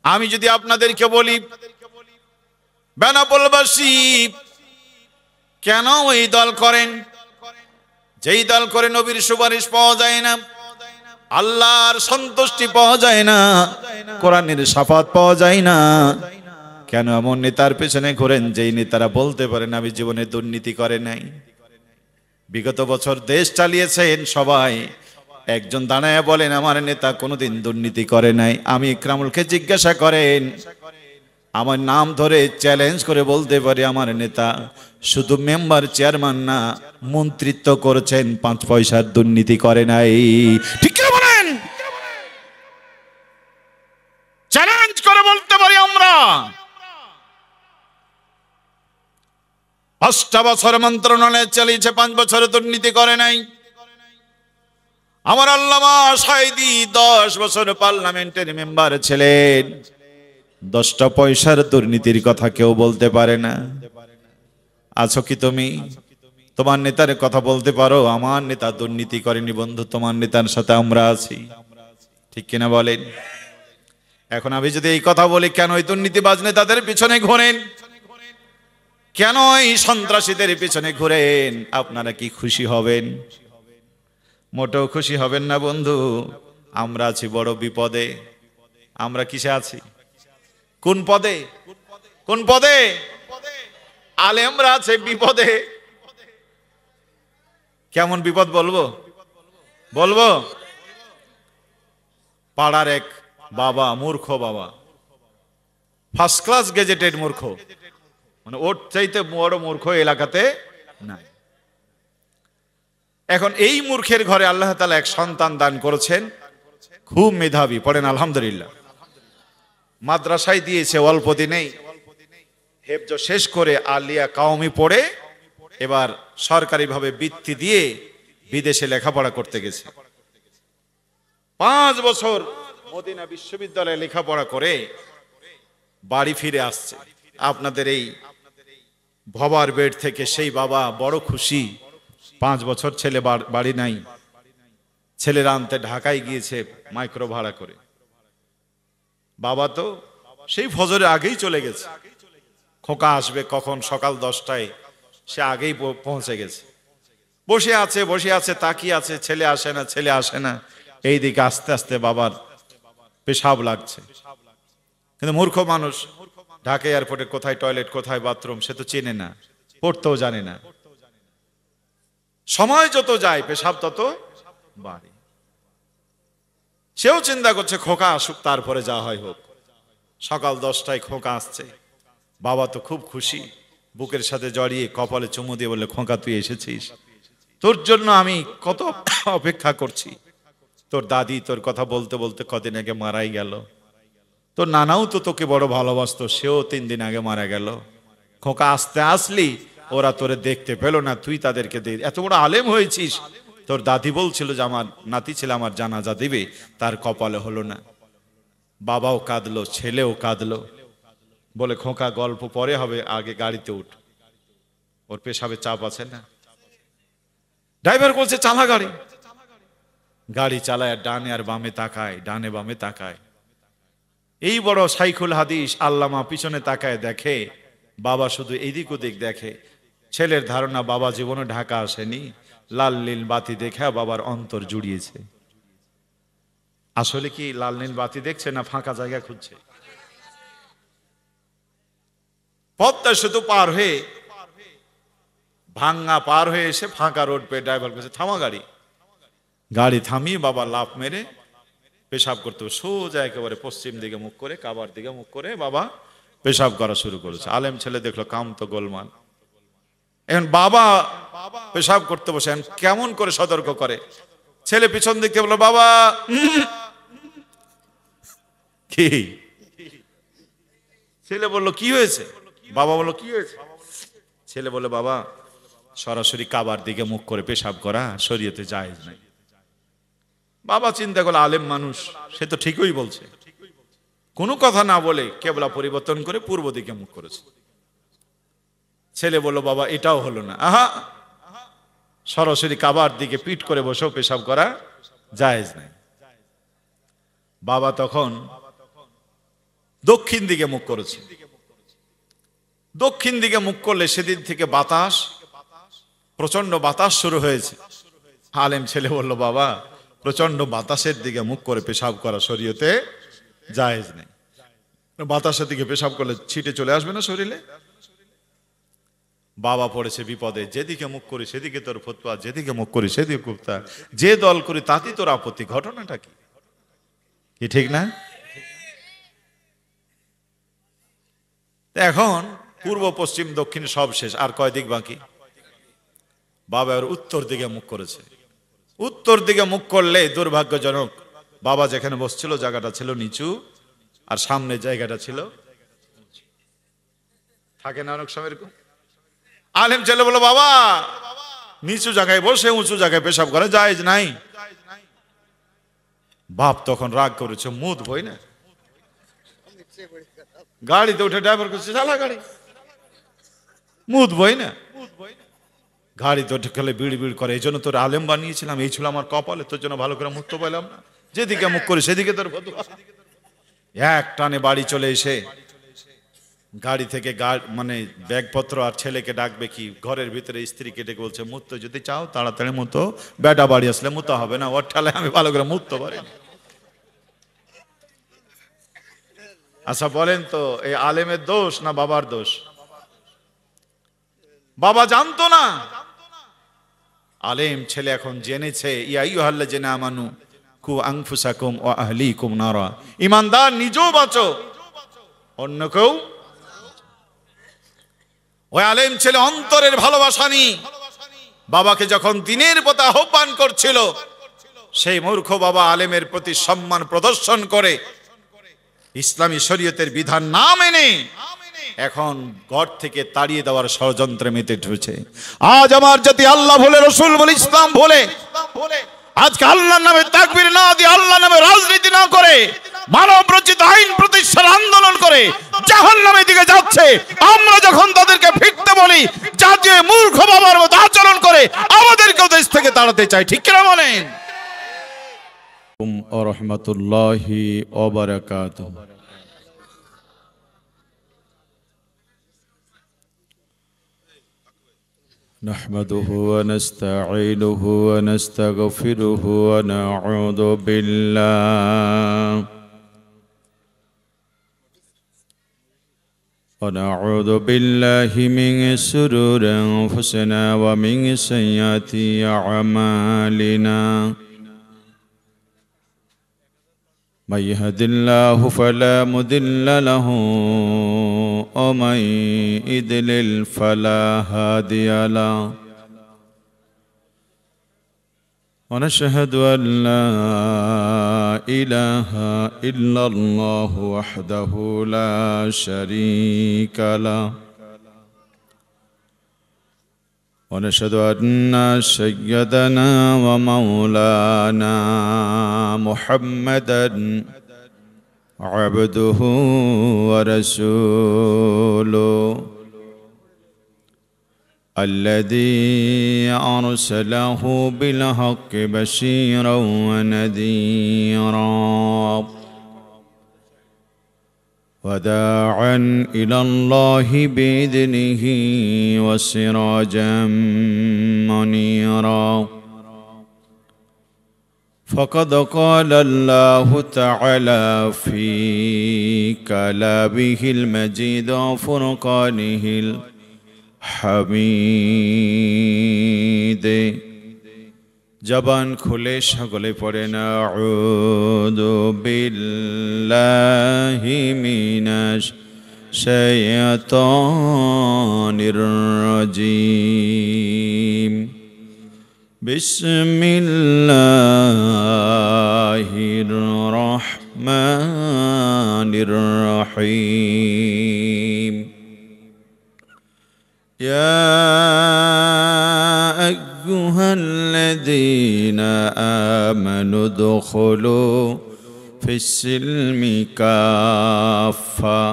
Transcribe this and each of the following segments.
আমি যদি আপনাদেরকে বলি বেনাপোলবাসী কেন এই দল করেন, যেই দল করে নবীর সুপারিশ পাওয়া যায় না, আল্লাহর সন্তুষ্টি পাওয়া যায় না, কোরআনের শাফাত পাওয়া যায় না, কেন এমন নেতার পেছনে ঘোরেন যেই নেতারা বলতে পারেন আমি জীবনে দুর্নীতি করে নাই? বিগত বছর দেশ চালিয়েছেন সবাই, একজন দাঁড়ায় বলেন আমার নেতা কোনোদিন দুর্নীতি করে নাই? আমি ইকরামুলকে জিজ্ঞাসা করেন, আমার নাম ধরে চ্যালেঞ্জ করে বলতে পারি আমার নেতা শুধু মেম্বার চেয়ারম্যান না, মন্ত্রিত্ব করেছেন, 5 পয়সার দুর্নীতি করে নাই? ঠিক কি বলেন? চ্যালেঞ্জ করে বলতে পারি আমরা 5টা বছর মন্ত্রণালয়ে চালিয়েছে, 5 বছরে দুর্নীতি করে নাই। আমার আল্লামা সাঈদী 10 বছর পার্লামেন্টের মেম্বার ছিলেন, 10টা পয়সার দুর্নীতির কথা কেউ বলতে পারে না। আছো কি তুমি? তোমার নেতার কথা বলতে পারো আমার নেতা দুর্নীতি করেনি? বন্ধু, তোমার নেতার সাথে আমরা আছি, ঠিক কিনা বলেন? এখন আমি যদি এই কথা বলি কেন ওই দুর্নীতিবাজ নেতাদের পিছনে ঘোরেন, কেন এই সন্ত্রাসীদের পিছনে ঘুরেন, আপনারা কি খুশি হবেন? মোটেও খুশি হবেন না বন্ধু। আমরা আছি বড় বিপদে। আমরা কিসে আছি? কোন পদে? কোন পদে? আলেমরা আছে বিপদে। কেমন বিপদ বলবো? বলবো? পাড়ার এক বাবা, মূর্খ বাবা, ফার্স্ট ক্লাস গেজেটেড মূর্খ, মানে ওর চাইতে বড় মূর্খ এলাকাতে নাই। এখন এই মূর্খের ঘরে আল্লাহ তাআলা এক সন্তান দান করেছেন, খুব মেধাবী, পড়েন আলহামদুলিল্লাহ। মাদ্রাসায় দিয়েছে অল্প দিনেই, হেফজ শেষ করে আলিয়া কাওমি পড়ে এবার সরকারিভাবে বৃত্তি দিয়ে বিদেশে লেখাপড়া করতে গেছে। 5 বছর মদিনা বিশ্ববিদ্যালয়ে লেখাপড়া করে বাড়ি ফিরে আসছে। আপনাদের এই ভবার বেড থেকে সেই বাবা বড় খুশি, 5 বছর ছেলে বাড়ি নাই, ছেলেরা আনতে ঢাকায় গিয়েছে মাইক্রো ভাড়া করে। বাবা তো সেই ফজরের আগেই চলে গেছে, খোকা আসবে কখন, সকাল 10টায়, সে আগেই পৌঁছে গেছে। বসে আছে তাকিয়ে আছে, ছেলে আসে না। এইদিকে আস্তে আস্তে বাবার পেশাব লাগছে। কিন্তু মূর্খ মানুষ, ঢাকা এয়ারপোর্টে কোথায় টয়লেট কোথায় বাথরুম সে তো চেনে না, পড়তেও জানে না। সময় যত যায় পেশাব তত বাড়ে। সেও চিন্তা করছে খোকা আসুক তারপরে যা হয় হোক। সকাল 10টায় খোকা আসছে, বাবা তো খুব খুশি, বুকের সাথে জড়িয়ে কপালে চুমু দিয়ে বলে খোকা তুই এসেছিস, তোর জন্য আমি কত অপেক্ষা করছি। তোর দাদি তোর কথা বলতে বলতে কদিন আগে মারাই গেল, তোর নানাও তো তোকে বড় ভালোবাসতো, সেও 3 দিন আগে মারা গেল। খোকা আসতে আসলি, ওরা তোরে দেখতে পেল না, তুই তাদেরকে এত বড় আলেম হয়েছিস, তোর দাদি বলছিল যে আমার নাতি ছেলে আমার জানাজা দিবে, তার কপালে হলো না। বাবাও কাঁদলো, ছেলেও কাঁদলো, বলে খোকা গল্প পরে হবে, আগে গাড়িতে উঠ, ওর পেশাবে চাপ আছে না। ড্রাইভার বলছে চালা গাড়ি। গাড়ি চালায় ডানে আর বামে তাকায়, ডানে বামে তাকায়। এই বড় শাইখুল হাদিস আল্লামা পিছনে তাকায়, দেখে বাবা শুধু এদিক ওদিক দেখে। ছেলের ধারণা বাবা জীবনে ঢাকা আসেনি, লাল নীল বাতি দেখে বাবার অন্তর জুড়িয়েছে। আসলে কি লাল নীল বাতি দেখছে না ফাঁকা জায়গা খুঁজছে? পদ্মা সেতু পার হয়ে ভাঙ্গা পার হয়ে এসে ফাঁকা রোড পেয়ে ড্রাইভার কাছে থামা গাড়ি। গাড়ি থামিয়ে বাবা লাফ মেরে পেশাব করতে, সোজা একেবারে পশ্চিম দিকে মুখ করে, কাবার দিকে মুখ করে বাবা পেশাব করা শুরু করেছে। আলেম ছেলে দেখলো কাম তো গোলমাল। এখন বাবা পেশাব করতে বসেন, কেমন করে সতর্ক করে, ছেলে পিছন দিকে বললো বাবা কি? ছেলে বলল কি হয়েছে? বাবা বলল কি হয়েছে? ছেলে বলল বাবা সরাসরি কাবার দিকে মুখ করে পেশাব করা শরীয়তে জায়েজ নাই। বাবা চিন্তা করলো আলেম মানুষ, সে তো ঠিকই বলছে, কোনো কথা না বলে কেবলা পরিবর্তন করে পূর্ব দিকে মুখ করেছে। ছেলে বলল বাবা এটাও হলো না, আহা সরাসরি কাবার দিকে পিঠ করে বসেও পেশাব করা জায়েজ নাই। বাবা তখন দক্ষিণ দিকে মুখ করেছে। দক্ষিণ দিকে মুখ করলে সেদিন থেকে বাতাস, প্রচন্ড বাতাস শুরু হয়েছে। আলেম ছেলে বলল, বাবা প্রচন্ড বাতাসের দিকে মুখ করে পেশাব করা শরীয়তে জায়েজ নেই। বাতাসের দিকে পেশাব করলে ছিটে চলে আসবে না শরীরে। বাবা পড়েছে বিপদে, যেদিকে মুখ করি সেদিকে তোর ফতোয়া, যেদিকে মুখ করি সেদিকে কুফতা, যে দল করি তাতেই তোর আপত্তি। ঘটনাটা কি, কি ঠিক না? এখন পূর্ব পশ্চিম দক্ষিণ সব শেষ, আর কয় দিক বাকি? বাবা আর উত্তর দিকে মুখ করেছে। উত্তর দিকে মুখ করলে দুর্ভাগ্যজনক, বাবা যেখানে বসছিল জায়গাটা ছিল নিচু, আর সামনে জায়গাটা ছিল, থাকে না অনেক সময় এরকম। আলেম ছেলে বলো, বাবা নিচু জায়গায় বসে উঁচু জায়গায় পেশাব করে জায়েজ নাই। বাপ তখন রাগ করেছে, মুদ বই না, গাড়িতে উঠে ড্রাইভার করছে, চালা গাড়ি, মুদ বই না, গাড়িতে উঠে খেলে বিড় বিড় করে। এই জন্য তোর আলেম বানিয়েছিলাম, এই ছিল আমার কপালে, তোর জন্য ভালো করে মুখ তো পাইলাম না, যেদিকে মুখ করি সেদিকে তোর ফতোয়া। এক টানে বাড়ি চলে এসে গাড়ি থেকে মানে ব্যাগপত্র আর ছেলেকে ডাকবে কি, ঘরের ভিতরে স্ত্রীকে ডেকে বলছে, মুততে যদি চাও তাড়াতাড়ি মুতো, বেটা বাড়ি আসলে মুতো হবে না, ওর ঠালে আমি ভালো করে মুততে পারি। আচ্ছা বলেন তো, এই আলেমের দোষ না বাবার দোষ? বাবা জানতো না, আলেম ছেলে এখন জেনেছে। ইয়া আইয়ুহাল্লাযিনা আমানু কু আনফুসাকুম ওয়া আহলিকুম নারা, ঈমানদার নিজেও বাঁচো অন্যকেও। ওই আলেম ছেলে অন্তরের ভালোবাসা নিয়ে বাবাকে যখন দিনের পথে আহ্বান করছিল, সেই মূর্খ বাবা আলেমের প্রতি সম্মান প্রদর্শন করে ইসলামী শরীয়তের বিধান না মেনে এখন ঘর থেকে তাড়িয়ে দেওয়ার ষড়যন্ত্রে মেতে উঠেছে। আজ আমার জাতি আল্লাহ বলে, রসুল বলে, ইসলাম বলে, আজকে আল্লাহর নামে তাকবীর না দিয়ে, আল্লাহর নামে রাজনীতি না করে, মানব রচিত আইন প্রতিষ্ঠার আন্দোলন করে জাহান্নামের দিকে যাচ্ছে। আমরা যখন তাদেরকে ফিরতে বলি, জাতীয় মূর্খ বাবার মতো আচরণ করে আমাদেরকেও দেশ থেকে তাড়াতে চাই। ঠিক কিনা বলেন? ওয়া রাহমাতুল্লাহি ওয়া বারাকাতুহু। نحمده ونستعينه ونستغفره ونعوذ بالله من شرور أنفسنا ومن سيئات أعمالنا، من يهد الله فلا مضل له ومن يضلل فلا هادي له، ونشهد أن لا إله إلا الله وحده لا شريك له، ونشهد أن سيدنا ومولانا محمدا عبده ورسوله الذي أرسله بالحق بشيرا ونذيرا وداعا إلى الله بإذنه وسراجا منيرا، فقد قال الله تعالى في كلامه المجيد وفرقانه الحميد। জবান খুলে সকলে পড়েন, আউযু বিল্লাহি মিনাশ শাইতানির রাজীম, বিসমিল্লাহির রহমানির রহিম। يا أيها الذين آمنوا ادخلوا في السلم كافة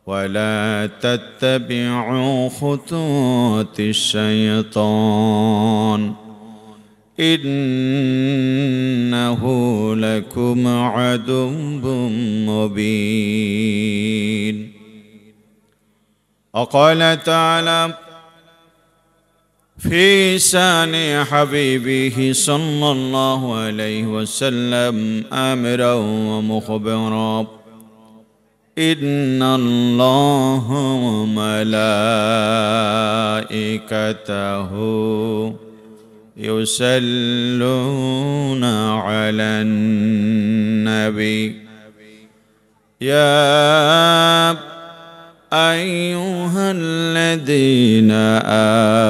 ولا تتبعوا خطوات الشيطان إنه لكم عدو مبين. وقال تعالى في شان حبيبه صلى الله عليه وسلم آمرا ومخبرا: إن الله وملائكته يصلون على النبي يا أيها الذين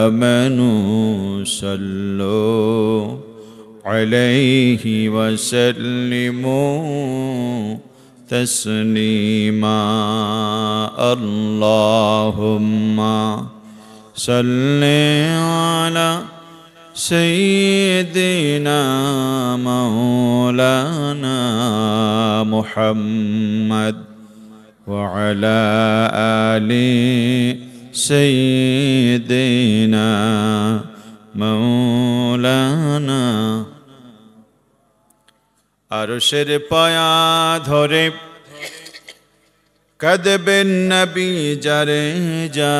آمنوا صلوا عليه وسلموا تسليما. اللهم صل على سيدنا مولانا محمد وعلى آل سيدنا مولانا। আরশের পায়া ধরে কাঁদবেন নবী যারে যার,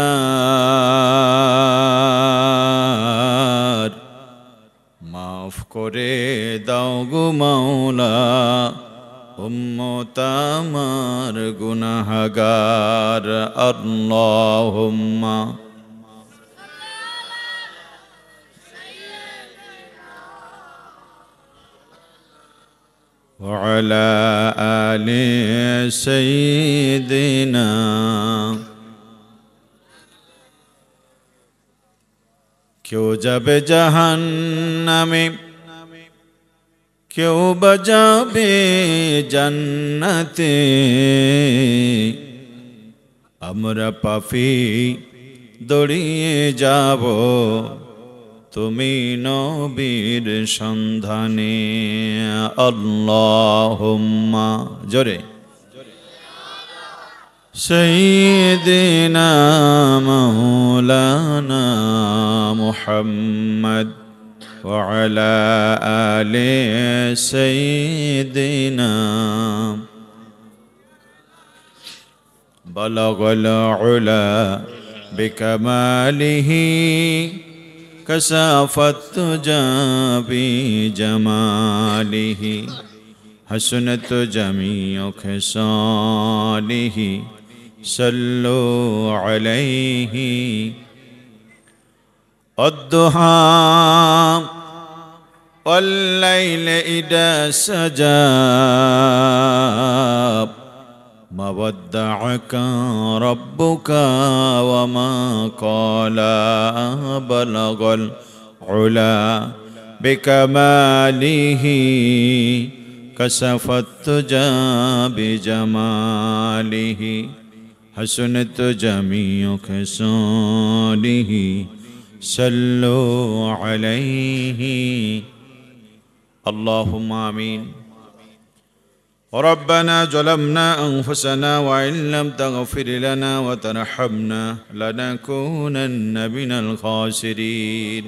মাফ করে দাও গো মাওলা উম্মত আমার গুনাহগার। আল্লাহুম্মা وعلى آل سيدنا। কেউ যাবে জাহান্নামে, কেউ বা যাবে জান্নাতে, আমরা পাপী দৌড়িয়ে যাব তুমি নবীর সন্ধানে। আল্লাহুম্মা জোরে সাইয়্যিদিনা মাওলানা মুহাম্মদ ওয়া আলা আলি সাইয়্যিদিনা। বালাগাল উলা বিকামালিহি كشفت الدجى بجماله حسنت جميع خصاله صلوا عليه. الضحى والليل إذا سجى ما ودعك ربك وما قلى. بلغ العلا بكماله كشف الدجى بجماله حسنت جميع خصاله صلوا عليه. اللهم آمين. ربنا ظلمنا أنفسنا وإن لم تغفر لنا وترحمنا لنكونن من الخاسرين.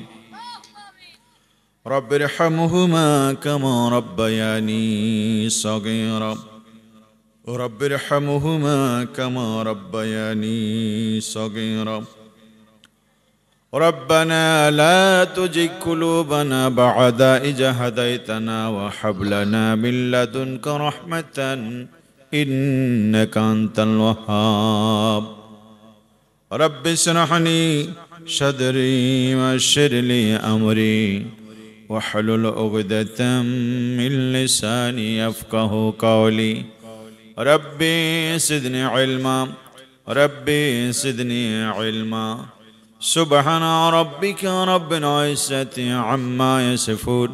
رب ارحمهما كما ربياني صغيرا. رب ارحمهما كما ربياني صغيرا. ربنا لا تزغ قلوبنا بعد إذ هديتنا وهب لنا من لدنك رحمة إنك أنت الوهاب. رب اشرح لي صدري ويسر لي أمري واحلل عقدة من لساني يفقهوا قولي. ربي زدني علما. ربي زدني علما. سبحان ربك رب العزة عما يصفون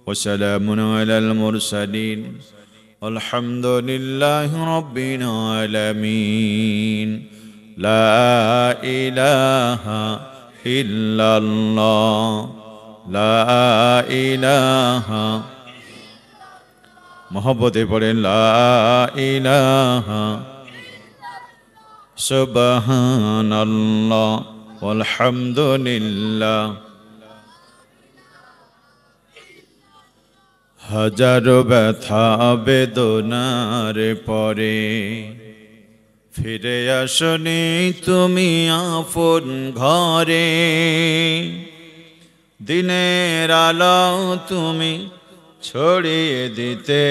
وسلام على المرسلين والحمد لله رب العالمين. لا إله إلا الله. لا إله محبت পড়েন لا إله سبحان الله والحمد لله হাজারো ব্যথা বেদনার পরে ফিরে আসনি তুমি আপন ঘরে। দিনের আলো তুমি ছড়িয়ে দিতে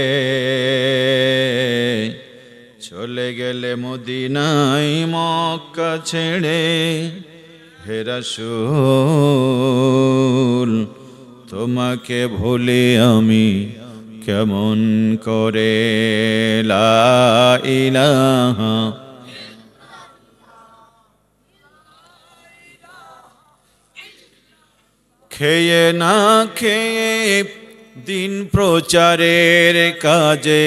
চলে গেলে মদিনায় মক্কা ছেড়ে। হে রাসূল তোমাকে ভুলি আমি কেমন করে। লা ইলাহা খেয়ে না খেয়ে দিন প্রচারের কাজে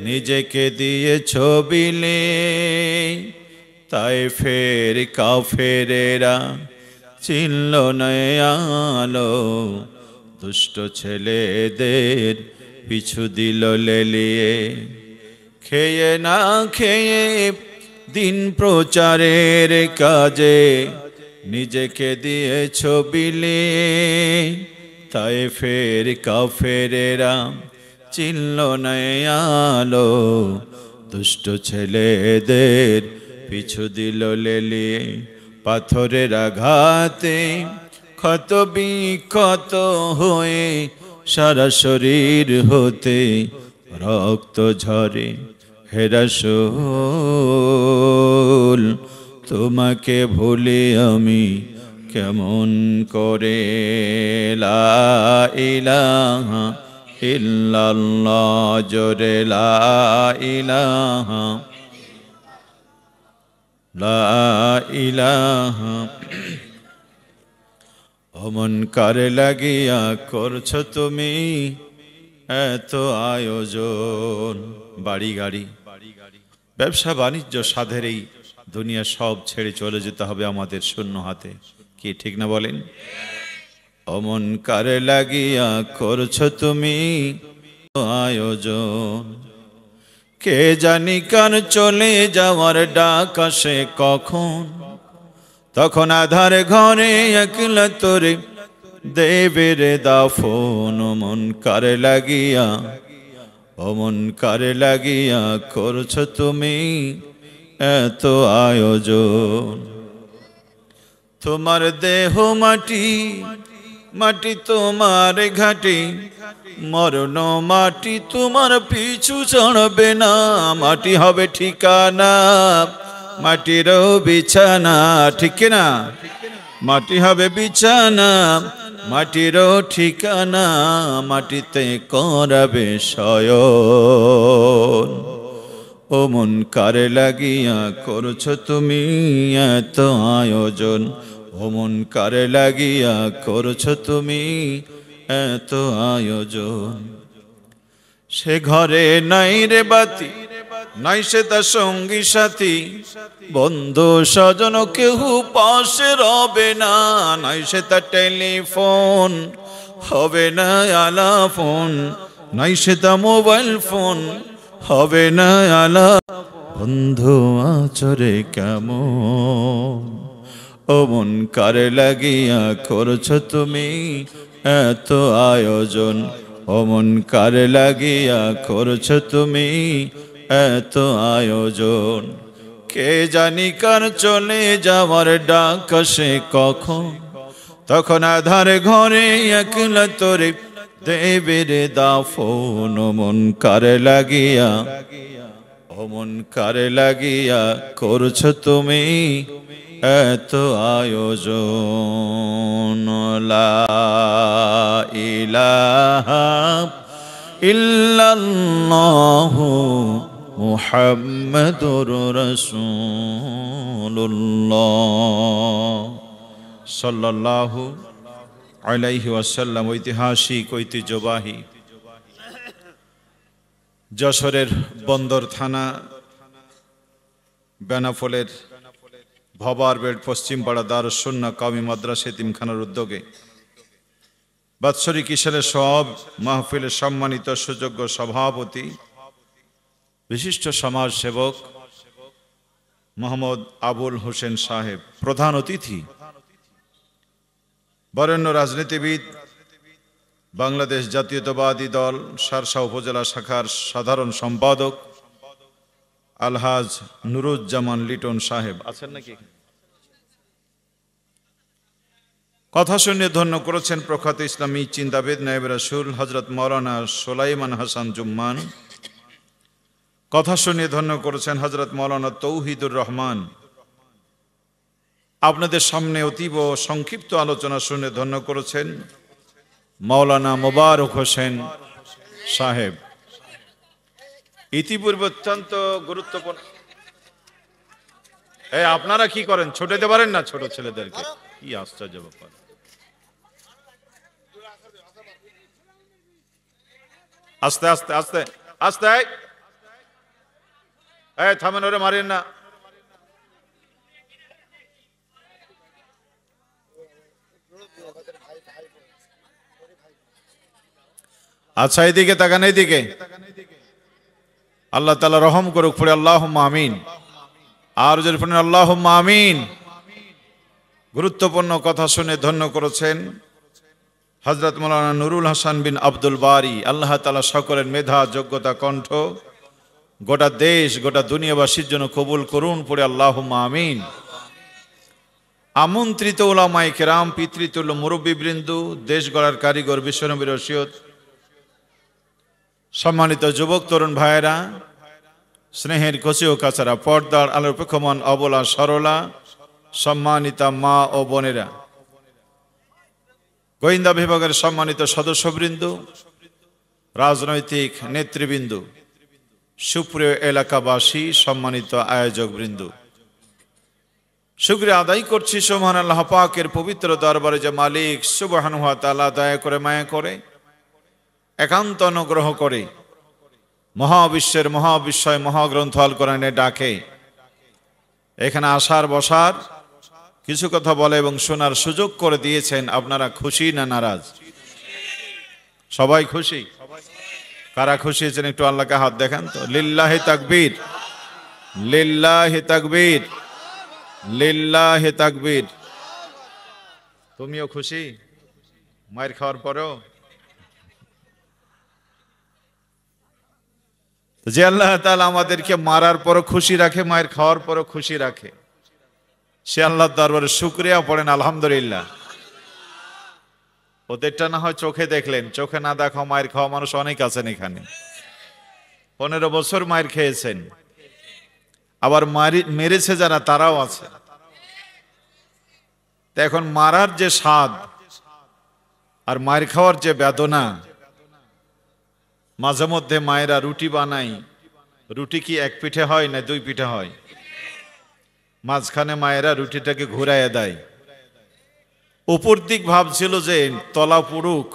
নিজেকে দিয়ে ছবিলে। তাই ফের কাফেরেরা চিনল না আলো, দুষ্ট ছেলেদের পিছু দিল লেলিয়ে। খেয়ে না খেয়ে দিন প্রচারের কাজে নিজেকে দিয়ে ছবিলে। তাই ফের কাফেরেরা চিনল না আলো, দুষ্ট ছেলেদের পিছু দিল লেলিয়ে। পাথরের আঘাতে ক্ষত বিক্ষত হয়ে সারা শরীর হতে রক্ত ঝরে। হে রাসূল তোমাকে ভুলি আমি কেমন করে। লা ইলাহা ইল্লাল্লাহ জোরে লা ইলাহা লা ইলাহা। অমন কারে লাগিয়া করছো তুমি এত আয়োজন। বাড়ি গাড়ি ব্যবসা বাণিজ্য সাধের এই দুনিয়া সব ছেড়ে চলে যেতে হবে আমাদের শূন্য হাতে, কি ঠিক না বলেন? অমন কারে লাগিয়া করছো তুমি আয়োজন। কে জানি কার চলে যাওয়ার ডাক আসে কখন, তখন আধার ঘরে একলা তোরে দেবে রে দাফন। অমন কারে লাগিয়া অমন কারে লাগিয়া করছো তুমি এত আয়োজন। তোমার দেহ মাটি মাটি তোমার ঘাটি, মরণ মাটি তোমার পিছু চড়বে না। মাটি হবে ঠিকানা মাটিরও বিছানা, ঠিক না? মাটি হবে বিছানা মাটিরও ঠিকানা, মাটিতে করাবে শয়ন। ও মন কারে লাগিয়া করছো তুমি এত আয়োজন। ও মন কারে লাগিয়া করছো তুমি এত আয়োজন। সে ঘরে নাই রে বাতি, নাই সে তার সঙ্গী সাথী, বন্ধু স্বজন কেউ পাশে রবে না। নাই সে তার টেলিফোন, হবে না আলা ফোন। নাই সে তার মোবাইল ফোন, হবে না আলা। বন্ধু আচরে কেমন, ও মন কারে লাগিয়া করছো তুমি এত আয়োজন। ও মন কারে লাগিয়া করছো তুমি এত আয়োজন। কে জানি কার চলে যাওয়ার ডাক আসে কখন, তখন আধার ঘরে একলা তোরে দেবে রে দাফন। ও মন কারে লাগিয়া ও মন কারে লাগিয়া করছো তুমি এত আয়োজন। লা ইলাহা ইল্লাল্লাহু মুহাম্মাদুর রাসূলুল্লাহ সাল্লাল্লাহু আলাইহি ওয়াসাল্লাম। ঐতিহাসিক ঐতিহ্যবাহী যশোরের বন্দর থানা বেনাফলের ভবার বেড পশ্চিমপাড়া দারুস সুন্নাহ কওমি মাদ্রাসা এতিমখানার উদ্যোগে বাৎসরিক ইশারের সব মাহফিলের সম্মানিত সুযোগ্য সভাপতি বিশিষ্ট সমাজ সেবক মোহাম্মদ আবুল হোসেন সাহেব, প্রধান অতিথি বরেণ্য রাজনীতিবিদ বাংলাদেশ জাতীয়তাবাদী দল শার্শা উপজেলা শাখার সাধারণ সম্পাদক আলহাজ নুরুজ্জামান লিটন সাহেব আছেন নাকি? কথা শুনে ধন্য করেছেন প্রখ্যাত ইসলামী চিন্তাবিদ নায়েবে রাসূল হযরত মাওলানা সুলাইমান হাসান জুম্মান। কথা শুনে ধন্য করেছেন হযরত মাওলানা তৌহিদুর রহমান। আপনাদের সামনে অতীব সংক্ষিপ্ত আলোচনা শুনে ধন্য করেছেন মাওলানা মোবারক হোসেন সাহেব। ইতিপূর্বে অত্যন্ত গুরুত্বপূর্ণ। আপনারা কি করেন? ছোট দিতে পারেন না ছোট ছেলেদেরকে? কি আশ্চর্য ব্যাপার! আস্তে আস্তে আস্তে আস্তে, থামেন, ওরে মারেন না। আচ্ছা, এইদিকে তাকান, এইদিকে। আল্লাহ তাআলা রহম করুক, পড়ে আল্লাহুম্মা আমিন। আর যদি পড়েন আল্লাহুম্মা আমিন। গুরুত্বপূর্ণ কথা শুনে ধন্য করেছেন হযরত মাওলানা নুরুল হাসান বিন আব্দুল বারী। আল্লাহ তাআলা সকলের মেধা, যোগ্যতা, কণ্ঠ গোটা দেশ, গোটা দুনিয়াবাসীর জন্য কবুল করুন, পড়ে আল্লাহুম্মা আমিন। আমন্ত্রিত উলামায়ে কেরাম, পিতৃতুল্য মুরব্বীবৃন্দ, দেশ গড়ার কারিগর, বিশ্বনবীর ওসিয়ত, সম্মানিত যুবক তরুণ ভাইয়েরা, স্নেহের কচি ও কাছারা, পর্দার আলোর পেক্ষমান অবলা সরলা, সম্মানিতা মা ও বোনেরা, গোয়েন্দা বিভাগের সম্মানিত সদস্যবৃন্দ, রাজনৈতিক নেতৃবৃন্দ, সুপ্রিয় এলাকাবাসী, সম্মানিত আয়োজকবৃন্দ, শুকরিয়া আদায় করছি সুবহান আল্লাহ পাকের পবিত্র দরবারে যে মালিক সুবহানাহু ওয়া তাআলা দয়া করে, মায়া করে, একান্ত অনুগ্রহ করে মহাবিশ্বের মহাবিশ্বয় মহাগ্রন্থ আল কোরআনে ডাকে এখানে আসার বসার, কিছু কথা বলে এবং শোনার সুযোগ করে দিয়েছেন। আপনারা খুশি না নারাজ? সবাই খুশি? কারা খুশি হয়েছেন একটু আল্লাহকে হাত দেখান তো। লিল্লাহি তাকবীর, লিল্লাহি তাকবীর, লিল্লাহি তাকবীর। তুমিও খুশি মায়ের খাওয়ার পরেও? যে আল্লাহ তাআলা আমাদেরকে মারার পরও খুশি রাখে, মায়ের খাওয়ার পরও খুশি রাখে, সে আল্লাহর দরবারে শুকরিয়া পড়েন আলহামদুলিল্লাহ। ওদেরটা না হয় চোখে দেখলেন, চোখে না দেখা মায়ের খাওয়া মানুষ অনেক আছেন এখানে। 15 বছর মায়ের খেয়েছেন, আবার মেরেছে যারা তারাও আছে। তো এখন মারার যে স্বাদ আর মায়ের খাওয়ার যে বেদনা, মাঝে মধ্যে মায়েরা রুটি বানাই, রুটি কি এক পিঠে হয় না 2 পিঠে হয়? মাঝখানে মায়েরা রুটিটাকে ঘুরাইয়া দেয়। উপর দিক ভাবছিল যে তলা পুরুক,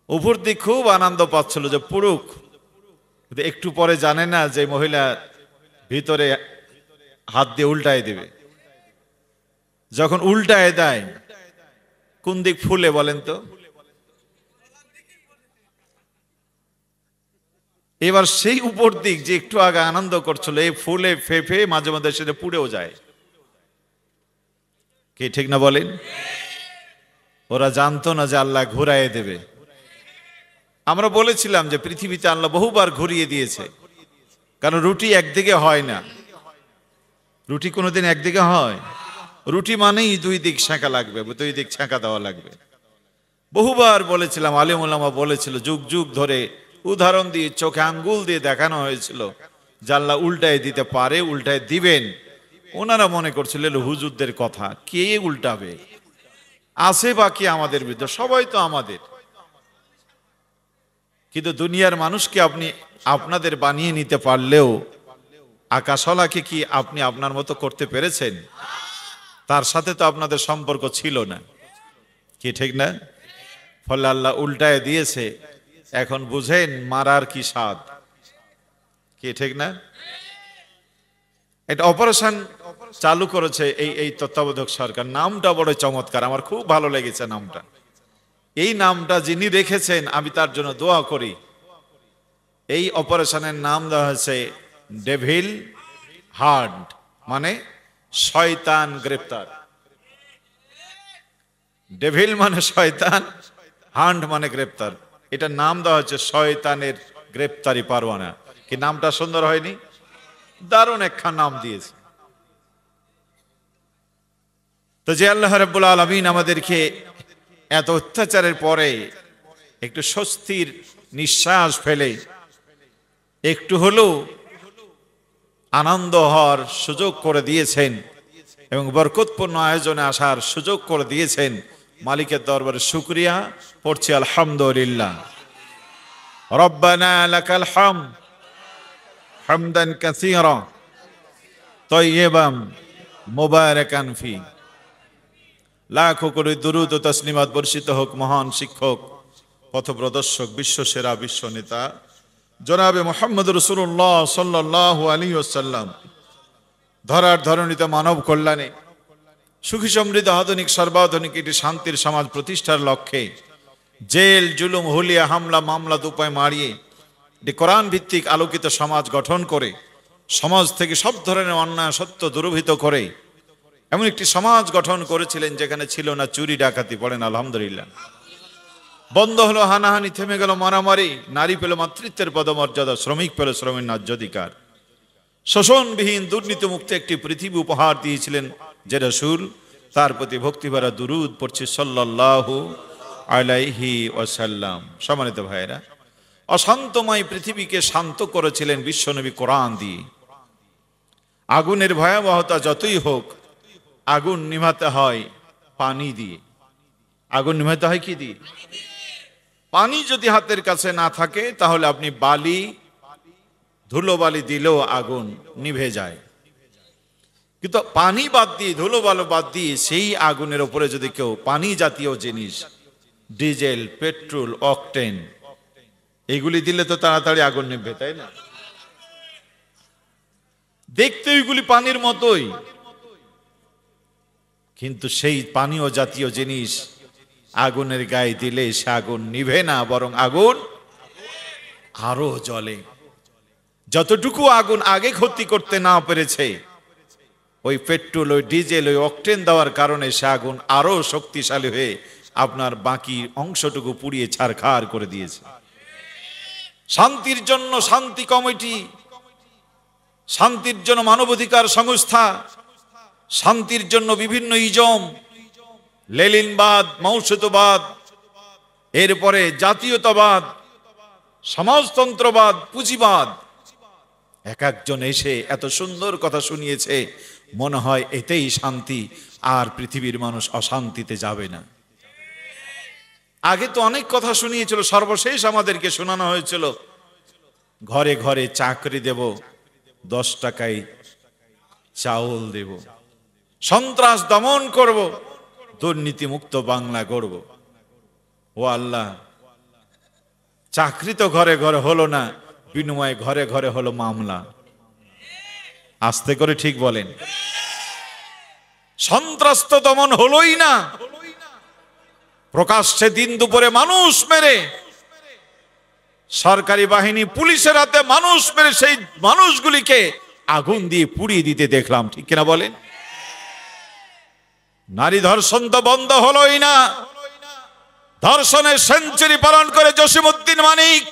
উপর দিক খুব আনন্দ পাচ্ছিল যে পুরুক, কিন্তু একটু পরে জানে না যে মহিলা ভিতরে হাত দিয়ে উল্টায় দেবে। যখন উল্টায় দেয় কোন দিক ফুলে বলেন তো? এবার সেই উপর দিক যে একটু আগে আনন্দ করছিল, এই ফুলে ফেফে মাঝে মাঝে সেটা পুড়েও যায়। কি ঠিক না বলেন? ওরা জানতো না যে আল্লাহ ঘুরাইয়ে দেবে। আমরা বলেছিলাম যে পৃথিবীতে আল্লাহ বহুবার ঘুরিয়ে দিয়েছে, কারণ রুটি একদিকে হয় না। রুটি কোনোদিন একদিকে হয়? রুটি মানেই 2 দিক সেঁকা লাগবে, 2 দিক সেঁকা দেওয়া লাগবে। বহুবার বলেছিলাম, আলেম ওলামা বলেছিল, যুগ যুগ ধরে উদাহরণ দিয়ে চোখে আঙ্গুল দিয়ে দেখানো হয়েছিল যে আল্লাহ উল্টায় দিতে পারে, উল্টায় দিবেন। ওনারা মনে করছিল হুজুরদের কথা, কে উল্টাবে? আছে বাকি আমাদের বিরুদ্ধে, সবাই তো আমাদের। কিন্তু দুনিয়ার মানুষকে আপনি আপনাদের বানিয়ে নিতে পারলেও আকাশওয়ালাকে কি আপনি আপনার মতো করতে পেরেছেন? তার সাথে তো আপনাদের সম্পর্ক ছিল না, কি ঠিক না? ফলে আল্লাহ উল্টায় দিয়েছে। এখন বুঝেন মারার কি স্বাদ, কি ঠিক না? এটা অপারেশন চালু করেছে এই তত্ত্বাবধায়ক সরকার। নামটা বড় চমৎকার, আমার খুব ভালো লেগেছে নামটা। এই নামটা যিনি রেখেছেন আমি তার জন্য দোয়া করি। এই অপারেশনের নাম দেওয়া হয়েছে ডেভিল হান্ট, মানে শয়তান গ্রেপ্তার। ডেভিল মানে শয়তান, হান্ট মানে গ্রেপ্তার, এটা নাম দেওয়া হচ্ছে শয়তানের গ্রেপ্তারি পরোয়ানা। কি নামটা সুন্দর হয়নি? দারুণ একখান নাম দিয়েছে। তো যে আল্লাহ রাব্বুল আলামিন আমাদেরকে এত অত্যাচারের পরে একটু স্বস্তির নিঃশ্বাস ফেলে একটু হলেও আনন্দ হওয়ার সুযোগ করে দিয়েছেন এবং বরকতপূর্ণ আয়োজনে আসার সুযোগ করে দিয়েছেন, মালিকের দরবারে শুকরিয়া পড়ছি আলহামদুলিল্লাহ। রব্বানা লাকাল হামদ হামদান কাসীরা তাইয়্যিবান মুবারাকান ফি। লাখো কোটি দুরূদ ও তাসলিমাত বর্ষিত হোক মহান শিক্ষক, পথপ্রদর্শক, বিশ্বসেরা বিশ্ব নেতা জনাবে মুহাম্মদ রাসূলুল্লাহ সাল্লাল্লাহু আলাইহি ওয়াসাল্লাম ধরার ধরণীতে মানব কল্যাণে সুখী সমৃদ্ধ আধুনিক সর্বাধুনিক একটি শান্তির সমাজ প্রতিষ্ঠার লক্ষ্যে জেল জুলুম হুলিয়া হামলা মামলা দুপায় মারিয়ে একটি কোরআন ভিত্তিক আলোকিত সমাজ গঠন করে সমাজ থেকে সব ধরনের অন্যায় সত্য দূরীভূত করে এমন একটি সমাজ গঠন করেছিলেন যেখানে ছিল না চুরি ডাকাতি। পড়েন আলহামদুলিল্লাহ। বন্ধ হলো হানাহানি, থেমে গেল মারামারি, নারী পেল মাতৃত্বের পদমর্যাদা, শ্রমিক পেল শ্রমের ন্যায্য অধিকার, শোষণবিহীন দুর্নীতিমুক্ত একটি পৃথিবী উপহার দিয়েছিলেন যে রাসূল, তার প্রতি ভক্তিভরা দুরূদ পড়ছি সাল্লাল্লাহু আলাইহি ওয়াসাল্লাম। সম্মানিত ভাইয়েরা, অশান্তময় পৃথিবীকে শান্ত করেছিলেন বিশ্বনবী কোরআন দিয়ে। আগুনের ভয়াবহতা যতই হোক, আগুন নিভাতে হয় পানি দিয়ে। আগুন নিভাতে হয় কি দিয়ে? পানি যদি হাতের কাছে না থাকে তাহলে আপনি বালি ধুলোবালি দিলেও আগুন নিভে যায়, কিন্তু পানি বাদ দিয়ে ধুলোবালি বাদ দিয়ে সেই আগুনের উপরে যদি কেউ পানি জাতীয় জিনিস, ডিজেল, পেট্রোল, অকটেন এগুলি দিলে তো তাড়াতাড়ি আগুন নিভবে, তাই না? দেখতে ওইগুলি পানির মতোই, কিন্তু সেই পানীয় জাতীয় জিনিস আগুনের গায়ে দিলে সে আগুন নিভে না, বরং আগুন আরো জ্বলে। যতটুকু আগুন আগে ক্ষতি করতে না পেরেছে, ওই পেট্রোল, ওই ডিজেল, ওই অকটেন দেওয়ার কারণে সে আগুন আরো শক্তিশালী হয়ে আপনার বাকি অংশটুকু পুড়িয়ে ছারখার করে দিয়েছে। শান্তির জন্য শান্তি কমিটি, শান্তির জন্য মানবাধিকার সংস্থা, শান্তির জন্য বিভিন্ন ইজম, লেলিনবাদ, মাওসেতুবাদ, এরপরে জাতীয়তাবাদ, সমাজতন্ত্রবাদ, পুঁজিবাদ, এক একজন এসে এত সুন্দর কথা শুনিয়েছে, মনে হয় এতেই শান্তি, আর পৃথিবীর মানুষ অশান্তিতে যাবে না। আগে তো অনেক কথা শুনিয়েছিল, সর্বশেষ আমাদেরকে শোনানো হয়েছিল ঘরে ঘরে চাকরি দেব, 10 টাকায় চাউল দেব, সন্ত্রাস দমন করব, দুর্নীতি মুক্ত বাংলা গড়ব। ও আল্লাহ, চাকরি তো ঘরে ঘরে হলো না, বিনিময়ে ঘরে ঘরে হলো মামলা। আস্তে করে ঠিক বলেন। সন্ত্রাস তো দমন হলোই না, প্রকাশ্যে দিন দুপুরে মানুষ মেরে, সরকারি বাহিনী পুলিশের হাতে মানুষ মেরে সেই মানুষগুলিকে আগুন দিয়ে পুড়িয়ে দিতে দেখলাম, ঠিক কিনা বলেন? নারী ধর্ষণ তো বন্ধ হলোই না, ধর্ষণের সেঞ্চুরি পালন করে জসিমউদ্দিন মানিক,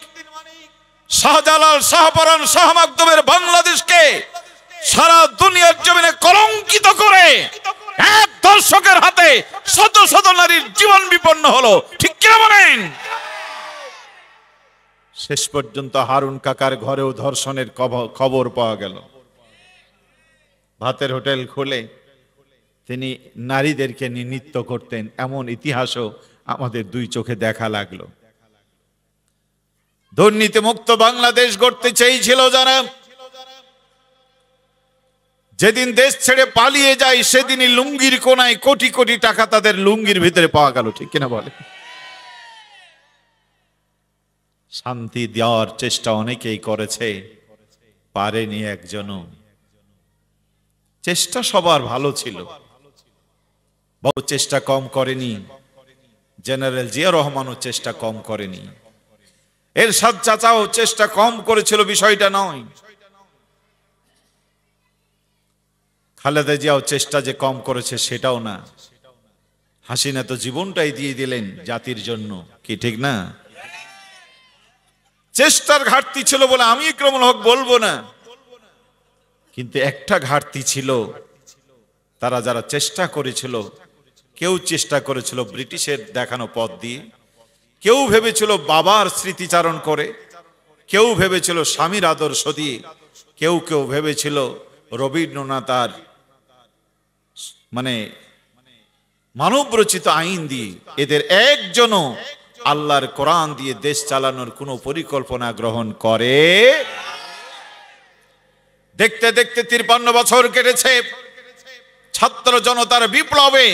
শাহজালাল, শাহপরান, শাহ মাকদুমের বাংলাদেশকে সারা দুনিয়ার জমিনে কলঙ্কিত করে এক দর্শকের হাতে শত শত নারীর জীবন বিপন্ন হলো, ঠিক কিনা বলেন? শেষ পর্যন্ত হারুন কাকার ঘরেও ধর্ষণের খবর পাওয়া গেল। ভাতের হোটেল খুলে তিনি নারীদেরকে নিয়ে নৃত্য করতেন, এমন ইতিহাসও আমাদের দুই চোখে দেখা লাগলো। দুর্নীতি মুক্ত বাংলাদেশ গড়তে চেয়েছিল যারা, যেদিন দেশ ছেড়ে পালিয়ে যায় সেদিনই লুঙ্গির কোনায় কোটি কোটি টাকা তাদের লুঙ্গির ভিতরে পাওয়া গেল, ঠিক কিনা বলে? শান্তি দেওয়ার চেষ্টা অনেকেই করেছে, পারেনি একজনও। চেষ্টা সবার ভালো ছিল, বহু চেষ্টা কম করেনি। জেনারেল জিয়া রহমানও চেষ্টা কম করেনি, এরশাদ চাচাও চেষ্টা কম করেছিল, বিষয়টা নয়। খালেদা জিয়াও চেষ্টা যে কম করেছে সেটাও না। হাসিনা তো জীবনটাই দিয়ে দিলেন জাতির জন্য, কি ঠিক না? চেষ্টার ঘাটতি ছিল বলে আমি ইকরামুল হক বলবো না, কিন্তু একটা ঘাটতি ছিল। তারা যারা চেষ্টা করেছিল, কেউ চেষ্টা করেছিল ব্রিটিশের দেখানো পথ দিয়ে, কেউ ভেবেছিল বাবার স্মৃতিচারণ করে, কেউ ভেবেছিল স্বামীর আদর্শ দিয়ে, কেউ কেউ ভেবেছিল রবীন্দ্রনাথ মানে মানবরচিত আইন দিয়ে। এদের একজনও আল্লাহর কোরআন দিয়ে দেশ চালানোর কোনো পরিকল্পনা গ্রহণ করে। দেখতে দেখতে 53 বছর কেটেছে। ছাত্র জনতার বিপ্লবে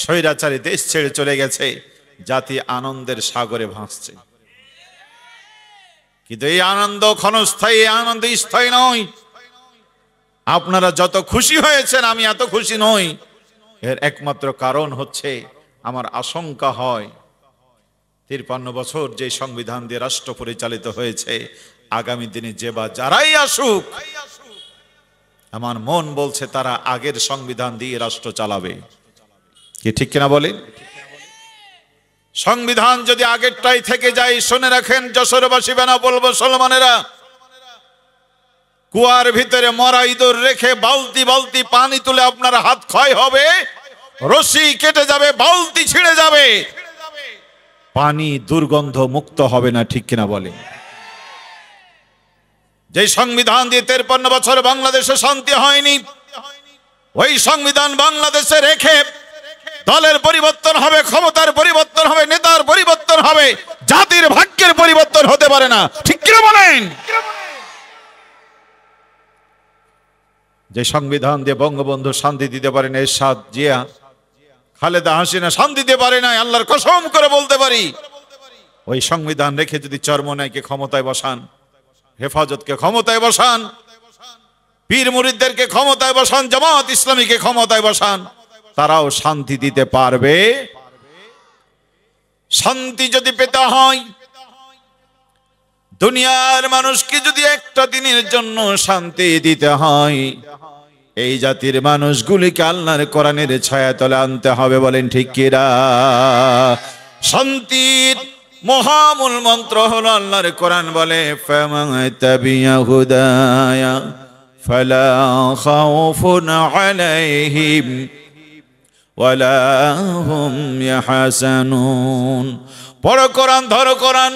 স্বৈরাচারী দেশ ছেড়ে চলে গেছে, জাতি আনন্দের সাগরে ভাসছে। কিন্তু এই আনন্দ ক্ষণস্থায়ী, আনন্দ স্থায়ী নয়। আপনারা যত খুশি হয়েছেন, আমি এত খুশি নই। এর একমাত্র কারণ হচ্ছে, আমার আশঙ্কা হয় 53 বছর যে সংবিধান দিয়ে রাষ্ট্র পরিচালিত হয়েছে, আগামী দিনে যে বা যারাই আসুক, আমার মন বলছে তারা আগের সংবিধান দিয়ে রাষ্ট্র চালাবে। কি ঠিক কিনা বলেন? সংবিধান যদি আগেরটাই থেকে যায়, শুনে রাখেন যশোরবাসী, বেনাপোল মুসলমানেরা, কুয়ার ভিতরে মরা ইঁদুর রেখে বালতি বালতি পানি তুলে আপনার হাত ক্ষয় হবে, রশি কেটে যাবে, বালতি ছিঁড়ে যাবে, পানি দুর্গন্ধ মুক্ত হবে না। ঠিক কিনা বলে? যে সংবিধান দিয়ে 53 বছর বাংলাদেশে শান্তি হয়নি, ওই সংবিধান বাংলাদেশে রেখে দলের পরিবর্তন হবে, ক্ষমতার পরিবর্তন হবে, নেতার পরিবর্তন হবে, জাতির ভাগ্যের পরিবর্তন হতে পারে না। ঠিক কিনা বলেন? যে সংবিধান দিয়ে বঙ্গবন্ধু শান্তি দিতে পারেন, এরশাদ, জিয়া, খালেদা, হাসিনা শান্তি দিতে পারে না, আল্লাহর কসম করে বলতে পারি। ওই সংবিধান রেখে যদি চরমোনাইকে ক্ষমতায় বসান, হেফাজতকে ক্ষমতায় বসান, পীর মুরিদদেরকে ক্ষমতায় বসান, জামাত ইসলামীকে ক্ষমতায় বসান, তারাও শান্তি দিতে পারবে। শান্তি যদি পেতে হয়, দুনিয়ার মানুষকে যদি একটা দিনের জন্য শান্তি দিতে হয়, এই জাতির মানুষগুলিকে আল্লাহর কোরআনের ছায়াতলে আনতে হবে। বলেন ঠিক কিনা? শান্তির মহামূল মন্ত্র হলো আল্লাহর কোরআন বলে, ফামান তাবিয়া হুদায়া ফালা খাউফুন আলাইহিম ওয়ালা হুম ইয়াহজানুন। পড়ো কোরআন, ধরো কোরআন,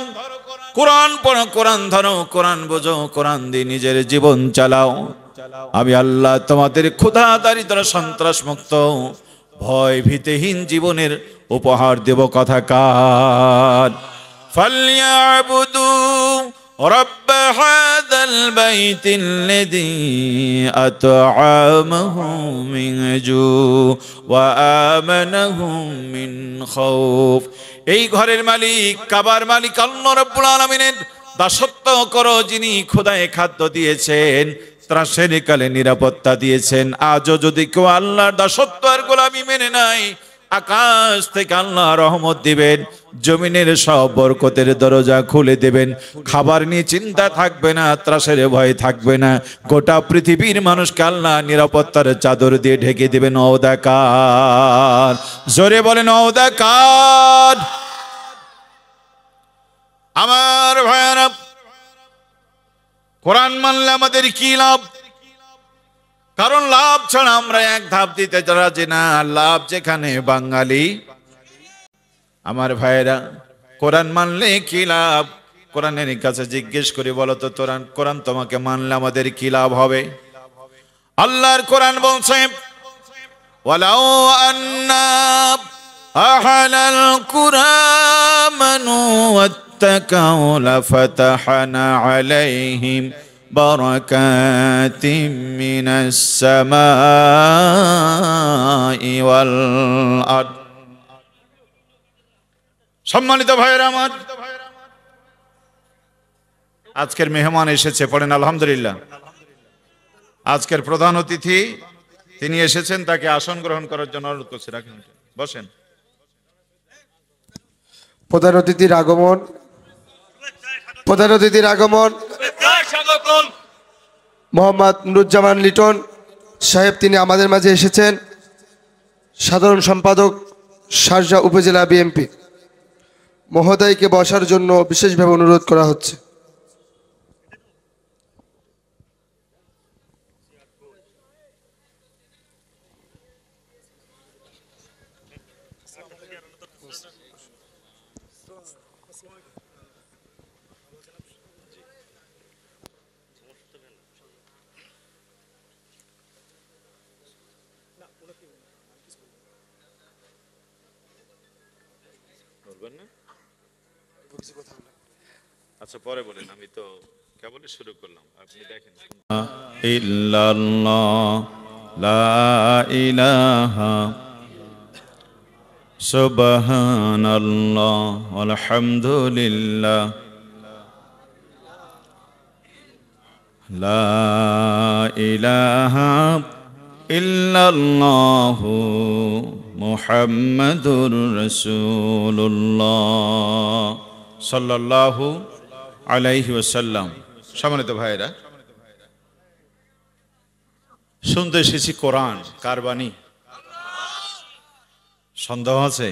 কোরআন পড়ো, কোরআন ধরো, কোরআন বোঝো, কোরআন দিয়ে নিজের জীবন চালাও। আমি আল্লাহ তোমাদের ক্ষুধা, দারিদ্র, সন্ত্রাস মুক্ত, ভয় ভীতিহীন জীবনের উপহার দেব। কথা কার? ফালইয়াবুদু রাব্ব হাযাল বাইতিল্লাযী আত'আমাহুম মিন জু ওয়া আমানাহুম মিন খাউফ। এই ঘরের মালিক, কাবার মালিক আল্লাহ রাব্বুল আলামিনের দাসত্ব করো, যিনি খোদায়ে খাদ্য দিয়েছেন, ত্রাসের কালে নিরাপত্তা দিয়েছেন। আজও যদি কেউ আল্লাহর দাসত্ব আর গোলামি মেনে নাই, আকাশ থেকে আল্লাহ রহমত দিবেন, জমিনের সব বরকতের দরজা খুলে দেবেন। খাবার নিয়ে চিন্তা থাকবে না, ত্রাসের ভয় থাকবে না। গোটা পৃথিবীর মানুষকে আল্লাহ নিরাপত্তার চাদর দিয়ে ঢেকে দেবেন। ওদাকার, জোরে বলেন ওদাকার। আমার ভাইয়ারা, কোরআন মানলে আমাদের কি লাভ? কারণ লাভ ছাড়া আমরা এক ধাপ দিতে রাজি না। লাভ যেখানে বাঙালি। আমার ভাইয়েরা, কোরআন মানলে কি লাভ? কোরআনের কাছে জিজ্ঞেস করে বলো তো, কোরআন তোমাকে মানলে আমাদের কি লাভ হবে? আল্লাহর কোরআন বলছে, ওয়ালাউ আন্না আহলাল কুরআমানু ওয়াত্তাকাউ লাফাতাহনা আলাইহিম বারাকাতিম মিনাস সামাই ওয়াল আরদ। সম্মানিত ভাইয়েরা আমার, আজকের মেহমান এসেছে, পড়েন আলহামদুলিল্লাহ। আজকের প্রধান অতিথি তিনি এসেছেন, তাকে আসন গ্রহণ করার জন্য অনুরোধ করছি। রাখেন, বসেন। প্রধান অতিথির আগমন, প্রধান অতিথির আগমন মোহাম্মদ নুরুজ্জামান লিটন সাহেব, তিনি আমাদের মাঝে এসেছেন। সাধারণ সম্পাদক শারজা উপজেলা বিএনপি মহোদয়কে বসার জন্য বিশেষভাবে অনুরোধ করা হচ্ছে। আচ্ছা পরে বলেন, আমি তো কেবল শুরু করলাম, আপনি দেখেন। ইল্লাল্লাহ লা ইলাহা সুবহানাল্লাহ আলহামদুলিল্লাহ লা ইলাহা ইল্লাল্লাহু মুহাম্মাদুর রাসূলুল্লাহ সাল্লাল্লাহু আলাইহি ওয়াসাল্লাম। সম্মানিত ভাইরা, শুনতে এসেছি কোরআন কার বাণী? সন্দেহ আছে?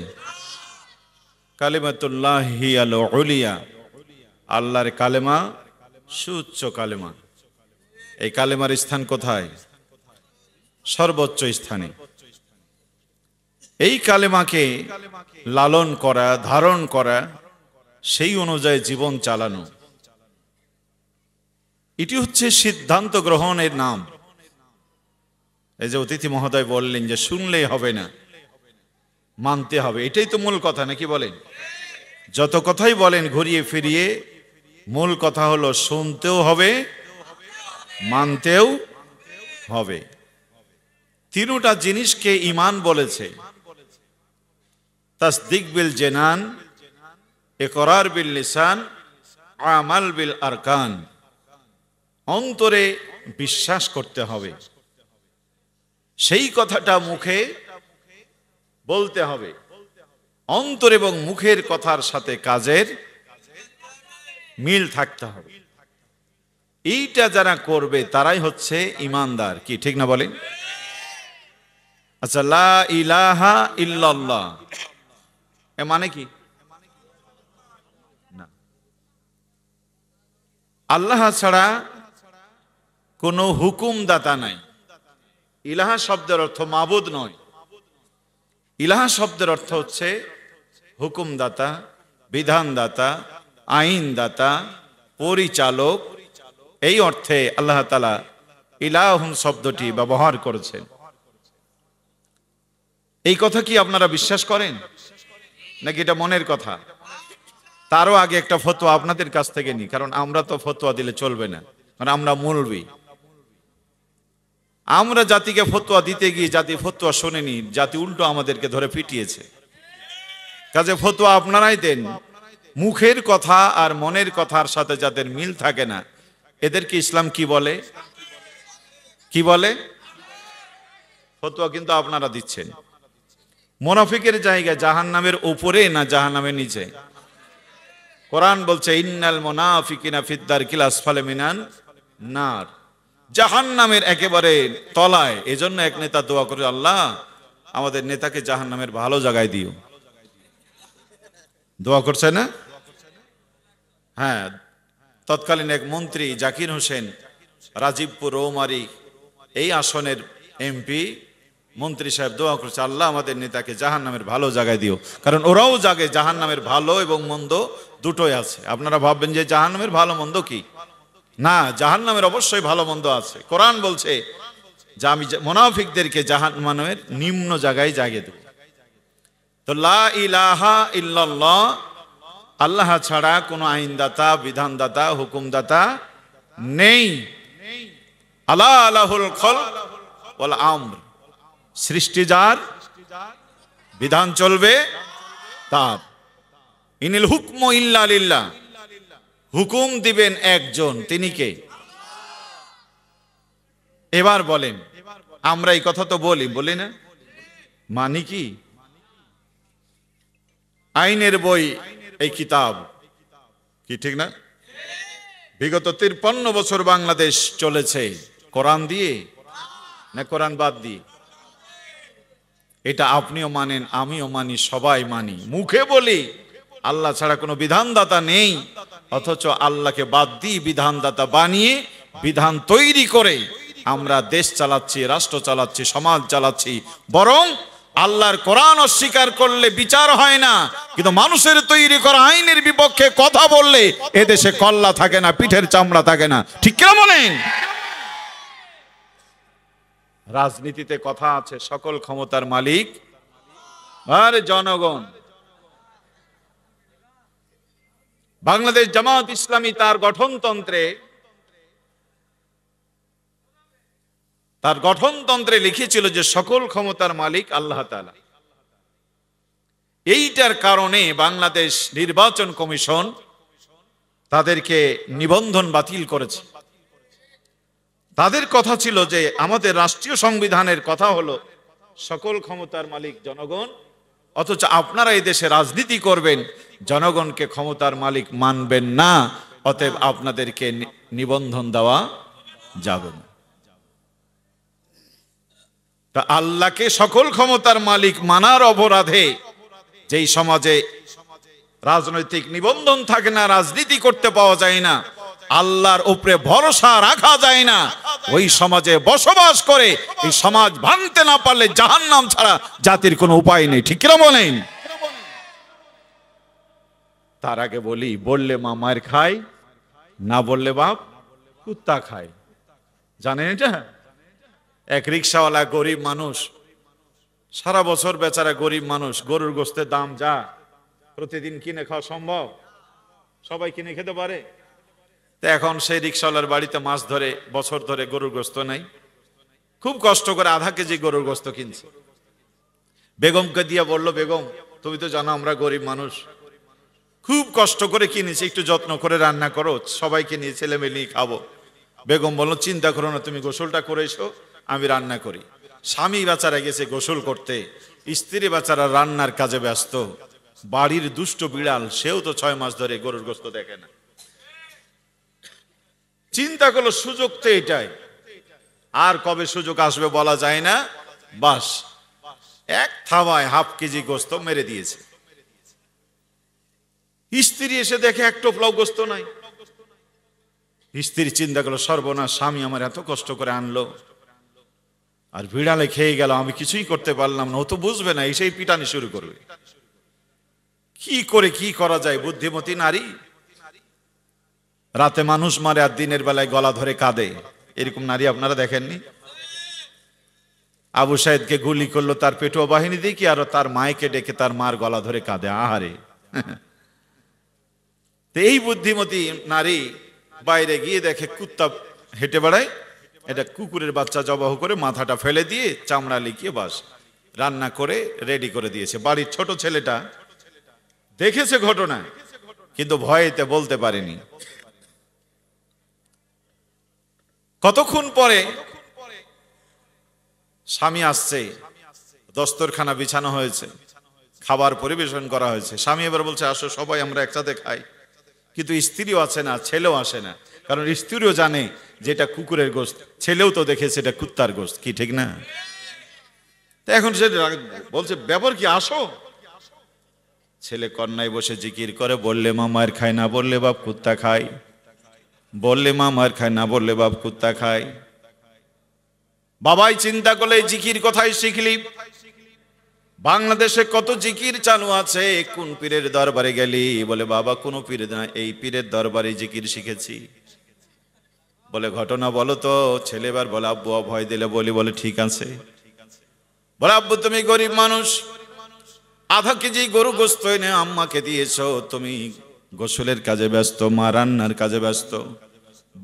কালিমাতুল্লাহি আল উলিয়া, আল্লাহর কালেমা সুউচ্চ কালেমা। এই কালেমার স্থান কোথায়? সর্বোচ্চ স্থানে। এই কালেমাকে লালন করা, ধারণ করা, সেই অনুযায়ী জীবন চালানো, এটি হচ্ছে সিদ্ধান্ত গ্রহণের নাম। এই যে অতিথি মহোদয় বললেন যে শুনলেই হবে না, মানতে হবে, এটাই তো মূল কথা, নাকি বলেন? যত কথাই বলেন ঘুরিয়ে ফিরিয়ে মূল কথা হলো শুনতেও হবে, মানতেও হবে। তিনটা জিনিসকে ঈমান বলেছে। তাসদিক বিল জানান, ইকরার বিল লিসান, আমাল বিল আরকান। অন্তরে বিশ্বাস করতে হবে, সেই কথাটা মুখে বলতে হবে। অন্তর এবং মুখের কথার সাথে কাজের মিল থাকতে হবে। এইটা যারা করবে তারাই হচ্ছে ঈমানদার। কি ঠিক না বলেন? আচ্ছা, লা ইলাহা ইল্লাল্লাহ এ মানে কি? না, আল্লাহ ছাড়া কোনো হুকুমদাতা নাই। ইলাহা শব্দের অর্থ মাবুদ নয়। ইলাহা শব্দের অর্থ হচ্ছে হুকুমদাতা, বিধানদাতা, আইনদাতা, পরিচালক। এই অর্থে আল্লাহ তাআলা ইলাহুন শব্দটি ব্যবহার করেছেন। এই কথা কি আপনারা বিশ্বাস করেন, নাকি এটা মনের কথা? তারও আগে একটা ফতোয়া আপনাদের কাছ থেকে নিই, কারণ আমরা তো ফতোয়া দিলে চলবে না, কারণ আমরা মৌলবি। আমরা জাতিকে ফতোয়া দিতে গিয়ে জাতি ফতোয়া শোনেনি, জাতি উল্টো আমাদেরকে ধরে পিটিয়েছে। কাজে ফতোয়া আপনারাই দেন। মুখের কথা আর মনের কথার সাথে যাদের মিল থাকে না, এদেরকে ইসলাম কি বলে? কি বলে? ফতোয়া কিন্তু আপনারা দিচ্ছেন। মুনাফিকের জায়গায় জাহান্নামের উপরে না জাহান্নামের নিচে? কোরআন বলছে ইন্নাল মুনাফিকিনা ফিদ দারকিল আসফালি মিনান নার, জাহান্নামের একেবারে তলায়। এজন্য এক নেতা দোয়া করে, আল্লাহ আমাদের নেতাকে জাহান্নামের ভালো জায়গায় দিও। দোয়া করছে না? হ্যাঁ, তৎকালীন এক মন্ত্রী জাকির হোসেন, রাজীবপুর রৌমারী এই আসনের এমপি মন্ত্রী সাহেব দোয়া করছে, আল্লাহ আমাদের নেতাকে জাহান্নামের ভালো জায়গায় দিও। কারণ ওরাও জাগে জাহান্নামের ভালো এবং মন্দ দুটোই আছে। আপনারা ভাববেন যে জাহান্নামের ভালো মন্দ কি? না, জাহান্নামের অবশ্যই ভালো মন্দ আছে। কোরআন বলছে যে আমি মুনাফিকদেরকে জাহান্নামের নিম্ন জায়গায় জায়গা দেব। তো লা ইলাহা ইল্লাল্লাহ, আল্লাহ ছাড়া কোনো আইনদাতা, বিধানদাতা, হুকুমদাতা নেই। আলা আলাহুল খালক ওয়াল আমর, সৃষ্টি যার, বিধান চলবে তার। ইনিল হুকমু ইল্লা লিল্লাহ, হুকুম দিবেন একজন, তিনি কে? এবার বলেন, আমরা এই কথা তো বলি না, মানি কি? আইনের বই এই কিতাব, কি ঠিক না? বিগত 53 বছর বাংলাদেশ চলেছে কোরআন দিয়ে না কোরআন বাদ দিয়ে? এটা আপনিও মানেন, আমিও মানি, সবাই মানি, মুখে বলি আল্লাহ ছাড়া কোনো বিধানদাতা নেই, অথচ আল্লাহকে বাদ দিয়ে বিধানদাতা বানিয়ে বিধান তৈরি করে আমরা দেশ চালাচ্ছি, রাষ্ট্র চালাচ্ছি, সমাজ চালাচ্ছি। বরং আল্লাহর কোরআন অস্বীকার করলে বিচার হয় না, কিন্তু মানুষের তৈরি করা আইনের বিপক্ষে কথা বললে এদেশে কল্লা থাকে না, পিঠের চামড়া থাকে না। ঠিক কিনা বলেন? রাজনীতিতে কথা আছে সকল ক্ষমতার মালিক আর জনগণ। বাংলাদেশ জামাত ইসলামী তার গঠনতন্ত্রে লিখেছিল যে সকল ক্ষমতার মালিক আল্লাহ তাআলা। এইটার কারণে বাংলাদেশ নির্বাচন কমিশন তাদেরকে নিবন্ধন বাতিল করেছে। তাদের কথা ছিল যে আমাদের রাষ্ট্রীয় সংবিধানের কথা হলো সকল ক্ষমতার মালিক জনগণ, অথচ আপনারা এই দেশে রাজনীতি করবেন, জনগণকে ক্ষমতার মালিক মানবেন না, অতএব আপনাদেরকে নিবন্ধন দেওয়া যাবে না। তা আল্লাহকে সকল ক্ষমতার মালিক মানার অপরাধে যেই সমাজে রাজনৈতিক নিবন্ধন থাকে না, রাজনীতি করতে পাওয়া যায় না, আল্লাহর উপরে ভরসা রাখা যায় না, ওই সমাজে বসবাস করে এই সমাজ ভাঙতে না পারলে জাহান্নাম ছাড়া জাতির কোনো উপায় নেই। ঠিক কিনা বলেন? তার আগে বলি, বললে মা মায়ের খায়, না বললে বাপ কুত্তা খায়। জানেন এটা? এক রিক্সাওয়ালা গরিব মানুষ, সারা বছর বেচারা গরিব মানুষ, গরুর গোস্তের দাম যা, প্রতিদিন কিনে খাওয়া সম্ভব? সবাই কিনে খেতে পারে? তো এখন সেই রিক্সাওয়ালার বাড়িতে মাস ধরে, বছর ধরে গরুর গোস্ত নাই, খুব কষ্ট করে আধা কেজি গরুর গোস্ত কিনছে। বেগমকে দিয়া বলল, বেগম তুমি তো জানো আমরা গরিব মানুষ, খুব কষ্ট করে কিনেছি, একটু যত্ন করে রান্না করো, সবাইকে নিয়ে ছেলে মেয়ে খাবো। বেগম বলল, চিন্তা করো না, তুমি গোসলটা করে এসো, আমি রান্না করি। স্বামী বেচারা গেছে গোসল করতে, স্ত্রী বেচারা রান্নার কাজে ব্যস্ত। বাড়ির দুষ্ট বিড়াল, সেও তো 6 মাস ধরে গরুর গোস্ত দেখে না। চিন্তা করলো সুযোগ তো এটাই, আর কবে সুযোগ আসবে বলা যায় না। বাস এক থাবায় হাফ কেজি গোস্ত মেরে দিয়েছে। স্ত্রী এসে দেখে এক টোপলাও গোস্ত নাই। স্ত্রী চিন্তা করলো, সর্বনাশ, স্বামী আমার এত কষ্ট করে আনলো আর বিড়ালে খেয়ে গেল, আমি কিছুই করতে পারলাম না। ও তো বুঝবে না, এসেই পিটানি শুরু করবে। কি করা যায়? বুদ্ধিমতী নারী রাতে মানুষ মারে আর দিনের বেলায় গলা ধরে কাঁদে, এরকম নারী আপনারা দেখেননি? আবু সাইদকে গুলি করলো তার পেটুয়া বাহিনী দিয়ে, কি আর তার মায়কে ডেকে তার মার গলা ধরে কাঁদে। আহারে! তো এই বুদ্ধিমতী নারী বাইরে গিয়ে দেখে কুত্তা হেঁটে বেড়ায়, এটা কুকুরের বাচ্চা জবাহ করে মাথাটা ফেলে দিয়ে চামড়া লিখিয়ে বাস রান্না করে রেডি করে দিয়েছে। বাড়ির ছোট ছেলেটা দেখেছে ঘটনা, কিন্তু ভয়েতে বলতে পারেনি। কতক্ষণ পরে স্বামী আসছে, দস্তরখানা বিছানো হয়েছে, খাবার পরিবেশন করা হয়েছে। স্বামী এবার বলছে, আসো সবাই আমরা একসাথে খাই। কিন্তু স্ত্রীও আছে না, ছেলেও আসে না, কারণ স্ত্রীও জানে যে এটা কুকুরের গোশত, ছেলেও তো দেখেছে এটা কুত্তার গোশত, কি ঠিক না? তো এখন সে বলছে, ব্যাপার কি, আসো। ছেলে কন্যায় বসে জিকির করে, বললে মা মায়ের খায়, না বললে বাপ কুত্তা খায়, বললে মা মায়ের খায়, না বললে বাপ কুত্তা খায়। বাবাই চিন্তা করলে এই জিকির কোথায় শিখলি? বাংলাদেশে কত জিকির চালু আছে, কোন পীরের দরবারে গেলি? বলে, বাবা কোনো পীর না, এই পীরের দরবারে জিকির শিখেছি। বলে, ঘটনা বলো তো। ছেলে এবার বলে, আব্বু ভয় দিলে বলি। বলে, ঠিক আছে। বলে, আব্বু তুমি গরিব মানুষ, আধা কেজি গরু গোস্ত এনে আম্মাকে দিয়েছো, তুমি গোসলের কাজে ব্যস্ত, মা রান্নার কাজে ব্যস্ত,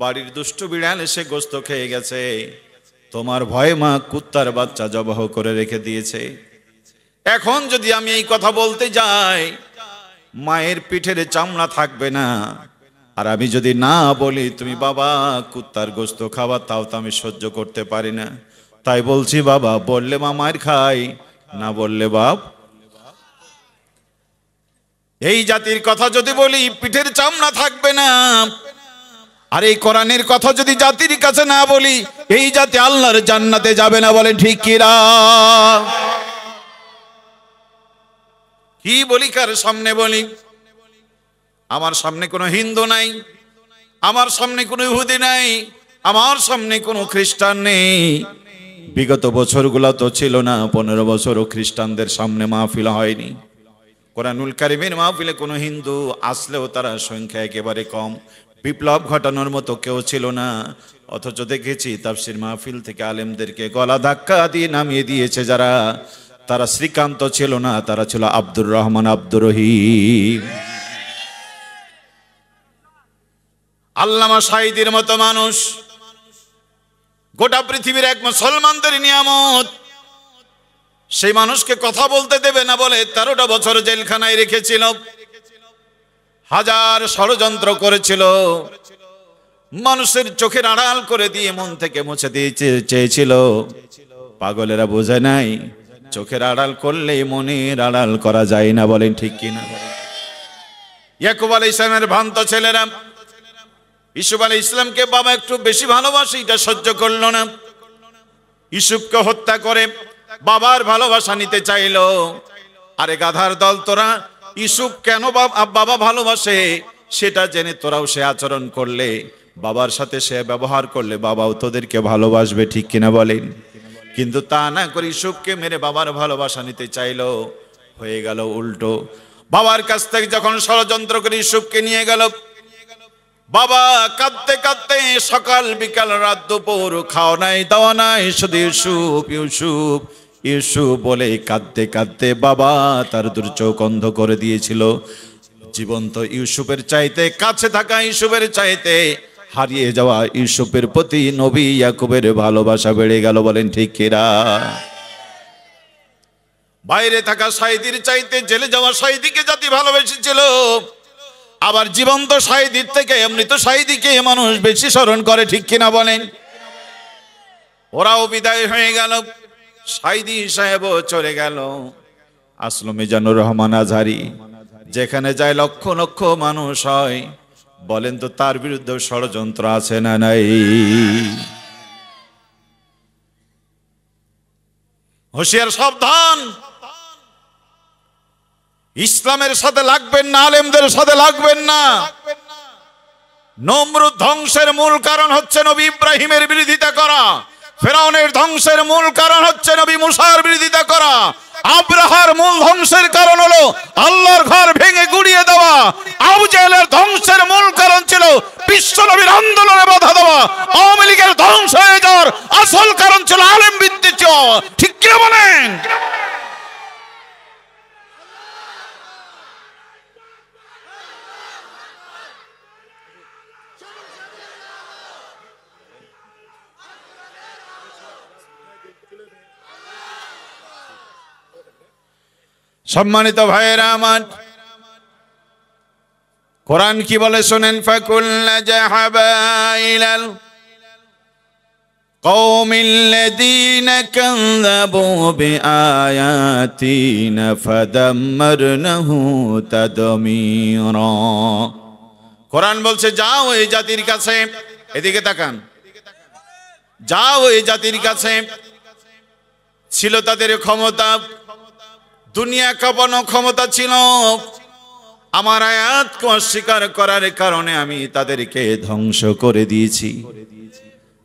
বাড়ির দুষ্ট বিড়াল এসে গোস্ত খেয়ে গেছে, তোমার ভয়ে মা কুত্তার বাচ্চা জবাহ করে রেখে দিয়েছে। এখন যদি আমি এই কথা বলতে যাই, মায়ের পিঠের চামড়া থাকবে না, আর আমি যদি না বলি তুমি বাবা কুত্তার গোস্ত খাওয়া, তাও তো আমি সহ্য করতে পারি না। তাই বলছি বাবা, বললে মা মায়ের খাই, না বললে বাপ। এই জাতির কথা যদি বলি, পিঠের চামড়া থাকবে না। আর এই কোরআনের কথা যদি জাতির কাছে না বলি, এই জাতি আল্লাহর জান্নাতে যাবে না। বলে ঠিক কিনা? কি বলি, কার সামনে বলি? আমার সামনে কোনো হিন্দু নাই, আমার সামনে কোনো ইহুদি নাই, আমার সামনে কোনো খ্রিস্টান নেই। বিগত বছরগুলো তো ছিল না, 15 বছরও খ্রিস্টানদের সামনে মাহফিল হয়নি। কোরআনুল কারীমের মাহফিলে কোনো হিন্দু আসলেও তারা সংখ্যা একেবারে কম, বিপ্লব ঘটানোর মতো কেউ ছিল না। অথচ দেখেছি তাফসীর মাহফিল থেকে আলেমদেরকে গলা ধাক্কা দিয়ে নামিয়ে দিয়েছে যারা, তারা শ্রীকান্ত ছিল না, তারা ছিল আব্দুর রহমান, আব্দুর রহিম, আল্লামা সাঈদীর মতো মানুষ। গোটা পৃথিবীর এক মুসলমানদের নিয়ামত, সেই মানুষকে কথা বলতে দেবে না বলে 13টা বছর জেলখানায় রেখেছিল। হাজার ষড়যন্ত্র করেছিল, মানুষের চোখের আড়াল করে দিয়ে মন থেকে মুছে দিয়ে চেয়েছিল। পাগলেরা বোঝে নাই, চোখের আড়াল করলে মনের আড়াল করা যায় না, বলেন ঠিক কিনা? ইয়াকুব আলাইহিস সালামের ভ্রান্ত ছেলেরা ইউসুফ আলাইহিস সালামকে বাবা একটু বেশি ভালোবাসে, এটা সহ্য করলো না। ইউসুফকে হত্যা করে বাবার ভালোবাসা নিতে চাইলো। আরে গাধার দল, তোরা ইউসুফ কেন বাবা ভালোবাসে সেটা জেনে তোরাও সে আচরণ করলে, বাবার সাথে সে ব্যবহার করলে, বাবাও তোদেরকে ভালোবাসবে, ঠিক কিনা বলেন? কিন্তু তা না করে ইউসুফকে মেরে বাবার ভালোবাসা নিতে চাইলো, হয়ে গেল উল্টো। বাবার কাছ থেকে যখন ষড়যন্ত্র করে ইউসুফকে নিয়ে গেল, বাবা কাঁদতে কাঁদতে সকাল বিকাল রাত দুপুর খাওয়া নাই দাওয়া নাই, শুধু ইউসুফ ইউসুফ ইউসুফ বলে কাঁদতে কাঁদতে বাবা তার দুর্চোখ অন্ধ করে দিয়েছিল। জীবন্ত ইউসুফের চাইতে, কাছে থাকা ইউসুফের চাইতে হারিয়ে যাওয়া ইউসুফের প্রতি নবী ইয়াকুবের ভালোবাসা বেড়ে গেল, বলেন ঠিক কিনা? বাইরে থাকা সাঈদীর চাইতে জেলে যাওয়া সাঈদীকে জাতি ভালোবেসেছিল। আবার জীবন্ত সাঈদীর থেকে মৃত সাঈদীকে মানুষ বেশি স্মরণ করে, ঠিক কিনা বলেন? ওরাও বিদায় হয়ে গেল, সাঈদী সাহেবও চলে গেল। আসলো মিজানুর রহমান আজহারী যেখানে যায় লক্ষ লক্ষ মানুষ হয়, বলেন তো তার বিরুদ্ধে ষড়যন্ত্র আছে না নাই? হুঁশিয়ার, সাবধান, ইসলামের সাথে লাগবেন না, আলেমদের সাথে লাগবেন না। নমরুদ ধ্বংসের মূল কারণ হচ্ছে নবী ইব্রাহিমের বিরোধিতা করা, ফেরাউনের ধ্বংসের মূল কারণ হচ্ছে নবী মুসার বিরোধিতা করা, আব্রাহার মূল ধ্বংসের কারণ হলো আল্লাহর ঘর ভেঙে গুড়িয়ে দেওয়া, আবু জেহেলের ধ্বংসের মূল কারণ ছিল বিশ্ব নবীর আন্দোলনে বাধা দেওয়া, আওয়ামী লীগের ধ্বংস হয়ে যাওয়ার আসল কারণ ছিল আলেম বিদ্বেষ, ঠিক কি বলেন? সম্মানিত ভাইয়েরা আমার, কোরআন কি বলে শুনেন? ফাকুল্লা যাহাবা ইলাল কওমিল্লাযীনা কাযযাবু বিআয়াতিনা ফাদাম্মারনাহু তাদমীরা। কোরআন বলছে যাও এই জাতির কাছে, এদিকে তাকান, যাও এই জাতির কাছে, ছিল তাদের ক্ষমতা, দুনিয়া কাঁপানো ক্ষমতা ছিল, আমার আয়াতকে অস্বীকার করার কারণে আমি তাদেরকে ধ্বংস করে দিয়েছি।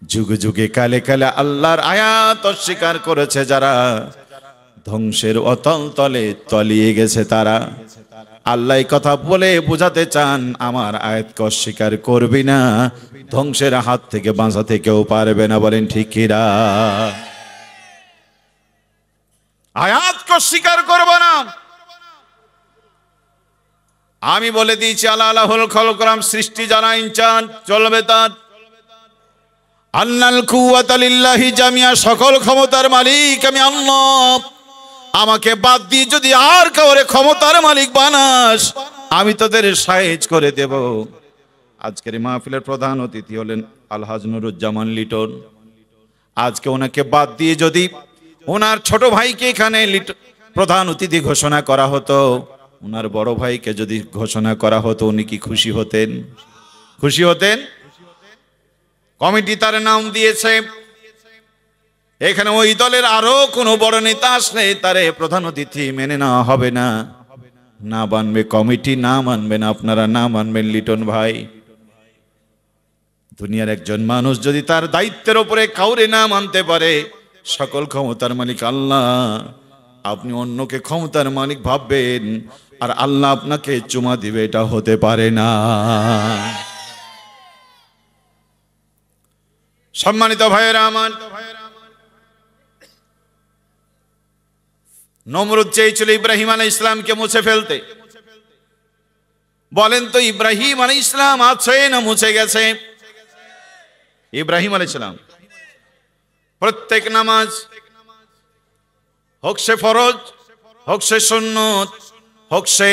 যুগে যুগে কালে কালে আল্লাহর আয়াত অস্বীকার করেছে যারা, ধ্বংসের অতল তলে তলিয়ে গেছে তারা। আল্লাহ কথা বলে বোঝাতে চান, আমার আয়াতকে অস্বীকার করবি না, ধ্বংসের হাত থেকে বাঁচাতে কেউ পারবে না, বলেন ঠিক কিনা? আয়াতকে স্বীকার করব না। আমি বলে দিয়েছি আল্লাহ আল্লাহুল খলকরাম, সৃষ্টি যারা ইনচার্জ চলবে তার। আন্নাল কুওয়াতা লিল্লাহি জামিয়া, সকল ক্ষমতার মালিক আমি আল্লাহ। আমাকে বাদ দিয়ে যদি আর কাউরে ক্ষমতার মালিক বানাস, আমি তোদের সাইজ করে দেব। আজকের মাহফিলের প্রধান অতিথি হলেন আলহাজ নুরুজ্জামান লিটন। আজকে ওনাকে বাদ দিয়ে যদি ওনার ছোট ভাইকে এখানে প্রধান অতিথি ঘোষণা করা হতো, ওনার বড় ভাইকে যদি ঘোষণা করা হতো, উনি কি খুশি হতেন? খুশি হতেন? কমিটি তার নাম দিয়েছে, এখানে ওই দলের আরো কোনো বড় নেতা আসলে তারে প্রধান অতিথি মেনে নেওয়া হবে না। না মানবে কমিটি, না মানবেন আপনারা, না মানবেন লিটন ভাই। দুনিয়ার একজন মানুষ যদি তার দায়িত্বের উপরে কাউরে না মানতে পারে, সকল ক্ষমতার মালিক আল্লাহ, আপনি অন্যকে ক্ষমতার মালিক ভাববেন আর আল্লাহ আপনাকে চুমা দিবে, এটা হতে পারে না। সম্মানিত ভাইয়েরা আমার, নমরুদ চেয়েছিল ইব্রাহিম আলাইহিস ইসলামকে মুছে ফেলতে। বলেন তো ইব্রাহিম আলাইহিস ইসলাম আছে না মুছে গেছে? ইব্রাহিম আলাইহিস সালাম প্রত্যেক নামাজ, হোক সে ফরজ, হোক সে সুন্নত, হোক সে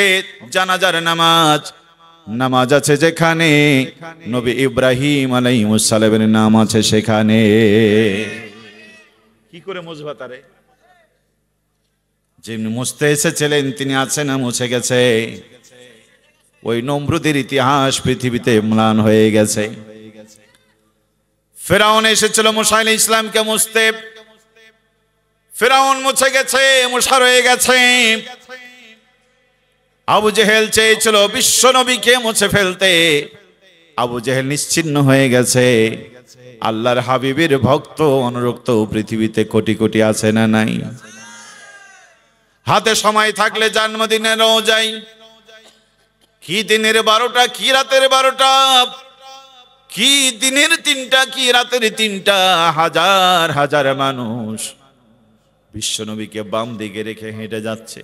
জানাজার নামাজ, নামাজ আছে যেখানে নবী ইব্রাহিম আলাইহিস সালামের নাম আছে সেখানে। কি করে মুছবা তারে? যিনি মুছতে এসেছিলেন তিনি আছে না মুছে গেছে? ওই নমরুদের ইতিহাস পৃথিবীতে ম্লান হয়ে গেছে। ফেরাউন এসেছিল মুসা আলাইহিস ইসলামকে মুছতে, ফেরাউন মুছে গেছে, মুসা রয়ে গেছে। আবু জেহেল চেয়েছিল বিশ্ব নবীকে মুছে ফেলতে, আবু জেহেল নিশ্চিহ্ন হয়ে গেছে। আল্লাহর হাবিবের ভক্ত অনুরক্ত পৃথিবীতে কোটি কোটি আছে না নাই? হাতে সময় থাকলে জন্মদিনে রোজাই, কি দিনের 12টা, কি রাতের 12টা, কি দিনের 3টা, কি রাতের 3টা, হাজার হাজার মানুষ বিশ্বনবীকে বাম দিকে রেখে হেঁটে যাচ্ছে।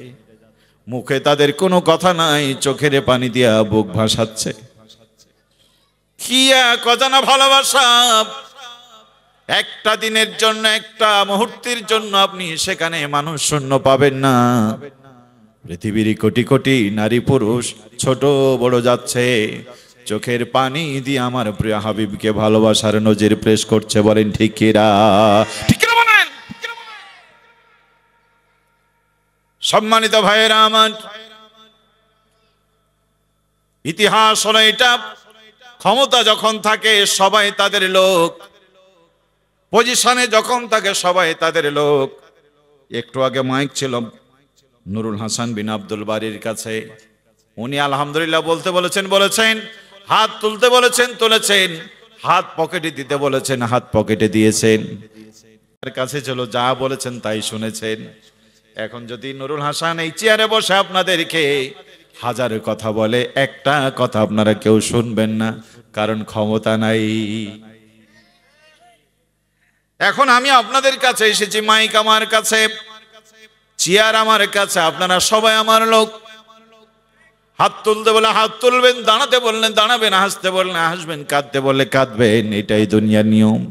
মুখে তাদের কোনো কথা নাই, চোখের পানি দিয়া বুক ভাসাচ্ছে। কি এক অজানা ভালোবাসা! একটা দিনের জন্য, একটা মুহূর্তের জন্য আপনি সেখানে মানুষ শূন্য পাবেন না। পৃথিবীর কোটি কোটি নারী পুরুষ ছোট বড় যাচ্ছে, চোখের পানি দিয়ে আমার প্রিয় হাবিবকে ভালোবাসার নজির প্রেস করছে। বলেন ঠিক কিরা? ঠিক কিরা বলেন? সম্মানিত ভাইয়েরা আমার, ইতিহাস হলো এটা, ক্ষমতা যখন থাকে সবাই তাদের লোক, পজিশনে যখন থাকে সবাই তাদের লোক। একটু আগে মাইক ছিল নুরুল হাসান বিন আব্দুল বারীর কাছে, উনি আলহামদুলিল্লাহ বলতে বলেছেন, হাত তুলতে বলেছেন তুলেছেন, হাত পকেটে দিতে বলেছেন হাত পকেটে দিয়েছেন। তার কাছে ছিল যা বলেছেন তাই শুনেছেন। এখন যদি নুরুল হাসান এই চেয়ারে বসে আপনাদেরকে হাজার কথা বলে, একটা কথা আপনারা কেউ শুনবেন না, কারণ ক্ষমতা নাই। এখন আমি আপনাদের কাছে এসেছি, মাইক আমার কাছে, চেয়ার আমার কাছে, আপনারা সবাই আমার লোক। হাত তুলতে বলে হাত তুলবেন, দাঁড়াতে বললে দাঁড়াবেন, হাসতে বললে হাসবেন, কাঁদতে বললে কাঁদবেন, এটাই দুনিয়ার নিয়ম।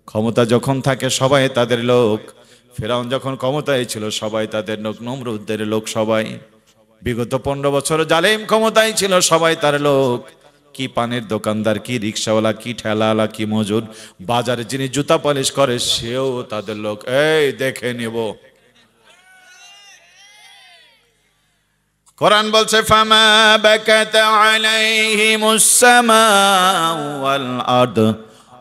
ক্ষমতা যখন থাকে সবাই তাদের লোক। ফেরাউন যখন ক্ষমতায় ছিল সবাই তাদের লোক, নমরুদের লোক সবাই। বিগত 15 বছর জালেম ক্ষমতায় ছিল সবাই তার লোক। কি পানের দোকানদার, কি রিক্সাওয়ালা, কি ঠেলাওয়ালা, কি মজুর, বাজারে যিনি জুতা পালিশ করে সেও তাদের লোক। এই দেখে নেব, কোরআন বলছে ফামা বাকাত আলাইহিমুস সামাউ ওয়াল আরদ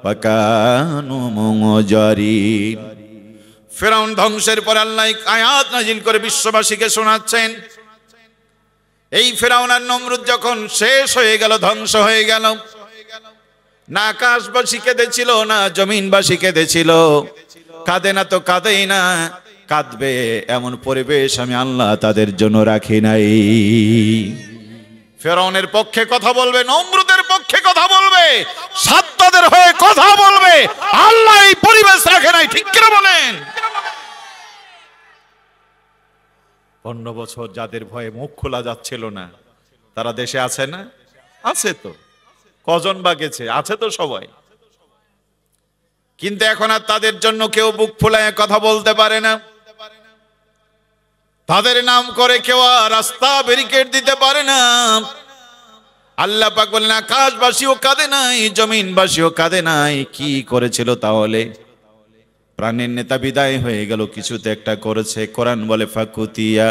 ওয়া কানু মুজারিন। ফেরাউন ধ্বংসের পর আল্লাহ আয়াত নাজিল করে বিশ্ববাসীকে শোনাচ্ছেন, এই ফেরাউন আর নমরুদ যখন শেষ হয়ে গেল, ধ্বংস হয়ে গেল, না আকাশবাসী কেঁদেছিল, না জমিনবাসী কেঁদেছিল। কাঁদে না তো কাঁদেই না, কাঁদবে এমন পরিবেশ আমি আল্লাহ তাদের জন্য রাখি নাই। ফেরাউনের পক্ষে কথা বলবে, নমরুদের পক্ষে কথা বলবে, সাদ্দাদের হয়ে কথা বলবে, আল্লাহ এই পরিবেশ রাখে নাই। ঠিক কিনা বলেন? 15 বছর যাদের ভয়ে মুখ খোলা যাচ্ছিল না, তারা দেশে আছে না? আছে তো। কজন বা গেছে? আছে তো সবাই। কিন্তু এখন আর তাদের জন্য কেউ বুক ফুলায় কথা বলতে পারে না। তাদের নাম করে কেউ আর রাস্তা ব্যারিকেড দিতে পারে না। আল্লাহ পাক বলেন আকাশবাসীও কাঁদে নাই, জমিনবাসীও কাঁদে নাই। কি করেছিল তাহলে? প্রাণের নেতা বিদায় হয়ে গেল, কিছুতে একটা করেছে। কোরআন বলে ফাকুতিয়া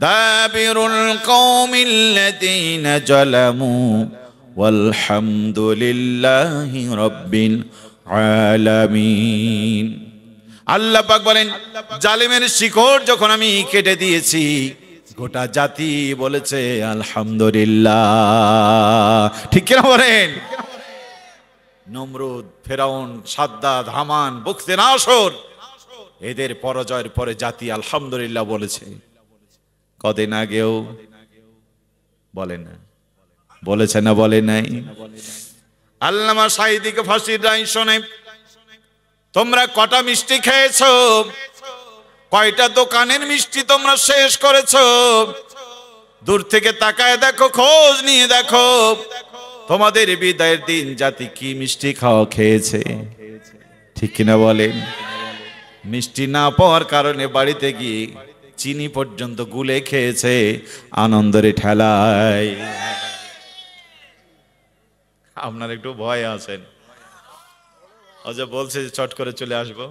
দাবিরুল কওমিল্লাযীনা জালামু ওয়ালহামদুলিল্লাহি রাব্বিল আলামিন। আল্লাহ পাক বলেন জালিমের শিকড় যখন আমি কেটে দিয়েছি, গোটা জাতি বলেছে আলহামদুলিল্লাহ। ঠিক কিনা বলেন? নমরুদ, ফেরাউন, সাদ্দাত, হামান, বুখতে নাসর, এদের পরাজয়ের পরে জাতি আলহামদুলিল্লাহ বলেছে। কদিন আগেও বলে না, বলেছে না বলে নাই? আল্লামা সাঈদীকে ফাঁসির রায় শোনে, তোমরা কটা মিষ্টি খেয়েছো, কয়টা দোকানের মিষ্টি তোমরা শেষ করেছো, দূর থেকে তাকায় দেখো, খোঁজ নিয়ে দেখো, তোমাদের বিদায়ের দিন জাতি কি মিষ্টি খাওয়া খেয়েছে। ঠিক কিনা বলেন? মিষ্টি না পাওয়ার কারণে বাড়িতে গিয়ে চিনি পর্যন্ত গুলে খেয়েছে আনন্দের ঠেলায়। আপনার একটু ভয় আছেন, আচ্ছা বলছে যে চট করে চলে আসবো।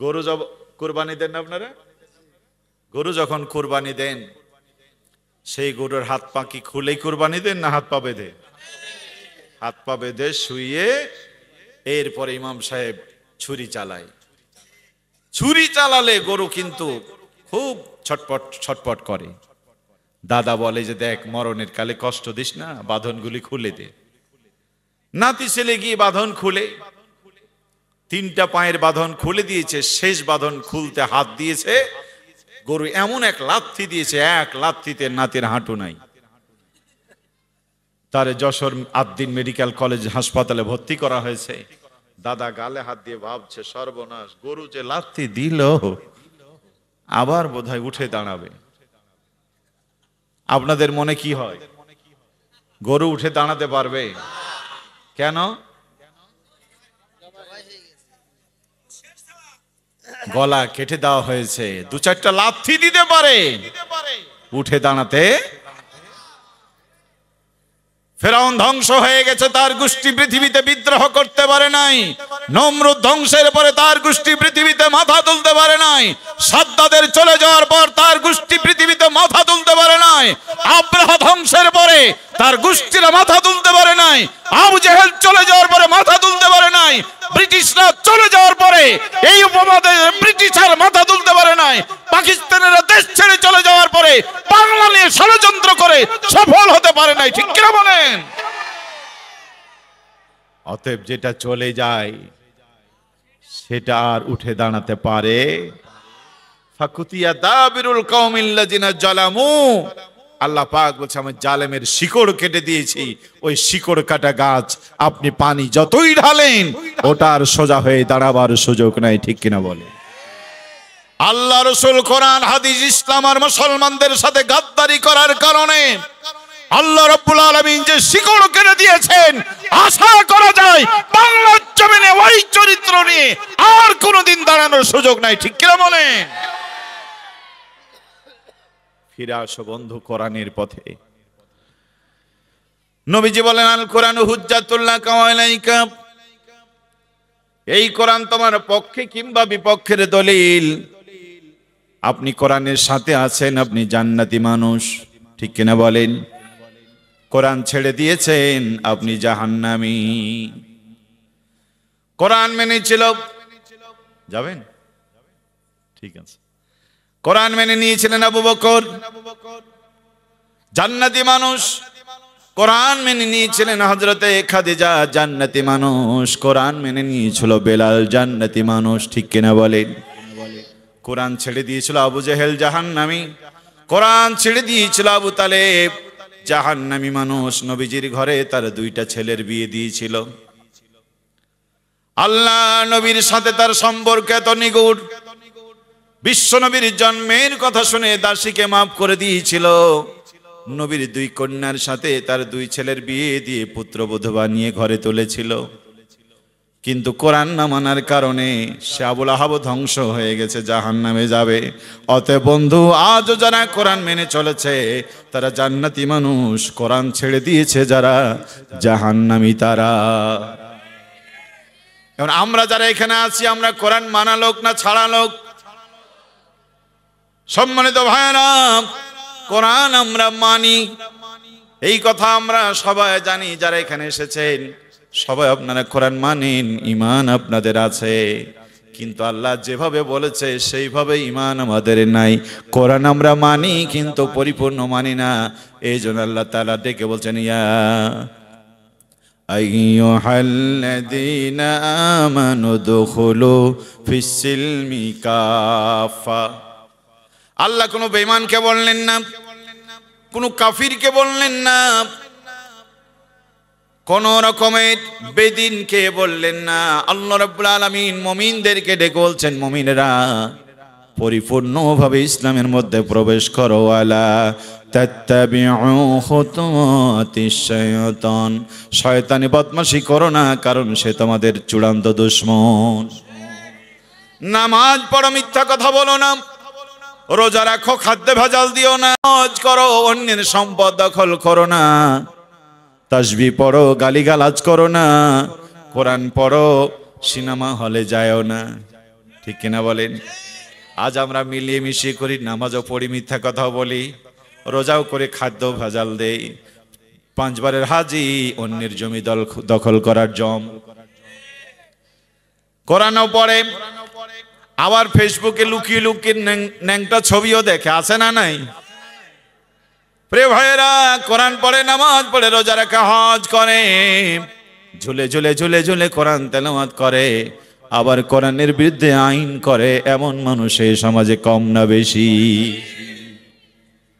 গরু জব কুরবানি দেন না আপনারা? গরু যখন কুরবানি দেন, সেই গরুর হাত পা কি খুলেই কুরবানি দেন না হাত পা বেঁধে? হাত পা বেঁধে শুইয়ে এরপরে ইমাম সাহেব ছুরি চালায়। ছুরি চালালে গরু কিন্তু খুব ছটপট ছটপট করে। দাদা বলে যে দেখ, মরণের কালে কষ্ট দিস না, বাঁধনগুলি খুলে দে। নাতি ছেলে গিয়ে বাঁধন খুলে, 3টা পায়ের বাঁধন খুলে দিয়েছে, শেষ বাঁধন খুলতে হাত দিয়েছে, গরু এমন এক লাথি দিয়েছে, এক লাথিতে নাতির হাঁটু নাই। তারে যশোর আদ্দিন মেডিকেল কলেজ হাসপাতালে ভর্তি করা হয়েছে। দাদা গালে হাত দিয়ে ভাবছে, সর্বনাশ, গরু যে লাথি দিল আবার বোধহয় উঠে দাঁড়াবে। আপনাদের মনে কি হয়? গরু উঠে দাঁড়াতে পারবে? কেন? গলা কেটে দেওয়া হয়েছে, 2-4টা লাথি দিতে পারে, উঠে দাঁড়াতে। ফেরাউন ধ্বংস হয়ে গেছে, তার গোষ্ঠী পৃথিবীতে বিদ্রোহ করতে পারে নাই। নমরুদ ধ্বংসের পরে তার গোষ্ঠী পৃথিবীতে মাথা তুলতে পারে নাই। সাদ্দাদের চলে যাওয়ার পর তার গোষ্ঠী পৃথিবীতে মাথা তুলতে পারে নাই। আব্রাহা ধ্বংসের পরে তার গোষ্ঠীরা মাথা তুলতে পারে নাই। আবু জেহেল চলে যাওয়ার পরে মাথা তুলতে পারে নাই। ব্রিটিশরা চলে যাওয়ার পরে এই উপমহাদেশে ব্রিটিশার মাথা তুলতে পারে নাই। পাকিস্তানেরা দেশ ছেড়ে চলে যাওয়ার পরে বাংলা নিয়ে ষড়যন্ত্র করে সফল হতে পারে নাই। ঠিক কিনা বলেন? অতএব যেটা চলে যায় সেটা আর উঠে দাঁড়াতে পারে? ফাকুতিয়া দাবিরুল কওমিল্লাযিনা জালামু, আল্লাহ পাক বলছে আমি জালেমের শিকড় কেটে দিয়েছি। ওই শিকড় কাটা গাছ আপনি পানি যতই ঢালেন ওটার সোজা হয়ে দাঁড়াবার সুযোগ নাই। ঠিক কিনা বলে? আল্লাহ রাসূল কোরআন হাদিস ইসলাম আর মুসলমানদের সাথে গাদ্দারি করার কারণে আল্লাহ রাব্বুল আলামিন যে শিকড় কেটে দিয়েছেন, আশা করা যায় বাংলার জমিনে ওই চরিত্র নিয়ে আর কোনোদিন দাঁড়ানোর সুযোগ নাই। ঠিক কিনা বলে? ফিরে আসো বন্ধু কোরআনের পথে। নবীজি বলেন আল কোরআনু হুজ্জাতুল লাকা ওয়া আলাইকা, এই কোরআন তোমার পক্ষে কিংবা বিপক্ষের দলিল। আপনি কোরআনের সাথে আছেন, আপনি জান্নাতি মানুষ। ঠিক কিনা বলেন? কোরআন ছেড়ে দিয়েছেন, আপনি জাহান্নামী। কোরআন মেনে ছিল যাবেন, ঠিক আছে। কোরআন মেনে নিয়েছিলেন আবু বকর, জান্নাতি মানুষ। কোরআন মেনে নিয়েছিলেন হযরতে খাদিজা, জান্নাতি মানুষ। কোরআন মেনে নিয়েছিল বেলাল, জান্নাতি মানুষ। ঠিক কিনা বলেন? কোরআন ছেড়ে দিয়েছিল আবু জেহেল, জাহান্নামী। কোরআন ছেড়ে দিয়েছিল আবু তালেব, জাহান্নামী মানুষ। নবীজির ঘরে তার 2টা ছেলের বিয়ে দিয়েছিল। আল্লাহ নবীর সাথে তার সম্পর্ক এত নিগুড়, বিশ্ব নবীর জন্মের কথা শুনে দাসীকে মাফ করে দিয়েছিল। নবীর 2 কন্যার সাথে তার 2 ছেলের বিয়ে দিয়ে পুত্রবধূ বানিয়ে ঘরে তুলেছিল। কিন্তু কোরআন না মানার কারণে সে আবুল আহাব ধ্বংস হয়ে গেছে, জাহান্নামে যাবে। অতএব বন্ধু, আজও যারা কোরআন মেনে চলেছে তারা জান্নাতি মানুষ, কোরআন ছেড়ে দিয়েছে যারা জাহান্নামী তারা। এখন আমরা যারা এখানে আছি, আমরা কোরআন মানা লোক না ছাড়া লোক? সম্মানিত ভাইরা, কোরআন আমরা মানি, এই কথা আমরা সবাই জানি। যারা এখানে এসেছেন সবাই আপনারা কোরআন মানেন, ঈমান আপনাদের আছে, কিন্তু আল্লাহ যেভাবে বলেছে সেইভাবে ঈমান আমাদের নাই। কোরআন আমরা মানি কিন্তু পরিপূর্ণ মানি না। এই জন্য আল্লাহ তাআলা ডেকে বলছেন, ইয়া আইয়ুহাল্লাযীনা আমানু দুখুলু ফিস-সিলমি কাফা। আল্লাহ কোনো বেঈমানকে বললেন না, কোনো কাফিরকে বললেন না, কোন রকমের বেদিনকে বললেন না। আল্লাহ রাব্বুল আলামিন মুমিনদেরকে ডেকে বলছেন, মুমিনেরা পরিপূর্ণভাবে ইসলামের মধ্যে প্রবেশ করো। আলা তাত্তাবিউ খুতুওয়াতিশ শাইতান, শয়তানি বদমাশি করো না, কারণ সে তোমাদের চূড়ান্ত দুশমন। নামাজ পড়ো, মিথ্যা কথা বলো না। রোজা রাখো, খাদ্যে ভেজাল দিও না। হজ করো, অন্যের সম্পদ দখল করো না। তাসবিহ পড়ো, গালিগালাজ করো না। কোরআন পড়ো, সিনেমা হলে যায়ও না। ঠিক কিনা বলেন? আজ আমরা মিলিয়ে মিশিয়ে করি, নামাজও পড়ি, মিথ্যা কথাও বলি, রোজাও করে খাদ্য ভেজাল দেই, 5 বারের হাজি, অন্যের জমি দখল করার জম। কোরআনও পড়ে, আবার ফেসবুকে লুকিয়ে লুকিয়ে ন্যাংটা ছবিও দেখে, আছে না নাই? প্রিয় ভাইয়েরা, কোরআন পড়ে, নামাজ পড়ে, রোজা রাখে, হজ করে, ঝুলে ঝুলে ঝুলে ঝুলে কোরআন তেলাওয়াত করে, আবার কোরআনের বিরুদ্ধে আইন করে, এমন মানুষ এই সমাজে কম না বেশি?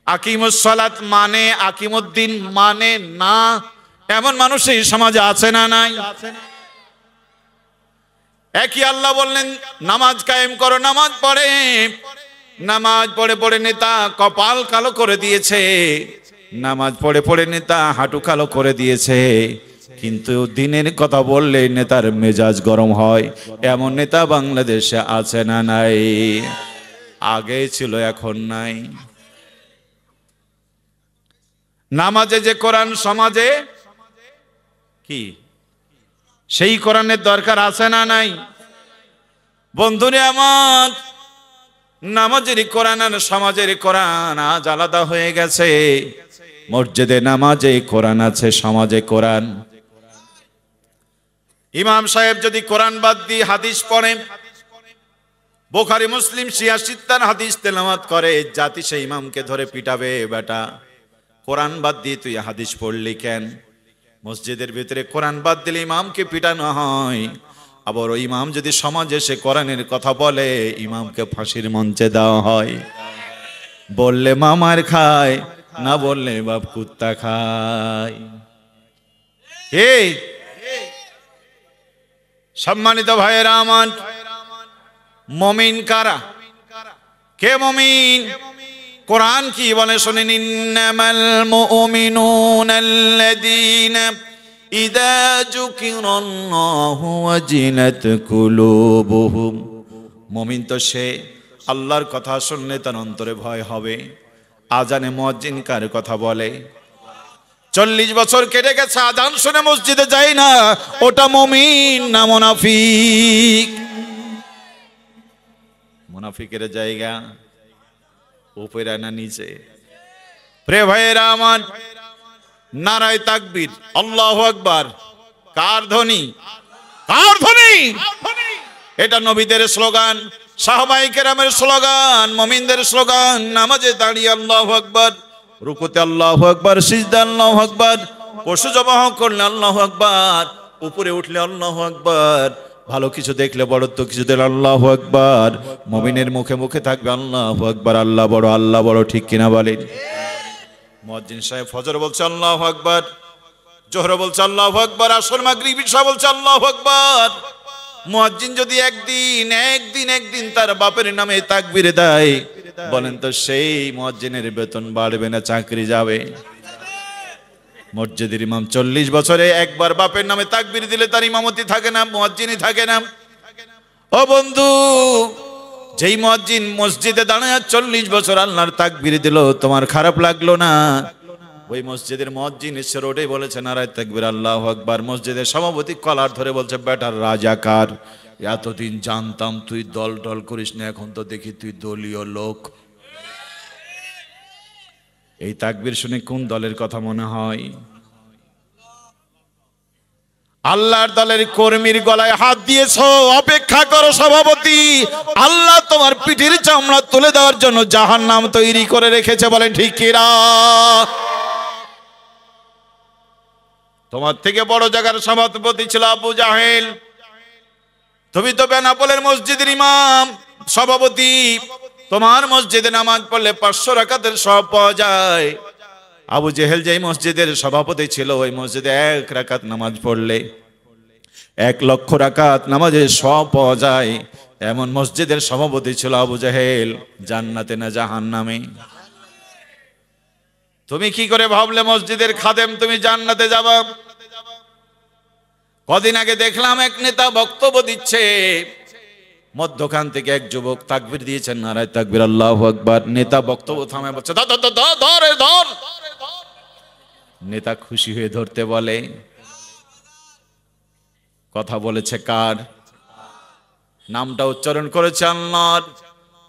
আকিমুস সালাত মানে, আকিমুদ্দিন মানে না, এমন মানুষ এই সমাজে আছে না নাই? একই আল্লাহ বললেন নামাজ কায়েম করো, নামাজ পড়ে, নামাজ পড়ে পড়ে নেতা কপাল কালো করে দিয়েছে, নামাজ পড়ে পড়ে নেতা হাঁটু কালো করে দিয়েছে। কিন্তু দিনের কথা বললে নেতার মেজাজ গরম হয়, এমন নেতা বাংলাদেশে আছে না নাই? আগে ছিল, এখন নাই। নামাজে যে কোরআন সমাজে কি, সেই কোরআনের দরকার আছে না নাই? বন্ধুরে আমার, নামাজের কোরআন আর সমাজের কোরআন আজ আলাদা হয়ে গেছে। মসজিদে নামাজে কোরআন আছে, সমাজে কোরআন। ইমাম সাহেব যদি কোরআন বাদ দিয়ে হাদিস পড়ে, বুখারী মুসলিম ৮৬ হাদিস তেলাওয়াত করে, জাতি সেই ইমামকে ধরে পিটাবে, বেটা কোরআন বাদ দিয়ে তুই হাদিস পড়লি কেন? মসজিদের ভিতরে কোরআন বাদ দিলে ইমামকে পিটানো হয়। আবার ওই ইমাম যদি সমাজে সে কোরআনের কথা বলে, ইমামকে ফাঁসির মঞ্চে দেওয়া হয়। বললে মামার খায়, না বললে বাপ কুত্তা খায়। এই সম্মানিত ভাইয়েরা আমার, মুমিন কারা? কে মুমিন? কোরআন কি বলে শুনেন, ইন্নামাল মুমিনুনাল্লাযীনা ইযা যুকিরাল্লাহু ওয়াজিলাত কুলুবুহুম। মুমিন তো সে, আল্লাহর কথা শুনলে তার অন্তরে ভয় হবে। আজানে মুয়াজ্জিন কার কথা বলে? 40 বছর কেটে গেছে, আজান শুনে মসজিদে যায় না, ওটা মুমিন না মুনাফিক? মুনাফিকের জায়গা উপরে না নিচে? প্রিয় ভাইয়েরা আমার, নারায়ে তাকবীর, আল্লাহু আকবার, কার ধ্বনি? কার ধ্বনি? এটা নবীদের স্লোগান, সাহাবায়ে কেরামের স্লোগান, মুমিনদের স্লোগান। নামাজে দাঁড়িয়ে আল্লাহু আকবার, রুকুতে আল্লাহু আকবার, সিজদা আল্লাহু আকবার, পশু জবাহ করলে আল্লাহু আকবার, উপরে উঠলে আল্লাহু আকবার, ভালো কিছু দেখলে, বড়ত্ব কিছু দেখলে আল্লাহু আকবার। মুমিনের মুখে মুখে থাকবে আল্লাহু আকবার, আল্লাহ বড়, আল্লাহ বড়। ঠিক কিনা বলেন? মুয়াজ্জিন সাহেব ফজর বলছে আল্লাহু আকবার, জোহর বলছে আল্লাহু আকবার, আসর মাগরিব ইশা বলছে আল্লাহু আকবার। মুয়াজ্জিন যদি একদিন তার বাপের নামে তাকবীর দেয়, বলেন তো সেই মুয়াজ্জিনের বেতন বাড়বে না চাকরি যাবে? মসজিদের ইমাম 40 বছরে একবার বাপের নামে তাকবীর দিলে তার ইমামতি থাকে না, মুয়াজ্জিনই থাকে না। ও বন্ধু, যেই মুয়াজ্জিন মসজিদে দাঁড়ায় 40 বছর আল্লাহর তাকবীর দিল, তোমার খারাপ লাগলো না? ওই মসজিদের মুয়াজ্জিন এসে রোডে বলেছে নারায়ে তাকবীর, আল্লাহু আকবার। মসজিদের সভাপতি কলার ধরে বলছে, বেটার রাজাকার, এতদিন জানতাম তুই দল টল করিস না, এখন তো দেখি তুই দলীয় লোক। এই তাকবীর শুনে কোন দলের কথা মনে হয়? আল্লাহর দলের কর্মীর গলায় হাত দিয়েছো, অপেক্ষা করো সভাপতি, আল্লাহ তোমার পিঠের চামড়া তুলে দেওয়ার জন্য জাহান্নাম তৈরি করে রেখেছে। বলেন ঠিক কিনা? তোমার থেকে বড় জায়গার সভাপতি ছিল আবু জাহেল, তুমি তো বেনাপোলের মসজিদের ইমাম সভাপতি, তোমার মসজিদে নামাজ পড়লে 500 রাকাতের সওয়াব পাওয়া যায়। আবু জেহেল যেই মসজিদের সভাপতি ছিল, ওই মসজিদে 1 রাকাত নামাজ পড়লে 1 লক্ষ রাকাত নামাজের সওয়াব পাওয়া যায়। এমন মসজিদের সভাপতি ছিল আবু জেহেল। জান্নাতে না জাহান্নামে? তুমি কি করে ভাবলে মসজিদের খাদেম তুমি জান্নাতে যাবা? কদিন আগে দেখলাম এক নেতা বক্তব্য দিচ্ছে, মধ্যখান থেকে এক যুবক তাকবীর দিয়েছেন, নারায়ে তাকবীর, আল্লাহু আকবার। নেতা বক্তব্য থামায় বলছে ধর। নেতা খুশি হয়ে ধরতে বলে, কথা বলেছে কার? নামটা উচ্চারণ করেছে আল্লাহর।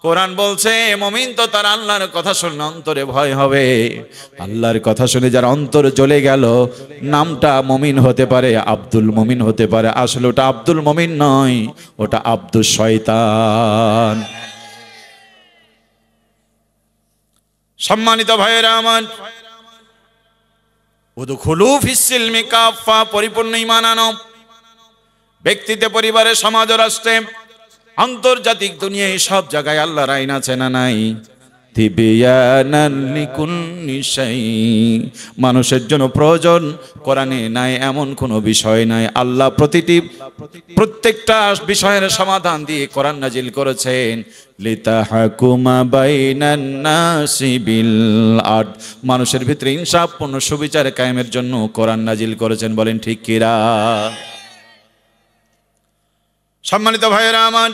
কোরআন বলছে মুমিন তো তার আল্লাহর কথা শুনে অন্তরে ভয় হবে। আল্লাহর কথা শুনে যার অন্তর জ্বলে গেল, নামটা মুমিন হতে পারে, আব্দুল মুমিন হতে পারে। আসলে ওটা আব্দুল মুমিন নয়, ওটা আব্দুস শয়তান। সম্মানিত ভাইয়েরা আমার, উদখুলু ফিস সিলমি কাফা, পরিপূর্ণ ঈমান আনো। ব্যক্তিতে, পরিবারে, সমাজ ও রাষ্ট্রে, আন্তর্জাতিক দুনিয়ায় সব জায়গায় আল্লাহর আইন আছে না নাই? তিবিয়ানান লিকুল্লি শাই, মানুষের জন্য প্রয়োজন। কোরআনে নাই এমন কোনো বিষয় নাই। আল্লাহ প্রত্যেকটা বিষয়ের সমাধান দিয়ে কোরআন নাজিল করেছেন। লিতাহকুমা বাইনান নাসি বিল আদল, মানুষের ভিতরে ইনসাফপূর্ণ সুবিচার কায়েমের জন্য কোরআন নাজিল করেছেন। বলেন ঠিক কিনা? সম্মানিত ভাইয়েরা আমার,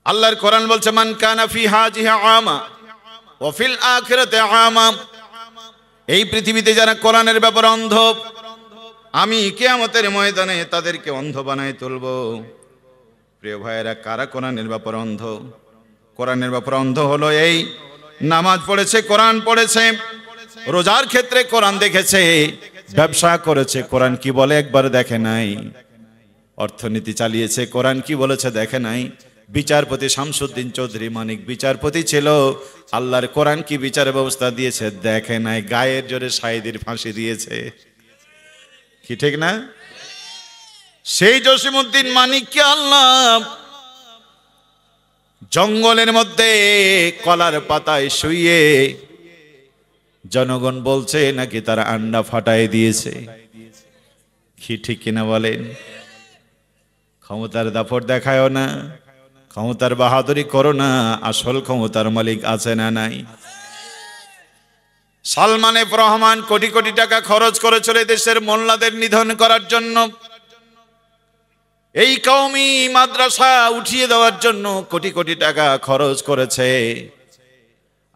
আল্লাহর কোরআন বলছে মান কানা ফি হাজিহি আমা ওয়া ফিল আখিরাতি আমা, এই পৃথিবীতে যারা কোরআনের ব্যাপারে অন্ধ, আমি কিয়ামতের ময়দানে তাদেরকে অন্ধ বানায় তুলব। প্রিয় ভাইয়েরা, কারা কোরআনের ব্যাপারে অন্ধ? কোরআনের ব্যাপারে অন্ধ হলো এই নামাজ পড়েছে, কোরআন পড়েছে, রোজার ক্ষেত্রে কোরআন দেখেছে, ব্যবসা করেছে, কোরআন কি বলে একবার দেখে নাই, অর্থনীতি চালিয়েছে, কোরআন কি বলেছে দেখে নাই। বিচারপতি শামসুদ্দিন চৌধুরী মানিক বিচারপতি ছিল, আল্লাহর কোরআন কি বিচার ব্যবস্থা দিয়েছে দেখে নাই, গায়ের জোরে সাঈদীর ফাঁসি দিয়েছে। কি ঠিক না? সেই জসিমউদ্দিন মানিককে আল্লাহ জঙ্গলের মধ্যে কলার পাতায় শুইয়ে, জনগণ বলছে নাকি তার আন্ডা ফাটায় দিয়েছে। কি ঠিক কিনা বলেন? ক্ষমতার দাপট দেখায়ও না, ক্ষমতার বাহাদুরি করো না, আসল ক্ষমতার মালিক আছে না নাই? সালমান এফ রহমান কোটি কোটি টাকা খরচ করেছিল দেশের মোল্লাদের নিধন করার জন্য, এই কওমি মাদ্রাসা উঠিয়ে দেওয়ার জন্য কোটি কোটি টাকা খরচ করেছে।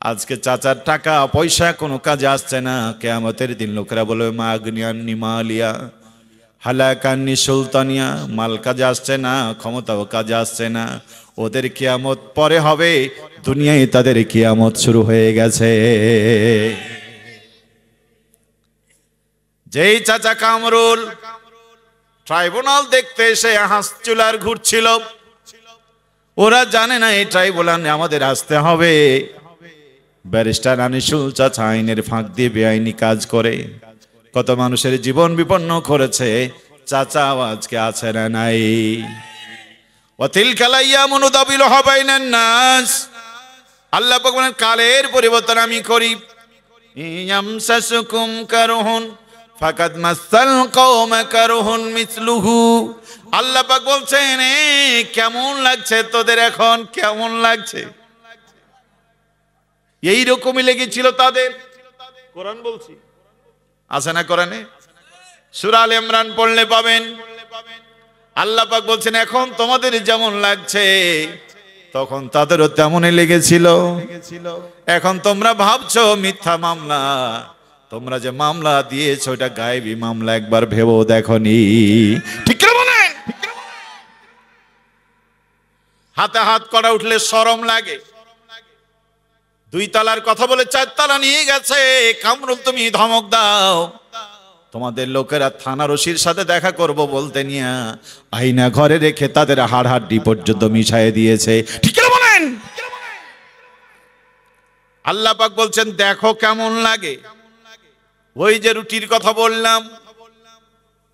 আজকে চাচার টাকা পয়সা কোনো কাজে আসছে না। কিয়ামতের দিন লোকেরা বলবে মা আগনিয়ান্নি মালিয়া হালাকান্নি সুলতানিয়া, মাল কাজে আসছে না, ক্ষমতাও কাজে আসছে না। ওদের কিয়ামত পরে হবে, দুনিয়ায় তাদের কিয়ামত শুরু হয়ে গেছে। যেই চাচা কামরুল ট্রাইব্যুনাল দেখতে এসে হাসচুলার ঘুরছিল, ওরা জানে না এই ট্রাইব্যুনালে আমাদের আসতে হবে। ব্যারিস্টার আনিসুল চাচা আইনের ফাঁক দিয়ে বেআইনি কাজ করে কত মানুষের জীবন বিপন্ন করেছে। চাচা আজকে আছে না নাই? ওয়াতিলকাল আইয়ামু নুদাবিলুহা বাইনান নাস, আল্লাহ পাক বলেন কালের পরিবর্তন আমি করি। ইয়ামসাসুকুম কারহুন ফাকাদ মাসাল কওমা কারহুন মিসলুহু, আল্লাহ পাক বলছেন কেমন লাগছে তোদের, এখন কেমন লাগছে? এই রকমই লেগেছিল তাদের। কোরআন বলছি আছে না কোরআনে? সূরা আলে ইমরান পড়লে পাবেন। আল্লাহ পাক বলছেন এখন তোমাদের যেমন লাগছে তখন তাদেরও তেমনই লেগেছিল। এখন তোমরা ভাবছো মিথ্যা মামলা, তোমরা যে মামলা দিয়েছো ওটা গায়েবী মামলা, একবার ভেবেও দেখনি। ঠিক করে বলেন? হাতে হাত করা উঠলে শরম লাগে। 2 তালার কথা বলে 4 তালা নিয়ে গেছে। কামরুল তুমি ধমক দাও, তোমাদের লোকেরা থানার ওসির সাথে দেখা করব বলতে নিয়ে আইনা ঘরে রেখে তাদের হাড় হাড্ডি পর্যন্ত মিশায়ে দিয়েছে। ঠিক কি না বলেন? আল্লাহ পাক বলছেন দেখো কেমন লাগে। ওই যে রুটির কথা বললাম,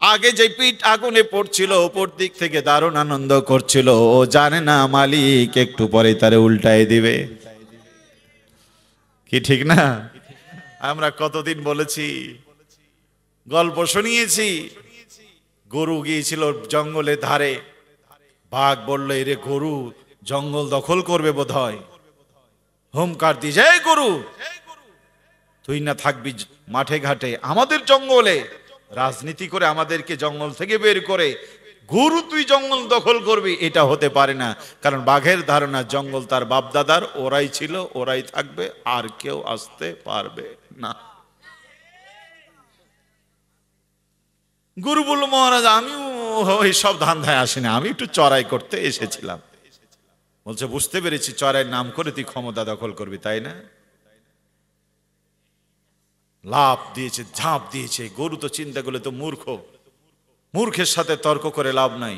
আগে যে পিঠ আগুনে পড়ছিল ওপর দিক থেকে দারুণ আনন্দ করছিল, ও জানে না মালিক একটু পরে তারে উল্টায় দিবে। কি ঠিক না? আমরা কতদিন বলেছি, গল্প শুনিয়েছি। গরু গিয়েছিল জঙ্গলের ধারে, বাঘ বলল এরে গরু জঙ্গল দখল করবে বোধহয়। হুমকার দিয়ে যায় গরু, তুই না থাকবি মাঠে ঘাটে আমাদের জঙ্গলে, রাজনীতি করে আমাদেরকে জঙ্গল থেকে বের করে গরু তুই জঙ্গল দখল করবি, এটা হতে পারে না। কারণ বাঘের ধারণা জঙ্গল তার বাপদাদার, ওরাই ছিল, ওরাই থাকবে, আর কেউ আসতে পারবে না। গুরু বলল মহারাজ আমিও ওই সব ধান্ধায় আসিনি, আমি একটু চড়াই করতে এসেছিলাম। বলছে বুঝতে পেরেছি, চড়াইয়ের নাম করে তুই ক্ষমতা দখল করবি তাই না? লাফ দিয়েছে, ঝাঁপ দিয়েছে। গরু তো চিন্তা করলে তো মূর্খ, মূর্খের সাথে তর্ক করে লাভ নাই।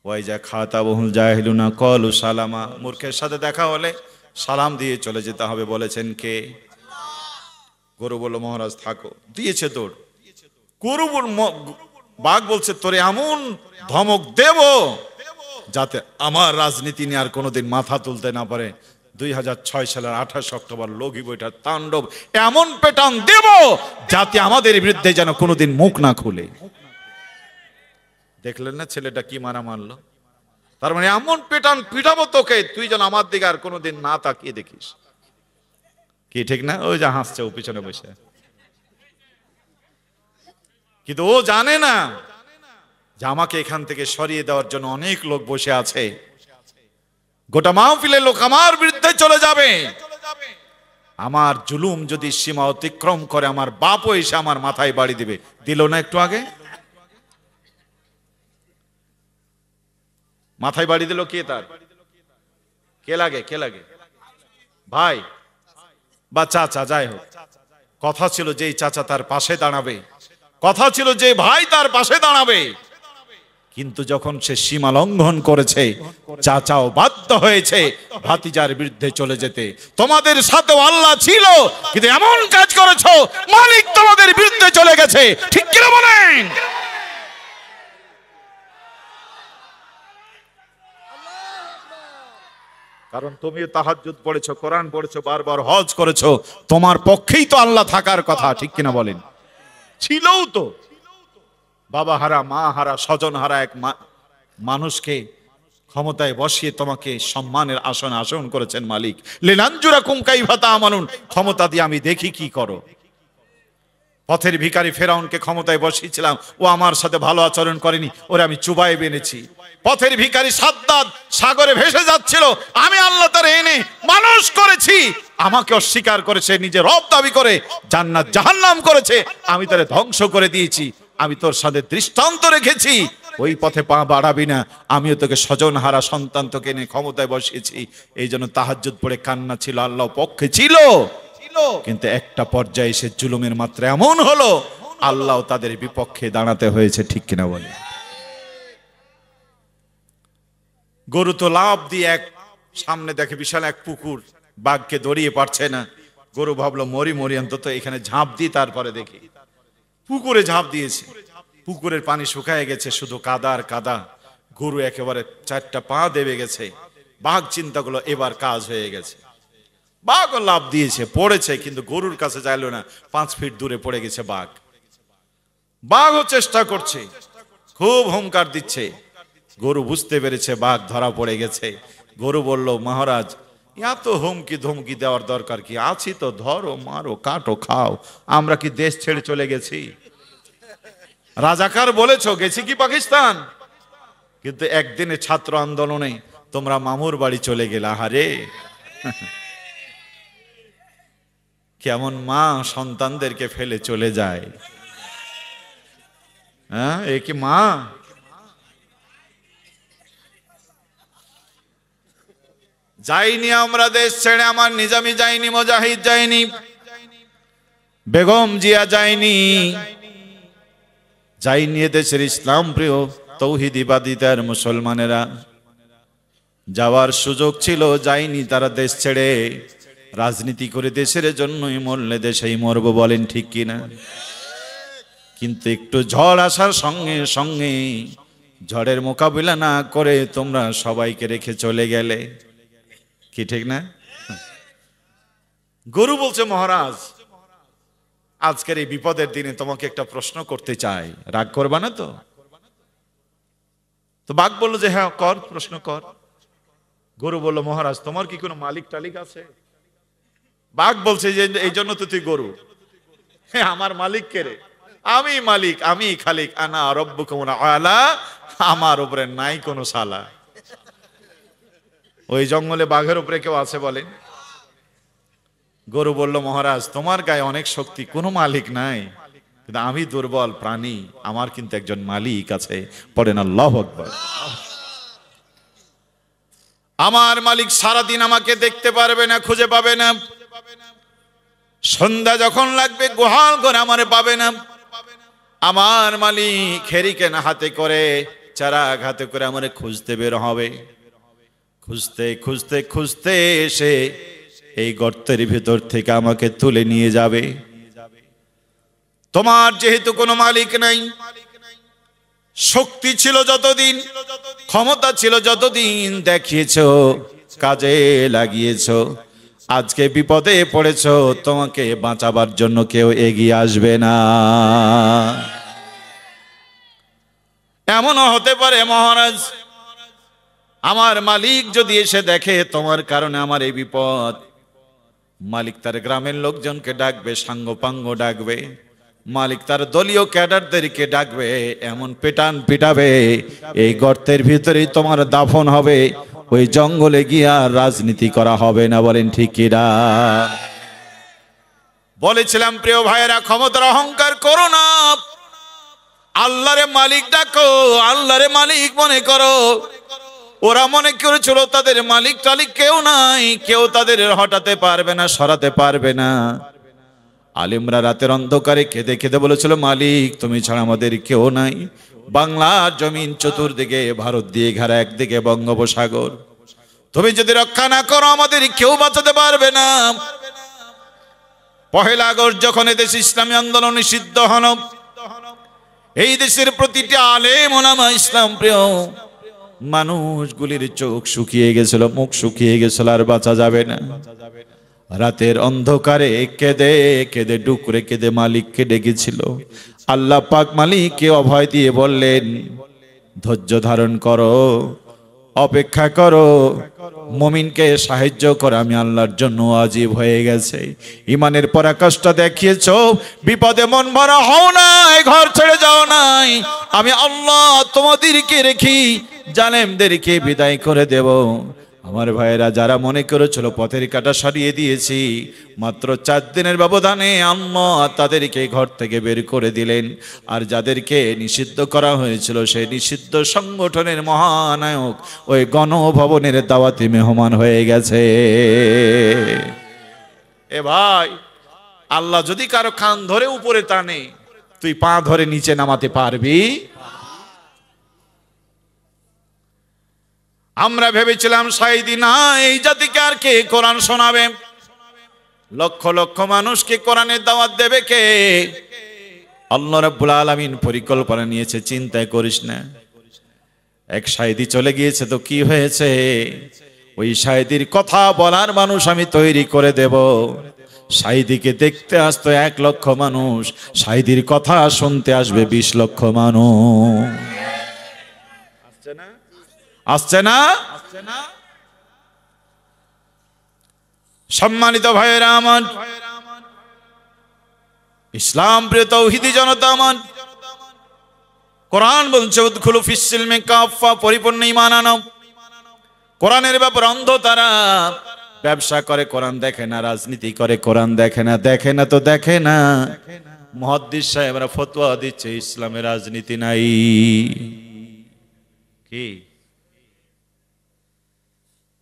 ওই যা খাতা বহুল জাহিলুনা কলু সালামা, মূর্খের সাথে দেখা হলে সালাম দিয়ে চলে যেতে হবে, বলেছেন কে? গরু বলল মহারাজ থাকো, দিয়েছে দৌড়। গরু বাঘ বলছে তোরে এমন ধমক দেব যাতে আমার রাজনীতি নিয়ে আর কোনোদিন মাথা তুলতে না পারে। 2006 সালের 28 অক্টোবর লগি বইটার তাণ্ডব এমন পেটান দেব যাতে আমাদের বিরুদ্ধে যেন কোনোদিন মুখ না খুলে। দেখলেন না ছেলেটা কি মারা মারলো? তার মানে এমন পেটান পিটাবো তোকে, তুই যেন আমার দিকে আর কোনোদিন না তাকিয়ে দেখিস। কি ঠিক না? ওই যে হাসছে ও পিছনে বসে, কিন্তু ও জানে না যে আমাকে এখান থেকে সরিয়ে দেওয়ার জন্য অনেক লোক বসে আছে। গোটা মাহফিলের লোক আমার বিরুদ্ধে চলে যাবে। আমার জুলুম যদি সীমা অতিক্রম করে আমার বাপও এসে আমার মাথায় বাড়ি দিবে। দিল না একটু আগে? মাথায় বাড়ি দিল কে? তার কে লাগে? কে লাগে? ভাই বা চাচা, যাই হোক। কথা ছিল যে চাচা তার পাশে দাঁড়াবে, কথা ছিল যে ভাই তার পাশে দাঁড়াবে, কিন্তু যখন সে সীমা লঙ্ঘন করেছে চাচাও বাধ্য হয়েছে ভাতিজার বিরুদ্ধে চলে যেতে। তোমাদের সাথেও আল্লাহ ছিল, কিন্তু এমন কাজ করেছো মালিক তোমাদের বিরুদ্ধে চলে গেছে। ঠিক কি না বলেন? কারণ তুমিও তাহাজ্জুদ পড়েছো, কোরআন পড়েছো, বারবার হজ করেছো, তোমার পক্ষেই তো আল্লাহ থাকার কথা। ঠিক কিনা বলেন? ছিলও তো। বাবা হারা, মা হারা, স্বজন হারা এক মানুষকে ক্ষমতায় বসিয়ে তোমাকে সম্মানের আসনে আসন করেছেন মালিক। লিনানজুরাকুম কাইফা তা'মালুন, ক্ষমতা দিয়ে আমি দেখি কি করো। পথের ভিখারি ফেরাউনকে ক্ষমতায় বসিয়েছিলাম, ও আমার সাথে ভালো আচরণ করেনি, ওরে আমি চুবাই বেনেছি। পথের ভিখারি সাদ্দাত সাগরে ভেসে যাচ্ছিল, আমি আল্লাহ তার এনে মানুষ করেছি। আমাকে অস্বীকার করেছে, নিজে রব দাবি করে জান্নাত জাহান্নাম করেছে, আমি তারে ধ্বংস করে দিয়েছি। আমি তোর সাথে দৃষ্টান্ত রেখেছি, ওই পথে পা বাড়াবি না। আমিও তোকে স্বজন হারা সন্তান তোকে এনে ক্ষমতায় বসিয়েছি। এই জন্য তাহাজ্জুদ পড়ে কান্না ছিল, আল্লাহ পক্ষে ছিল। কিন্তু একটা পর্যায়ে এসে জুলুমের মাত্রা এমন হলো আল্লাহ তাদের বিপক্ষে দাঁড়াতে হয়েছে। ঠিক কিনা বলে? গরু তো লাভ দিয়ে এক সামনে দেখে বিশাল এক পুকুর, বাঘকে দড়িয়ে পারছে না। গরু ভাবলো মরি মরি, অন্তত এখানে ঝাঁপ দিই, তারপরে দেখি। পুকুরে ঝাঁপ দিয়েছে, পুকুরের পানি শুকায় গেছে, শুধু কাদা আর কাদা। গরু একেবারে 4টা পা দেবে গেছে। বাঘ চিন্তা করলো এবার কাজ হয়ে গেছে। বাঘও লাভ দিয়েছে, পড়েছে, কিন্তু গরুর কাছে যাইলো না। 5 ফিট দূরে পড়ে গেছে বাঘ। বাঘও চেষ্টা করছে, খুব হুঙ্কার দিচ্ছে। গরু বুঝতে পেরেছে বাঘ ধরা পড়ে গেছে। গরু বলল মহারাজ এত হুমকি ধমকি দেওয়ার দরকার কি? আছি তো, ধরো মারো কাটো খাও, আমরা কি দেশ ছেড়ে চলে গেছি? রাজাকার বলেছো, গেছি কি পাকিস্তান? কিন্তু একদিনে ছাত্র আন্দোলনে তোমরা মামুর বাড়ি চলে গেলে। আহারে, কেমন মা সন্তানদেরকে ফেলে চলে যায়। হ্যাঁ, এ কি মা? যাইনি আমরা দেশ ছেড়ে, আমার নিজামি যায়নি, মুজাহিদ যায়নি, বেগম জিয়া যায়নি, যায়নি দেশের ইসলাম প্রিয় তৌহিদিবাদীদের মুসলমানেরা। যাওয়ার সুযোগ ছিল, যায়নি তারা দেশ ছেড়ে। রাজনীতি করে দেশের জন্যই মরলে দেশেই মরবো, বলেন ঠিক কিনা? কিন্তু একটু ঝড় আসার সঙ্গে সঙ্গে ঝড়ের মোকাবিলা না করে তোমরা সবাইকে রেখে চলে গেলে, কি ঠিক না? গুরু বলছে, মহারাজ আজকের এই বিপদের দিনে তোমাকে একটা প্রশ্ন করতে চাই, রাগ করবা না তো? তো বাঘ বললো যে হ্যাঁ কর, প্রশ্ন কর। গরু বলল, মহারাজ তোমার কি কোনো মালিক টালিক আছে? বাঘ বলছে যে এই জন্য তো তুই গরু। হ্যাঁ, আমার মালিক কে রে? আমি মালিক, আমি খালিক, আনা রব্বুকুম আলা, আমার উপরে নাই কোনো সালা। ওই জঙ্গলে বাঘের উপরে কেউ আছে বলেন? গরু বলল, মহারাজ তোমার গায়ে অনেক শক্তি, কোনো মালিক নাই, কিন্তু আমি দুর্বল প্রাণী, আমার কিন্তু একজন মালিক আছে। পড়েন আল্লাহু আকবার। আমার মালিক সারাদিন আমাকে দেখতে পারবে না, খুঁজে পাবে না। সন্ধ্যা যখন লাগবে গোহাল করে আমারে পাবে না। আমার মালিক হেরিকেন হাতে করে, চারা হাতে করে আমারে খুঁজতে বের হবে। খুঁজতে খুঁজতে খুঁজতে এসে এই গর্তের ভিতর থেকে আমাকে তুলে নিয়ে যাবে। তোমার যেহেতু কোনো মালিক নাই, শক্তি ছিল যতদিন, ক্ষমতা ছিল যতদিন, দেখিয়েছো, কাজে লাগিয়েছো, আজকে বিপদে পড়েছো, তোমাকে বাঁচাবার জন্য কেউ এগিয়ে আসবে না। এমনও হতে পারে মহারাজ, আমার মালিক যদি এসে দেখে তোমার কারণে আমার এই বিপদ, মালিক তার গ্রামের লোকজনকে ডাকবে, সাঙ্গপাঙ্গ ডাকবে, মালিক তার দলীয় ক্যাডারদেরকে ডাকবে, এমন পেটান পিটাবে, এই গর্তের ভিতরেই তোমার দাফন হবে, ওই জঙ্গলে গিয়ে আর রাজনীতি করা হবে না, বলেন ঠিক কিনা? বলেছিলাম প্রিয় ভাইয়েরা, ক্ষমতার অহংকার করো না, আল্লাহরে মালিক ডাকো, আল্লাহরে মালিক মনে করো। ওরা মনে করেছিল তাদের মালিক টালিক কেউ নাই, কেউ তাদের হটাতে পারবে না, সরাতে পারবে না। আলিমরা রাতের অন্ধকারে কেঁদে কেঁদে বলেছিল, মালিক তুমি ছাড়া আমাদের কেউ নাই। বাংলার জমিন চতুর্দিকে ভারত দিয়ে ঘেরা, একদিকে বঙ্গোপসাগর, তুমি যদি রক্ষা না করো আমাদের কেউ বাঁচাতে পারবে না। 1 আগস্ট যখন এদেশ ইসলামী আন্দোলন নিষিদ্ধ হল, এই দেশের প্রতিটি আলেম ওলামা, ইসলাম প্রিয় মানুষগুলির চোখ শুকিয়ে গেছিল, মুখ শুকিয়ে গেছিল, আর বাঁচা যাবে না। রাতের অন্ধকারে কেঁদে কেঁদে ডুকরে কেঁদে মালিককে ডেকেছিল। আল্লাহ পাক মালিককে অভয় দিয়ে বললেন, ধৈর্য ধারণ করো, অপেক্ষা করো, মুমিনকে সাহায্য করো, আমি আল্লাহর জন্য ওয়াজিব হয়ে গেছে। ইমানের পরাকাষ্ঠা দেখিয়েছো, বিপদে মন ভরা হও না, ঘর ছেড়ে যাও নাই, আমি আল্লাহ তোমাদেরকে রেখি জালেমদেরকে বিদায় করে দেব। আমার ভাইয়েরা, যারা মনে করেছিল পথের কাঁটা সরিয়ে দিয়েছি, মাত্র 4 দিনের ব্যবধানে আল্লাহ তাদেরকে ঘর থেকে বের করে দিলেন। আর যাদেরকে নিষিদ্ধ করা হয়েছিল, সেই নিষিদ্ধ সংগঠনের মহানায়ক ওই গণভবনের দাওয়াতি মেহমান হয়ে গেছে। এ ভাই, আল্লাহ যদি কারো কান ধরে উপরে টানে, তুই পা ধরে নিচে নামাতে পারবি? আমরা ভেবেছিলাম সাইদি না, এই জাতিকে আর কে কোরআন শোনাবে? লক্ষ লক্ষ মানুষকে কোরআনের দাওয়াত দেবে কে? আল্লাহ রাব্বুল আলামিন পরিকল্পনা নিয়েছে, চিন্তাই করিস না। এক সাইদি চলে গিয়েছে তো কি হয়েছে, ওই সাইদির কথা বলার মানুষ আমি তৈরি করে দেব। সাইদিকে দেখতে আসতো 1 লক্ষ মানুষ, সাইদির কথা শুনতে আসবে 20 লক্ষ মানুষ। আসছে না? সম্মানিত ভাইয়েরা আমার, ইসলাম প্রিয় তৌহিদি জনতা আমার, কোরআন বলছে উদখুলু ফিস সিলমি কাফা, পরিপূর্ণ ঈমান আনো। কোরআনের ব্যাপারে অন্ধ তারা, ব্যবসা করে কোরআন দেখে না, রাজনীতি করে কোরআন দেখে না। দেখে না তো দেখে না, মুহাদ্দিস সাহেবরা ফতোয়া দিচ্ছে ইসলামে রাজনীতি নাই। কি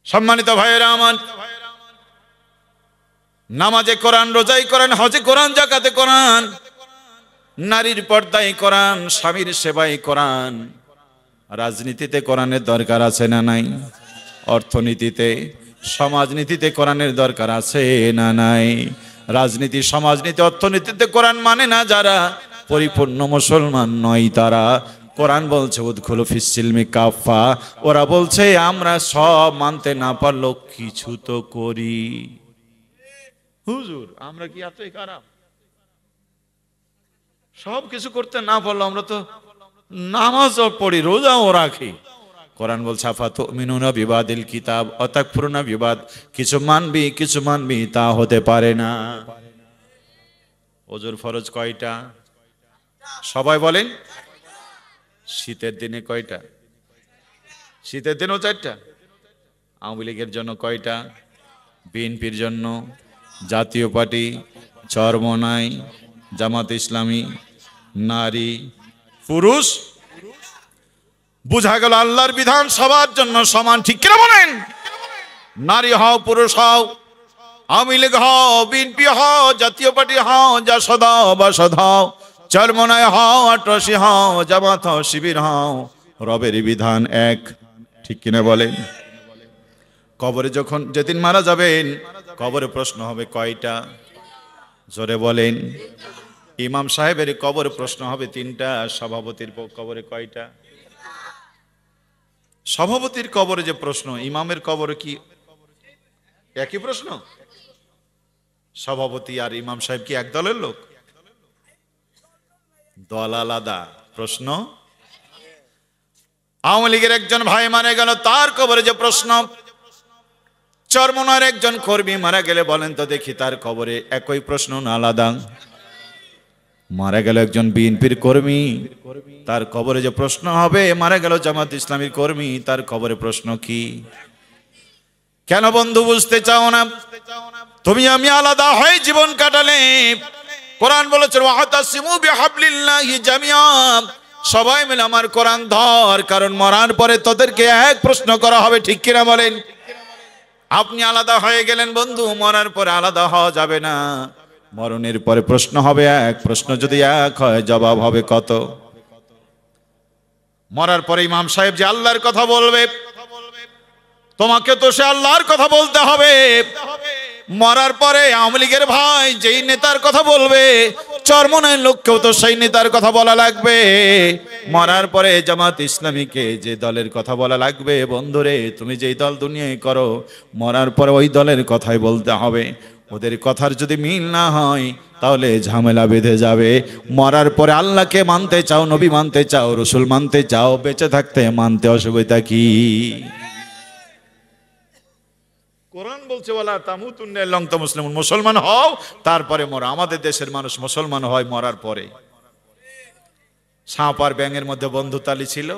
সম্মানিত ভাইয়েরা আমার, নামাজে কোরআন, রোজায় কোরআন, হজে কোরআন, জাকাতে কোরআন, নারীর পর্দায় কোরআন, স্বামীর সেবায় কোরআন। রাজনীতিতে কোরআনের দরকার আছে না নাই? অর্থনীতিতে, সমাজনীতিতে কোরআনের দরকার আছে না নাই? রাজনীতি, সমাজনীতি, অর্থনীতিতে কোরআন মানে না যারা, পরিপূর্ণ মুসলমান নয় তারা। কোরআন বলছে উদখুলু ফিস-সিলমি কাফা, ওরা বলছে আমরা সব মানতে না পারলেও কিছু তো করি। হুজুর আমরা কি এতই খারাপ? সব কিছু করতে না পারলো, আমরা তো নামাজও পড়ি, রোজাও রাখি। কোরআন বলছে আফাতুমিনুনা বিবাদিল কিতাব ওয়া তাকফুরুনা বিবাদ, কিছু মানবি তা হতে পারে না। ওজুর ফরজ কয়টা? সবাই বলেন। শীতের দিনে কয়টা? শীতের দিনেও 4টা। আওয়ামী লীগের জন্য কয়টা? বিএনপির জন্য, জাতীয় পার্টি, চরমনাই, জামাত ইসলামী, নারী, পুরুষ। বুঝা গেল আল্লাহর বিধান সবার জন্য সমান, ঠিক কিনা বলেন? নারী হও, পুরুষ হও, আওয়ামী লীগ হও, বিএনপি হও, জাতীয় পার্টি হও, জাসদ হও, বাসদ হও, চরমনাই হও, 88 হও, জামাত হও, শিবির হও, রবের বিধান এক, ঠিক কিনা বলেন? কবরে যখন যেদিন মারা যাবেন, কবরে প্রশ্ন হবে কয়টা? জোরে বলেন। ইমাম সাহেবের কবরে প্রশ্ন হবে 3টা। সভাপতির কবরে কয়টা? সভাপতির কবরে যে প্রশ্ন, ইমামের কবরে কি একই প্রশ্ন? সভাপতি আর ইমাম সাহেব কি এক দলের লোক? দল আলাদা, প্রশ্ন। আওয়ামী লীগের একজন ভাই মারা গেল, তার কবরে যে প্রশ্ন। চরমনার একজন কর্মী মারা গেলে বলেন তো দেখি তার কবরে একই প্রশ্ন না আলাদা? মারা গেল একজন বিএনপির কর্মী, তার কবরে যে প্রশ্ন হবে। মারা গেল জামাত ইসলামীর কর্মী, তার কবরে প্রশ্ন কি? কেন বন্ধু বুঝতে চাও না? তুমি আমি আলাদা হয়ে জীবন কাটালে। কোরআন বলেছে ওয়াতাসিমু বিহাবলিল্লাহি জামিআ, সবাই মিলে আমার কোরআন ধর, কারণ মরার পরে তোদেরকে এক প্রশ্ন করা হবে, ঠিক কিনা বলেন? আপনি আলাদা হয়ে গেলেন বন্ধু, মরার পরে আলাদা হওয়া যাবে না। মরণের পরে প্রশ্ন হবে এক, প্রশ্ন যদি এক হয় জবাব হবে কত? মরার পরে ইমাম সাহেব যে আল্লাহর কথা বলবে, তোমাকে তো সে আল্লাহর কথা বলতে হবে। মরার পরে আওয়ামী লীগের ভাই যেই নেতার কথা বলবে, চরমনাইয়ের লোককেও তো সেই নেতার কথা বলা লাগবে। মরার পরে জামাত ইসলামীকে যে দলের কথা বলা লাগবে, বন্ধুরে তুমি যেই দল দুনিয়ায় করো, মরার পরে ওই দলের কথাই বলতে হবে। ওদের কথার যদি মিল না হয় তাহলে ঝামেলা বেঁধে যাবে। মরার পরে আল্লাহকে মানতে চাও, নবী মানতে চাও, রসুল মানতে চাও, বেঁচে থাকতে মানতে অসুবিধা কি? কোরআন বলছে ওয়ালা তামুতুন্না ইল্লা ওয়া আনতুম মুসলিমুন, মুসলমান হও তারপরে মরো। আমাদের দেশের মানুষ মুসলমান হয় মরার পরে। সাপ আর ব্যাঙের মধ্যে বন্ধুতালি ছিল।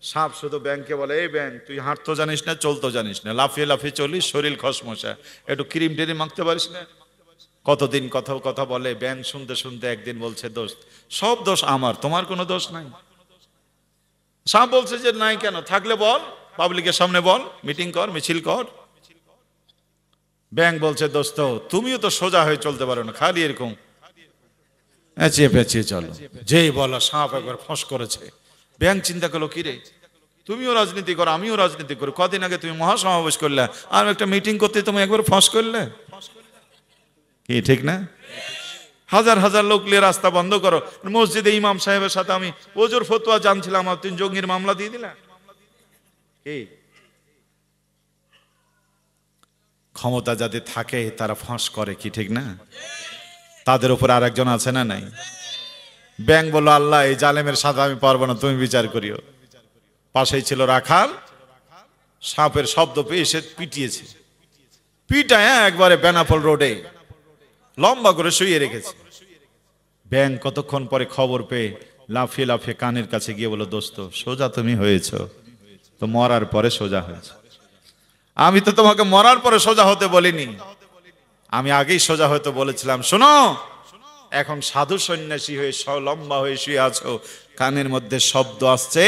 সাপ শুধু ব্যাংকে বলে, এই ব্যাং তুই হাঁটতে জানিস না, চলতে জানিস না, লাফিয়ে লাফিয়ে চলিস, শরীর খসমসা, একটু ক্রিম টেরিম মাখতে পারিস না। কতদিন কথা বলে। ব্যাং শুনতে শুনতে একদিন বলছে দোস্ত সব দোষ আমার, তোমার কোনো দোষ নাই। সাপ বলছে যে নাই কেন, থাকলে বল, পাবলিকের সামনে বল, মিটিং কর, মিছিল কর। ব্যাং বলছে দোস্ত তুমিও তো সোজা হয়ে চলতে পারো না, খালি এরকম পেঁচিয়ে পেঁচিয়ে চলো। যেই বলা সাপ একবার ফস করেছে। ব্যাং চিন্তা করলো কিরে তুমিও রাজনীতি করো, আমিও রাজনীতি করি, কদিন আগে তুমি মহাসমাবেশ করলে, আর একটা মিটিং করতে তুমি একবার ফস করলে, কি ঠিক না? হাজার হাজার লোক নিয়ে রাস্তা বন্ধ করো। মসজিদে ইমাম সাহেবের সাথে আমি ওজোর ফতোয়া জানছিলাম, আর তুমি জঙ্গির মামলা দিয়ে দিলা। কি ক্ষমতা যাদের থাকে তারা ফাঁস করে, কি ঠিক না? তাদের উপর আর একজন আছে না নাই? ব্যাং বলল আল্লাহ এই জালেমের সাথে আমি পারবো না, তুমি বিচার করিও। পাশেই ছিল রাখাল, সাপের শব্দ পেয়ে সে পিটিয়েছে। পিটায় একবারে বেনাপোল রোডে লম্বা করে শুয়ে রেখেছে। ব্যাং কতক্ষণ পরে খবর পেয়ে লাফিয়ে লাফিয়ে কানের কাছে গিয়ে বলল দোস্ত সোজা তুমি হয়েছ তো মরার পরে সোজা হয়েছ। আমি তো তোমাকে মরার পরে সোজা হতে বলিনি, আমি আগেই সোজা হতে বলেছিলাম। শোনো এখন সাধু সন্ন্যাসী হয়ে লম্বা হয়ে শুয়ে আছো, কানের মধ্যে শব্দ আসছে,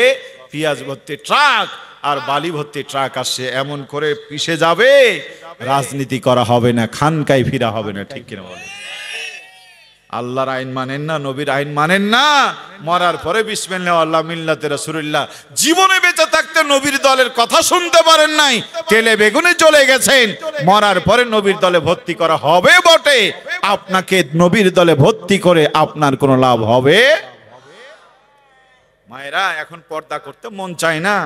পেঁয়াজ ভর্তি ট্রাক আর বালি ভর্তি ট্রাক আসছে, এমন করে পিষে যাবে রাজনীতি করা হবে না, খানকায় ফিরা হবে না, ঠিক কিনা বলেন? আল্লাহর আইন মানেন না, নবীর আইন মানেন না, মরার পরে বিসমিল্লাহ আল্লাহ মিল্লাতে রাসূলুল্লাহ, জীবনে বেঁচে থাকতে নবীর দলের কথা শুনতে পারেন নাই, তেলে বেগুনে চলে গেছেন, মরার পরে নবীর দলে ভর্তি করা হবে বটে, আপনাকে নবীর দলে ভর্তি করে আপনার কোনো লাভ হবে? মায়েরা, এখন পর্দা করতে মন চায় না,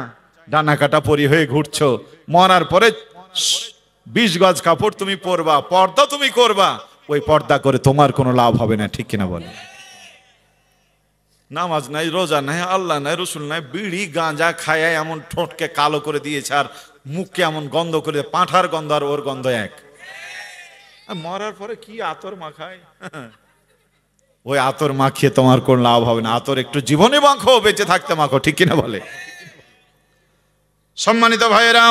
ডানা কাটা পরি হয়ে ঘুরছো, মরার পরে 20 গজ কাপড় তুমি পরবা, পর্দা তুমি করবা, ওই পর্দা করে তোমার কোনো লাভ হবে না, ঠিক কিনা বলে? নামাজ নাই, রোজা নাই, আল্লাহ নাই, রসুল নাই, বিড়ি গাঁজা খায় এমন ঠোঁটকে কালো করে দিয়েছে, আর মুখকে এমন গন্ধ করে, পাঁঠার গন্ধ আর ওর গন্ধ এক। মরার পরে কি আতর মাখায়, ওই আতর মাখিয়ে তোমার কোন লাভ হবে না, আতর একটু জীবনে মাখো, বেঁচে থাকতে মাখো, ঠিক কিনা বলে? সম্মানিত ভাইয়েরা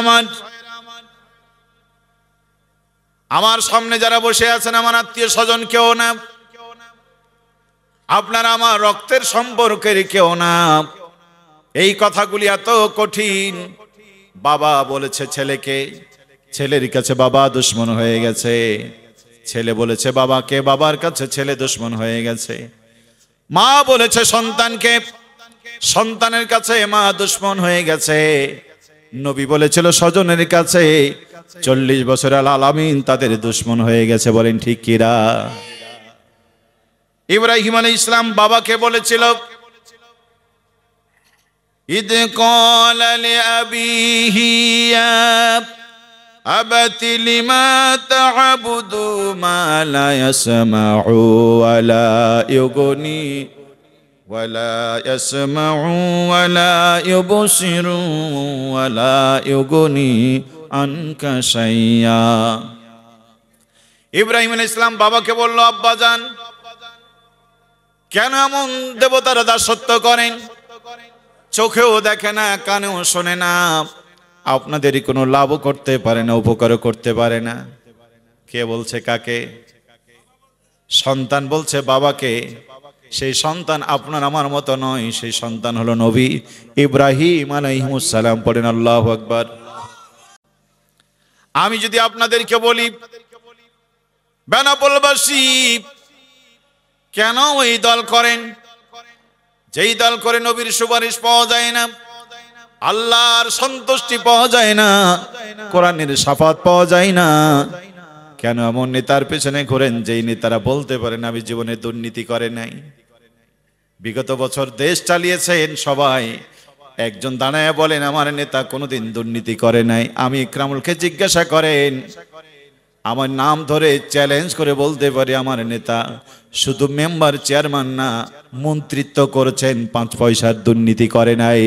আমার সামনে যারা বসে আছেন আমার আত্মীয় স্বজন কেউ না, আপনারা আমার রক্তের সম্পর্কের কেউ না, এই কথাগুলি এত কঠিন। বাবা বলেছে ছেলেকে, ছেলের কাছে বাবা দুশ্মন হয়ে গেছে, ছেলে বলেছে বাবাকে, বাবার কাছে ছেলে দুশ্মন হয়ে গেছে, মা বলেছে সন্তানকে, সন্তানের কাছে মা দুশ্মন হয়ে গেছে, নবী বলেছিল স্বজনের কাছে 40 বছর আল আলামিন তাদের দুশ্মন হয়ে গেছে, বলেন ঠিক কিরা? ইব্রাহিম আলাইহিস সালাম বাবাকে বলেছিল, ইদ ক্বালা লিআবিহি ইয়া আবাতি লিমা তা'বুদু মা লা ইয়াসমাউ ওয়া লা ইউগনি ওয়ালা ইয়াসমাউ ওয়ালা ইউবসিরু ওয়ালা ইউগনি আনকা শাইয়া। ইব্রাহিম আলাইহিস সালাম বাবাকে বলল, আব্বাজান কেন এমন দেবতার দাসত্ব করেন? চোখেও দেখে না, কানেও শোনে না, আপনাদেরই কোনো লাভও করতে পারে না, উপকারও করতে পারে না। কে বলছে কাকে? সন্তান বলছে বাবাকে। সেই সন্তান আপনার আমার মতো নয়, সেই সন্তান হলো নবী ইব্রাহিম আলাইহিস সালাম। পড়েন আল্লাহু আকবার। আমি যদি আপনাদেরকে বলি বেনাপোলবাসী কেন এই দল করেন, যেই দল করে নবীর সুপারিশ পাওয়া যায় না, আল্লাহর সন্তুষ্টি পাওয়া যায় না, কোরআনের শাফাত পাওয়া যায় না, কেন এমন নেতার পেছনে ঘোরেন যেই নেতারা বলতে পারেন আমি জীবনে দুর্নীতি করে নাই? বিগত বছর দেশ চালিয়েছেন সবাই, একজন দাঁড়ায় বলেন আমার নেতা কোনোদিন দুর্নীতি করে নাই? আমি ইকরামুলকে জিজ্ঞাসা করেন, আমার নাম ধরে চ্যালেঞ্জ করে বলতে পারি আমার নেতা শুধু মেম্বার চেয়ারম্যান না, মন্ত্রিত্ব করেছেন, 5 পয়সার দুর্নীতি করে নাই।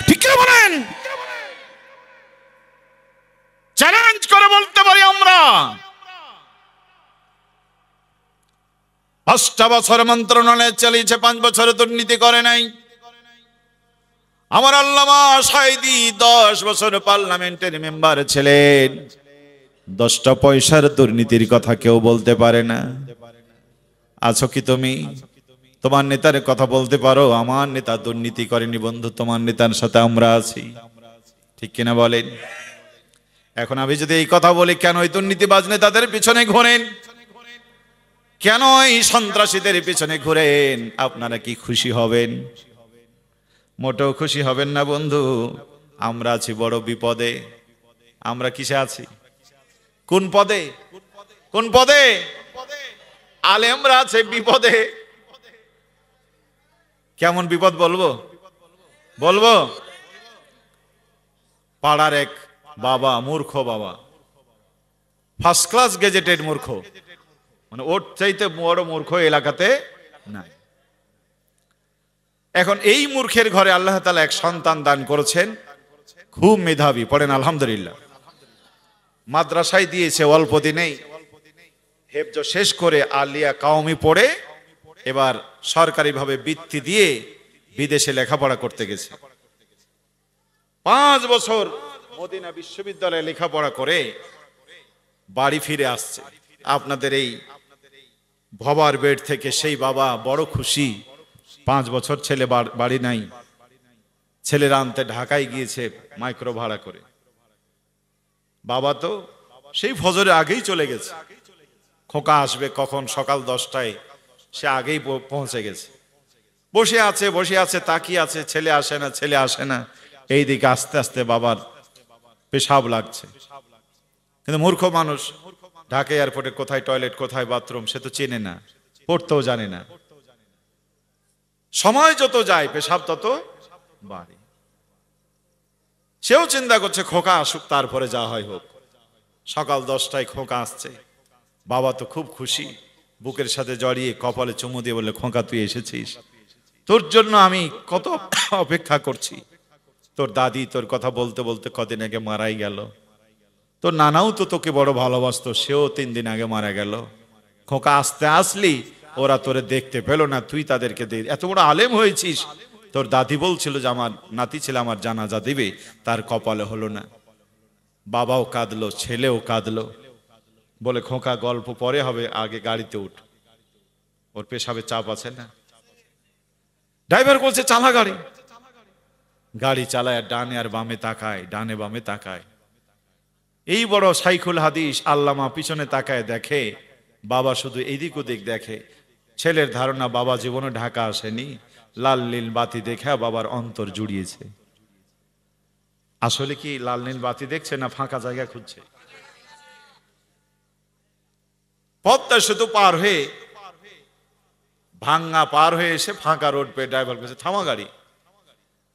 ঠিক কি বলেন? চ্যালেঞ্জ করে বলতে পারি আমরা। 5টা বছর মন্ত্রণালয়ে চালিয়েছে, 5 বছর দুর্নীতি করে নাই। আমার আল্লামা সাইদি 10 বছর পার্লামেন্টের মেম্বার ছিলেন, 10টা পয়সার দুর্নীতির কথা কেউ বলতে পারে না। আছো কি তুমি? তোমার নেতার কথা বলতে পারো আমার নেতা দুর্নীতি করেনি? বন্ধু, তোমার নেতার সাথে আমরা আছি, ঠিক কিনা বলেন? এখন আমি যদি এই কথা বলি, কেন ওই দুর্নীতিবাজ নেতাদের পিছনে ঘোরেন, কেন এই সন্ত্রাসীদের পিছনে ঘুরেন, আপনারা কি খুশি হবেন? মোটেও খুশি হবেন না বন্ধু। আমরা আছি বড় বিপদে। আমরা কিসে আছি? কোন পদে? কোন পদে? আলেমরা আছে বিপদে। কেমন বিপদ বলবো? বলবো? পাড়ার এক বাবা, মূর্খ বাবা, ফার্স্ট ক্লাস গেজেটেড মূর্খ, মানে ওর চাইতে বড় মূর্খ এলাকাতে নাই। এখন এই মূর্খের ঘরে আল্লাহ তাআলা এক সন্তান দান করেছেন, খুব মেধাবী, পড়েন আলহামদুলিল্লাহ। মাদ্রাসায় দিয়েছে অল্প দিনেই, হেফজ শেষ করে আলিয়া কাওমি পড়ে এবার সরকারিভাবে বৃত্তি দিয়ে বিদেশে লেখাপড়া করতে গেছে। 5 বছর মদিনা বিশ্ববিদ্যালয়ে লেখাপড়া করে বাড়ি ফিরে আসছে। আপনাদের এই ভবার বেড থেকে সেই বাবা বড় খুশি, 5 বছর ছেলে বাড়ি নাই, ছেলেরা আনতে ঢাকায় গিয়েছে মাইক্রো ভাড়া করে। বাবা তো সেই ফজরের আগেই চলে গেছে। খোকা আসবে কখন, সকাল 10টায়, সে আগেই পৌঁছে গেছে। বসে আছে তাকিয়ে আছে, ছেলে আসে না। এইদিকে আস্তে আস্তে বাবার পেশাব লাগছে। কিন্তু মূর্খ মানুষ, ঢাকা এয়ারপোর্টে কোথায় টয়লেট কোথায় বাথরুম সে তো চেনে না, পড়তেও জানে না। সময় যত যায় পেশাব তত বাড়ে। সেও চিন্তা করছে খোকা আসুক, তারপরে যা হয় হোক। সকাল 10টায় খোকা আসছে। বাবা তো খুব খুশি, বুকের সাথে জড়িয়ে কপালে চুমু দিয়ে বললে, খোকা তুই এসেছিস, তোর জন্য আমি কত অপেক্ষা করছি। তোর দাদি তোর কথা বলতে বলতে কদিন আগে মারাই গেল। তোর নানাও তো তোকে বড় ভালোবাসতো, সেও 3 দিন আগে মারা গেল। খোকা আসতে আসলি, ওরা তোরে দেখতে পেল না, তুই তাদেরকে এত বড় আলেম হয়েছিস। তোর দাদি বলছিল যে আমার নাতি ছেলে আমার জানাজা দিবে, তার কপালে হলো না। বাবাও কাঁদলো, ছেলেও কাঁদলো। বলে খোকা গল্প পরে হবে, আগে গাড়িতে উঠ, ওর পেশাবে চাপ আছে না। ড্রাইভার বলছে চালা গাড়ি। গাড়ি চালায়, ডানে আর বামে তাকায়, ডানে বামে তাকায়। এই বড় শাইখুল হাদিস আল্লামা পিছনে তাকায়, দেখে বাবা শুধু এদিক ওদিক দেখে। ছেলের ধারণা বাবা জীবনে ঢাকা আসেনি, লাল নীল বাতি দেখে বাবার অন্তর জুড়িয়েছে। আসলে কি লাল নীল বাতি দেখছে না ফাঁকা জায়গা খুঁজছে? পদ্মা সেতু পার হয়ে, ভাঙ্গা পার হয়ে এসে ফাঁকা রোড পেয়ে ড্রাইভার কাছে থামা গাড়ি।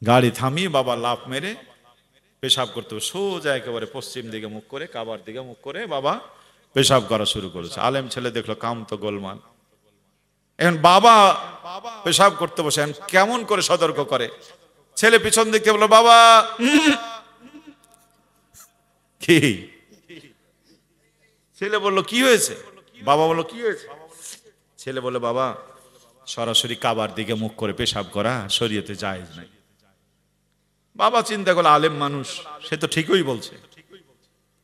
গাড়ি থামিয়ে বাবা লাফ মেরে পেশাব করতে সোজা একেবারে পশ্চিম দিকে মুখ করে, কাবার দিকে মুখ করে বাবা পেশাব করা শুরু করেছে। আলেম ছেলে দেখলো কাম তো গোলমাল। এখন বাবা পেশাব করতে বসে কেমন করে সতর্ক করে। ছেলে পিছন দিকে বললো, বাবা কি? ছেলে বলল কি হয়েছে? বাবা বলল কি হয়েছে? ছেলে বলল, বাবা সরাসরি কাবার দিকে মুখ করে পেশাব করা শরীয়তে জায়েজ নাই। বাবা চিন্তা করলো আলেম মানুষ, সে তো ঠিকই বলছে।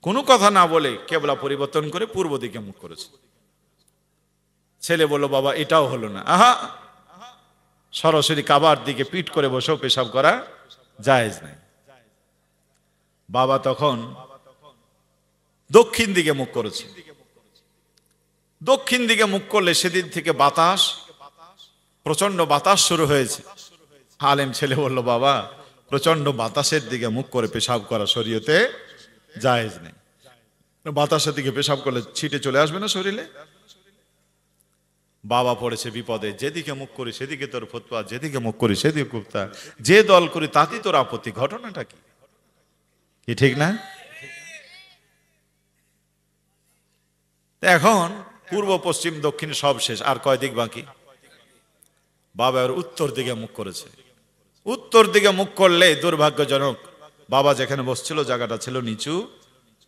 কোনো কথা না বলে কেবলা পরিবর্তন করে পূর্ব দিকে মুখ করেছে। ছেলে বলল, বাবা এটাও হলো না। আহা, সরাসরি কাবার দিকে পিঠ করে বসেও পেশাব করা জায়েজ নাই। বাবা তখন দক্ষিণ দিকে মুখ করেছে। দক্ষিণ দিকে মুখ করলে সেদিন থেকে বাতাস, প্রচন্ড বাতাস শুরু হয়েছে। আলেম ছেলে বলল, বাবা প্রচন্ড বাতাসের দিকে মুখ করে পেশাব করা শরীয়তে জায়েজ নেই। বাতাসের দিকে পেশাব করলে ছিটে চলে আসবে না শরীরে? বাবা পড়েছে বিপদে। যেদিকে মুখ করি সেদিকে তোর ফতোয়া, যেদিকে মুখ করি সেদিকে কুফতা, যে দল করি তাতেই তোর আপত্তি। ঘটনাটা কি? কি ঠিক না? এখন পূর্ব পশ্চিম দক্ষিণ সব শেষ, আর কয় দিক বাকি? বাবা আর উত্তর দিকে মুখ করেছে। উত্তর দিকে মুখ করলে দুর্ভাগ্যজনক, বাবা যেখানে বসছিল জায়গাটা ছিল নিচু,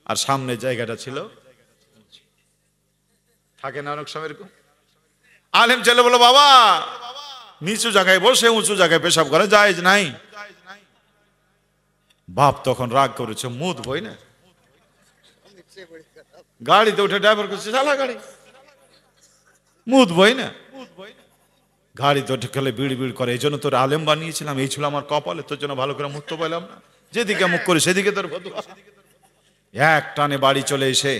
আর সামনের জায়গাটা ছিল, থাকে না অনেক সময় এরকম। আলেম ছেলে বলো, বাবা নিচু জায়গায় বসে উঁচু জায়গায় পেশাব করা জায়েজ নাই। বাপ তখন রাগ করেছে, মুদ বই না। গাড়িতে উঠে ড্রাইভার করছে চালা গাড়ি, মুদ বই না। গাড়িতে উঠে খেলে বিড় বিড় করে। এই জন্য তোর আলেম বানিয়েছিলাম, এই ছিল আমার কপালে, তোর জন্য ভালো করে মুখ তো পাইলাম না। যেদিকে মুখ করে সেদিকে তোর ফতোয়া। এক টানে বাড়ি চলে এসে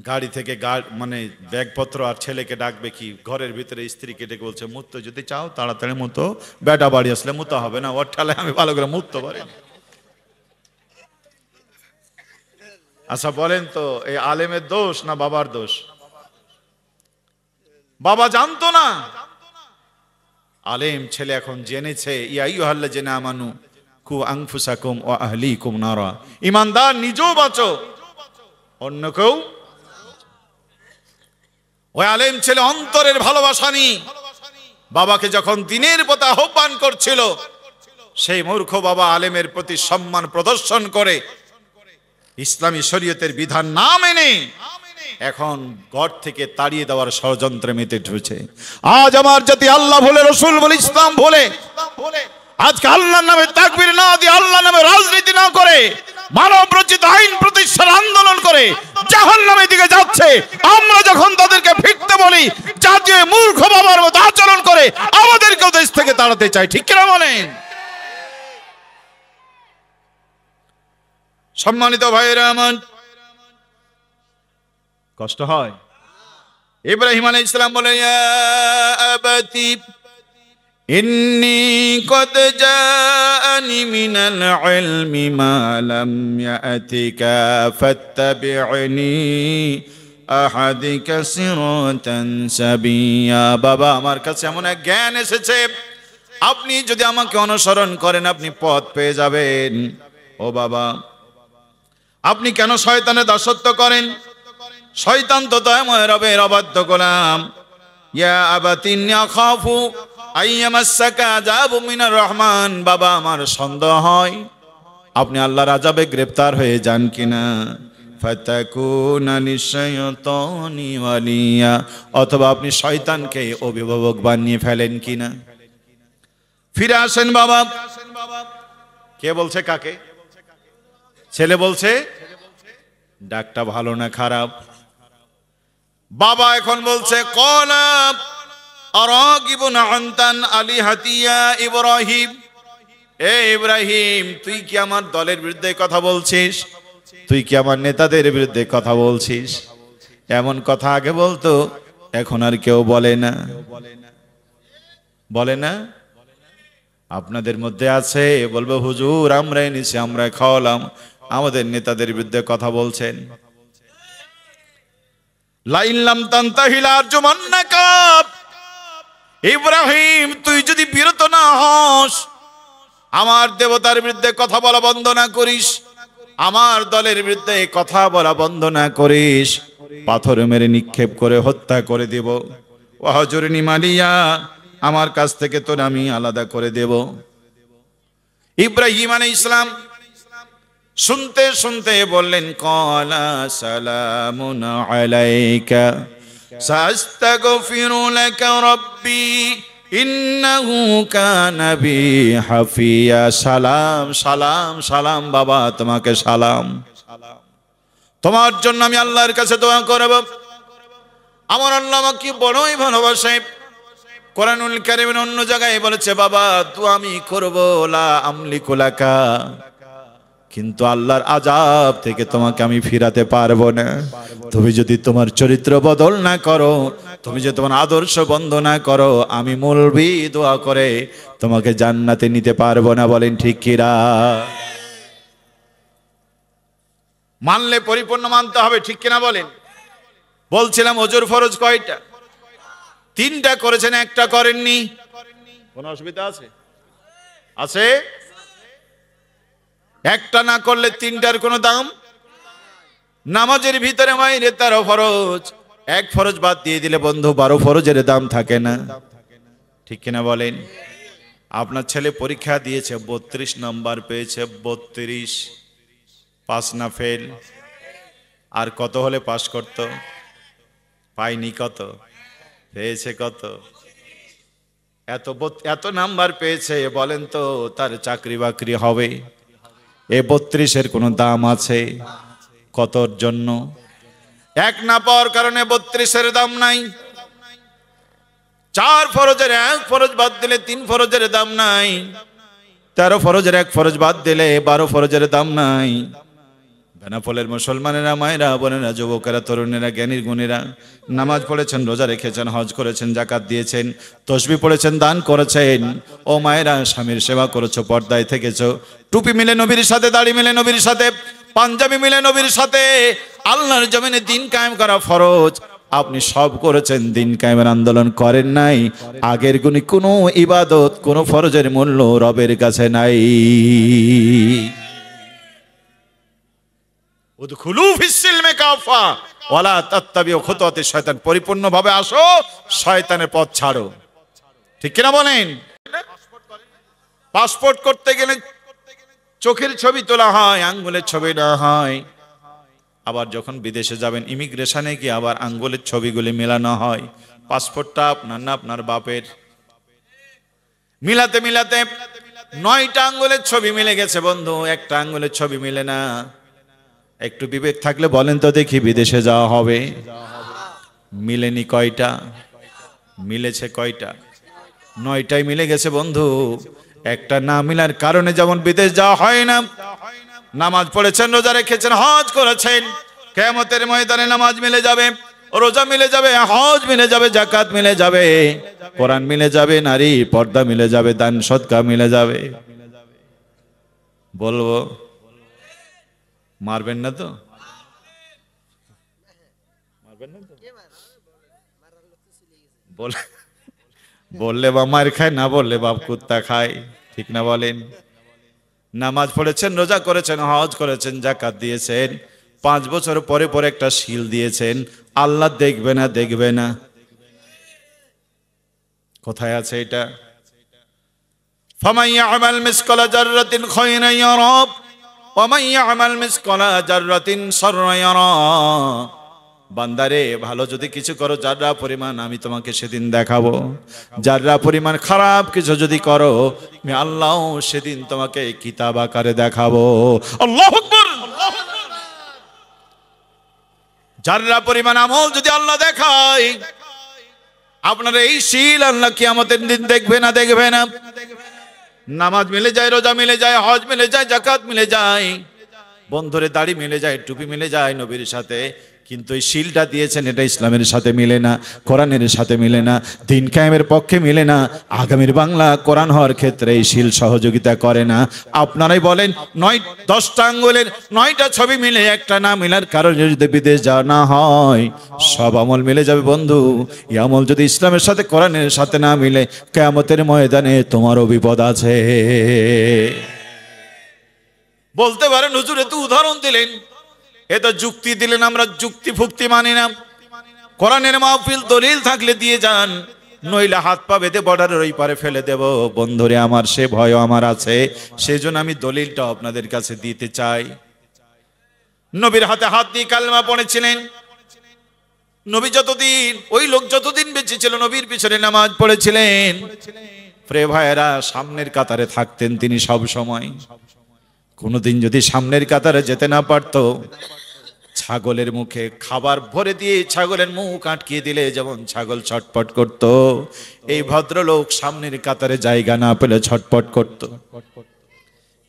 গাড়ি থেকে মানে ব্যাগপত্র আর ছেলেকে ডাকবে কি, ঘরের ভিতরে স্ত্রীকে ডেকে বলছে, মুত্ত যদি চাও তাড়াতাড়ি মুতো, বেটা বাড়ি আসলে মুতো হবে না, ওর ঠালে আমি ভালো করে মুততে পারি। আচ্ছা বলেন তো, এই আলেমের দোষ না বাবার দোষ? বাবা জানতো না, আলেম ছেলে এখন জেনেছে। ইয়া আইয়ুহাল্লাযিনা আমানু কু আনফুসাকুম ওয়া আহলিকুম নারা। ঈমানদার নিজেও বাঁচো, অন্যকেও। ওই আলেম ছেলে অন্তরের ভালোবাসা নিয়ে বাবাকে যখন দিনের পথে আহ্বান করছিল, সেই মূর্খ বাবা আলেমের প্রতি সম্মান প্রদর্শন করে ইসলামী শরীয়তের বিধান না মেনে এখন ঘর থেকে তাড়িয়ে দেওয়ার ষড়যন্ত্রে মেতে ঢুকেছে। আজ আমার জাতি আল্লাহ বলে, রসুল বলে, ইসলাম বলে, আজকে আল্লাহর নামে তাকবীর না দিয়ে, আল্লাহর নামে রাজনীতি না করে, মানব রচিত আইন প্রতিষ্ঠার আন্দোলন করে জাহান্নামের দিকে যাচ্ছে। আমরা যখন তাদেরকে ফিরতে বলি, জাতীয় মূর্খ বাবার মতো আচরণ করে আমাদেরকেও দেশ থেকে তাড়াতে চাই। ঠিক কিনা বলেন? সম্মানিত ভাইয়েরা আমার, কষ্ট হয়? ইব্রাহিম আলাইহিস সালাম বলেন, ইয়া আবাতি ইন্নী কদ জাআনি মিনাল ইলমি মা লাম ইয়াতিকা ফাত্তাবি'নি আহাদিকা সিরাতান সাবিয়া। বাবা, আমার কাছে এমন এক জ্ঞান এসেছে, আপনি যদি আমাকে অনুসরণ করেন আপনি পথ পেয়ে যাবেন। ও বাবা, আপনি কেন শয়তানের দাসত্ব করেন? শয়তান তো দয়াময় রবের অবাধ্য গোলাম। ইয়া আবাতি ইন্নী আখাফু আইয়ামাসসাকা আযাবুম মিনার রহমান। বাবা, আমার সন্দেহ হয় আপনি আল্লাহর আযাবে গ্রেফতার হয়ে যান কিনা। ফাতাকুনা লিশাইতানি ওয়ালিয়া, অথবা আপনি শয়তানকে অভিভাবক বানিয়ে ফেলেন কিনা। ফিরে আসেন বাবা। কে বলছে কাকে? ছেলে বলছে ডাকটা ভালো না খারাপ? বাবা এখন বলছে, ক্বালা আরাগিবুন আনতান আলিহাতি ইয়া ইব্রাহিম। এ ইব্রাহিম, তুই কি আমার দলের বিরুদ্ধে কথা বলছিস? তুই কি আমার নেতাদের বিরুদ্ধে কথা বলছিস? এমন কথা আগে বলতো, এখন আর কেউ বলে না। বলে না? আপনাদের মধ্যে আছে বলবে, হুজুর আমরা এনেছি, আমরা খাওয়ালাম, আমাদের নেতাদের বিরুদ্ধে কথা বলছেন। লাইন লাম তানতাহি লারজুমান্নাকা। ইব্রাহিম, তুই যদি বিরত না হস, আমার দেবতার বিরুদ্ধে কথা বলা বন্ধ না করিস, আমার দলের বিরুদ্ধে কথা বলা বন্ধ না করিস, পাথর মেরে নিক্ষেপ করে হত্যা করে দেব। ওয়াহজুরনি মালিয়া, আমার কাছ থেকে তোর আমি আলাদা করে দেব। ইব্রাহিম আলাইহিস সালাম শুনতে শুনতে বললেন, ক্বালা সালামুন আলাইকা সাস্তাগফিরু লাকা রাব্বি ইন্নাহু কানা বি হাফিয়া। সালাম সালাম সালাম বাবা, তোমাকে সালাম। তোমার জন্য আমি আল্লাহর কাছে দোয়া করব। আমার আল্লাহ আমাকে বড়ই ভালোবাসে। কোরআনুল কারীমের অন্য জায়গায় বলেছে, বাবা দোয়া আমি করব, লা আমলিকু লাকা, কিন্তু আল্লাহর আযাব থেকে তোমাকে আমি ফিরাতে পারবো না। তুমি যদি তোমার চরিত্র বদল না করো, তুমি যদি তোমার আদর্শ বন্ধ না করো, আমি মুলবি দোয়া করে তোমাকে জান্নাতে নিতে পারবো না। বলেন ঠিক কিরা? মানলে পরিপূর্ণ মানতে হবে, ঠিক কিনা বলেন? বলছিলাম ওজুর ফরজ কয়টা? 3টা করেছেন, একটা করেননি। কোন অসুবিধা আছে? আছে? একটা না করলে 3টার কোনো দাম? নামাজের ভিতরে মাইরে 13 ফরজ, এক ফরজ বাদ দিয়ে দিলে বন্ধু 12 ফরজের দাম থাকে না, ঠিক কিনা বলেন? আপনার ছেলে পরীক্ষা দিয়েছে, 32 নাম্বার পেয়েছে, 32, পাস না ফেল? আর কত হলে পাস করত? পাইনি। কত পেয়েছে? কত? এত নাম্বার পেয়েছে, বলেন তো তার চাকরি বাকরি হবে? এ 32-এর কোনো দাম আছে? কতর জন্য? এক না পাওয়ার কারণে 32-এর দাম নাই। 4 ফরজের 1 ফরজ বাদ দিলে 3 ফরজের দাম নাই। 13 ফরজের 1 ফরজ বাদ দিলে 12 ফরজের দাম নাই। বেনাপোলের মুসলমানেরা, মায়েরা, বোনেরা, যুবকেরা, তরুণেরা, জ্ঞানীর গুণীরা, নামাজ পড়েছেন, রোজা রেখেছেন, হজ করেছেন, জাকাত দিয়েছেন, তসবিহ পড়েছেন, দান করেছেন। ও মায়েরা, স্বামীর সেবা করেছো, পর্দায় থেকেছো, টুপি মিলে নবীর সাথে, দাড়ি মিলে নবীর সাথে, পাঞ্জাবি মিলে নবীর সাথে। আল্লাহর জমিনে দিন কায়েম করা ফরজ, আপনি সব করেছেন, দিন কায়েমের আন্দোলন করেন নাই। আগের গুণী কোনো ইবাদত, কোনো ফরজের মূল্য রবের কাছে নাই। উদখুলু ফিস-সিলমি কাফা ওয়ালা তাত্তাবিউ খুতুওয়াতিশ শায়তান। পরিপূর্ণভাবে আসো, শয়তানের পথ ছাড়ো, ঠিক কিনা বলেন? পাসপোর্ট করতে গেলে চোখের ছবি তোলা হয়, আঙ্গুলের ছবি না হয়। আবার যখন বিদেশে যাবেন ইমিগ্রেশনে গিয়ে আবার আঙ্গুলের ছবিগুলি মেলানো হয়। পাসপোর্টটা আপনার না আপনার বাপের? মিলাতে মিলাতে 9টা আঙ্গুলের ছবি মিলে গেছে বন্ধু, একটা আঙ্গুলের ছবি মিলে না। একটু বিবেক থাকলে বলেন তো দেখি, বিদেশে যাওয়া হবে? মিলেনি কয়টা? মিলেছে কয়টা? 9টাই মিলে গেছে বন্ধু। একটা না মিলার কারণে যেমন বিদেশ যাওয়া হয় না। নামাজ পড়েছেন, রোজা রেখেছেন, হজ করেছেন, কিয়ামতের ময়দানে নামাজ মিলে যাবে, রোজা মিলে যাবে, হজ মিলে যাবে, যাকাত মিলে যাবে, কোরআন মিলে যাবে, নারী পর্দা মিলে যাবে, দান সদকা মিলে যাবে। বলবো, মারবেন না তো? বললে বা মার খায়, না বললে বাপ কুত্তা খায়, ঠিক না বলেন? নামাজ পড়েছেন, রোজা করেছেন, হজ করেছেন, যাকাত দিয়েছেন, 5 বছর পরে পরে একটা শিল দিয়েছেন, আল্লাহ দেখবে না? দেখবে না? কোথায় আছে এটা? ফামান ইয়ামাল মিসকালা জাররাতিন খায়রান ইয়ারা ওয়া মান ইয়ামাল মিসকালা জাররাতিন শাররান ইয়ারা। বান্দারে, ভালো যদি কিছু করো জাররা পরিমাণ, আমি তোমাকে সেদিন দেখাবো। জাররা পরিমাণ খারাপ কিছু যদি করো, আমি আল্লাহ সেদিন তোমাকে কিতাব আকারে দেখাবো। আল্লাহু আকবার। জাররা পরিমাণ আমল যদি আল্লাহ দেখায়, আপনার এই শিল আল্লাহ কিয়ামতের দিন দেখবে না? দেখবে না? নামাজ মিলে যায়, রোজা মিলে যায়, হজ মিলে যায়, যাকাত মিলে যায়, বন্ধুরে দাড়ি মিলে যায়, টুপি মিলে যায় নবীর সাথে, কিন্তু এই শিলটা দিয়েছেন এটা ইসলামের সাথে মিলে না, কোরআনের সাথে মিলে না, দিন কায়েমের পক্ষে মিলে না, আগামীর বাংলা কোরআন হওয়ার ক্ষেত্রে এই শিল সহযোগিতা করে না। আপনারাই বলেন, 10টা আঙ্গুলের 9টা ছবি মিলে একটা না মিলার কারণে যদি বিদেশ যাওয়া না হয়, সব আমল মিলে যাবে বন্ধু। এই আমল যদি ইসলামের সাথে কোরআনের সাথে না মিলে, কিয়ামতের ময়দানে তোমারও বিপদ আছে। বলতে পারেন হুজুর এত উদাহরণ দিলেন, এটা যুক্তি দিলেন, আমরা যুক্তি ফুক্তি মানি না। কোরআনের মাহফিল দলিল থাকলে দিয়ে যান, নইলে হাত পা বেঁধে বর্ডারের ওই পারে ফেলে দেব। বন্ধুরে আমার, সে ভয় আমার আছে, সেজন্য আমি দলিলটা আপনাদের কাছে দিতে চাই। নবীর হাতে হাত দিয়ে কালেমা পড়েছিলেন। নবী যতদিন, ওই লোক যতদিন বেঁচে ছিল, নবীর পিছনে নামাজ পড়েছিলেন। প্রিয় ভাইয়েরা, সামনের কাতারে থাকতেন তিনি সব সময়। কোনদিন যদি সামনের কাতারে যেতে না পারতো, ছাগলের মুখে খাবার ভরে দিয়ে ছাগলের মুখ আটকিয়ে দিলে যেমন ছাগল ছটপট করত, এই ভদ্রলোক সামনের কাতারে জায়গা না পেলে ছটপট করত।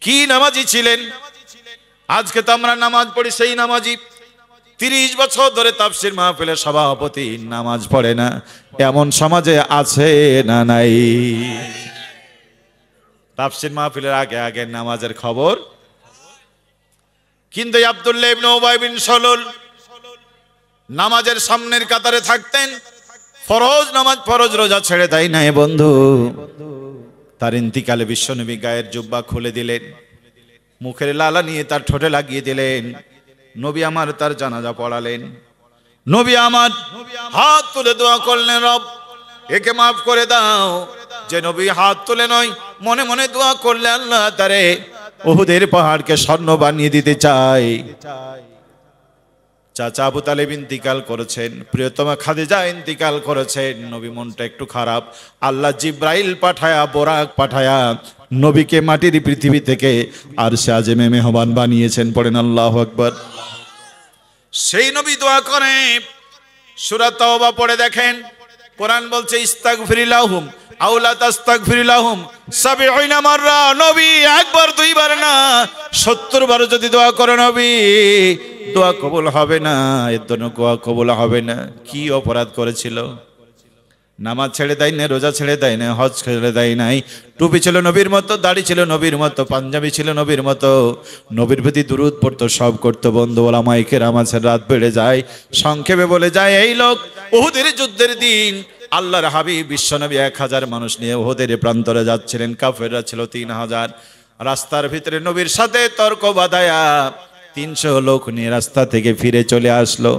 কি নামাজি ছিলেন! আজকে তো আমরা নামাজ পড়ি, সেই নামাজি 30 বছর ধরে তাফসীর মাহফিলের সভাপতি নামাজ পড়ে না, এমন সমাজে আছে না নাই? তাফসীর মাহফিলের আগে আগে নামাজের খবর। কিন্তু আব্দুল্লাহ ইবনে উবাই বিন সালুল নামাজের সামনের কাতারে থাকতেন, ফরজ নামাজ, ফরজ রোজা ছেড়ে দেয় নাই বন্ধু। তার ইন্তিকালে বিশ্বনবী গায়ের জুব্বা খুলে দিলেন, মুখের লালা নিয়ে তার ঠোঁটে লাগিয়ে দিলেন। নবী আমার তার জানাজা পড়ালেন। নবী আমার হাত তুলে দোয়া করলেন, রব একে মাফ করে দাও। যে নবী হাত তুলে নয়, মনে মনে দোয়া করলে আল্লাহ তারে উহুদের পাহাড়কে স্বর্ণ বানিয়ে দিতে চাই। চাচা আবু তালেব ইন্তিকাল করেছেন, প্রিয়তমা খাদিজা ইন্তিকাল করেছেন। নবী মনটা একটু খারাপ, আল্লাহ জিব্রাইল পাঠায়া, বোরাক পাঠায়া নবীকে মাটির পৃথিবী থেকে আরশে আজমে মেহমান বানিয়েছেন। পড়েন আল্লাহু আকবার। সেই নবী দোয়া করে, সূরা তাওবা পড়ে দেখেন, কোরআন বলছে ইস্তাগফিরিলাহুম আও লা তাস্তাগফিরিলাহুম ৭০ মাররা। নবী একবার দুইবার না, ৭০ বার যদি দোয়া করে নবী, দোয়া কবুল হবে না, এর জন্য দোয়া কবুল হবে না। কি অপরাধ করেছিল? নামাজ ছেড়ে দেয় না, রোজা ছেড়ে দেয় না, হজ ছেড়ে দেয় নাই, টুপি ছিল নবীর মতো, দাড়ি ছিল নবীর মতো, পাঞ্জাবি ছিল নবীর মতো, নবীর প্রতি দুরূদ পড়তো, সব করতো। বন্ধু ওলামায়ে কেরাম আছেন, রাত বেড়ে যায়, সংক্ষেপে বলে যায়, এই লোক উহুদের যুদ্ধের দিন আল্লাহর হাবিব বিশ্বনবী 1000 মানুষ নিয়ে উহুদের প্রান্তরে যাচ্ছিলেন, কাফেররা ছিল 3000। রাস্তার ভিতরে নবীর সাথে তর্ক বাধায়া 300 লোক নিয়ে রাস্তা থেকে ফিরে চলে আসলো।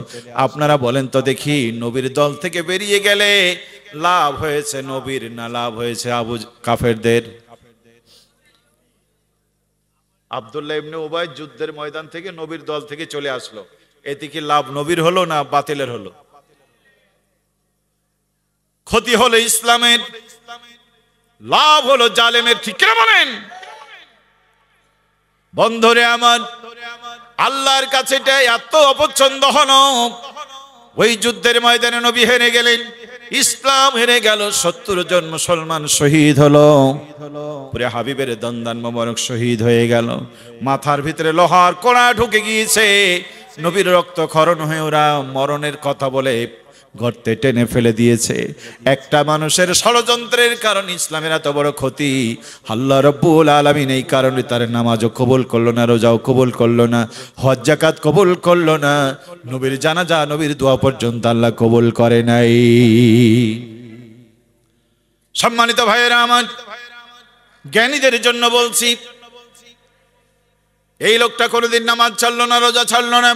আপনারা বলেন তো দেখি, নবীর দল থেকে বেরিয়ে গেলে লাভ হয়েছে নবীর না লাভ হয়েছে আবু কাফেরদের? আব্দুল্লাহ ইবনে উবাই যুদ্ধের ময়দান থেকে নবীর দল থেকে চলে আসলো, এতে কি লাভ নবীর হলো না বাতিলের হলো? ক্ষতি হলো ইসলামের, লাভ হলো জালেমের। ঠিক কিনা বলেন? বন্ধুরে আমার, আল্লাহর কাছে এটা এত অপছন্দ হলো, ওই যুদ্ধের ময়দানে নবী হেরে গেলেন, ইসলাম হেরে গেল, ৭০ জন মুসলমান শহীদ হলো। পুরে হাবিবের দন্দান মোবারক শহীদ হয়ে গেল, মাথার ভিতরে লোহার কোড়া ঢুকে গিয়েছে, নবীর রক্তক্ষরণ হয়ে ওরা মরণের কথা বলে গর্তে টেনে ফেলে দিয়েছে। একটা মানুষের ষড়যন্ত্রের কারণে ইসলামের এত বড় ক্ষতি। আল্লাহ রাব্বুল আলামিন এই কারণে তার নামাজও কবুল করলো না, রোজাও কবুল করলো না, হজ যাকাত কবুল করলো না, নবীর জানাজা নবীর দোয়া পর্যন্ত আল্লাহ কবুল করে নাই। সম্মানিত ভাইয়েরা আমার, জ্ঞানীদের জন্য বলছি, এই লোকটা কোনোদিন নামাজ ছাড়লো না, রোজা ছাড়লো না,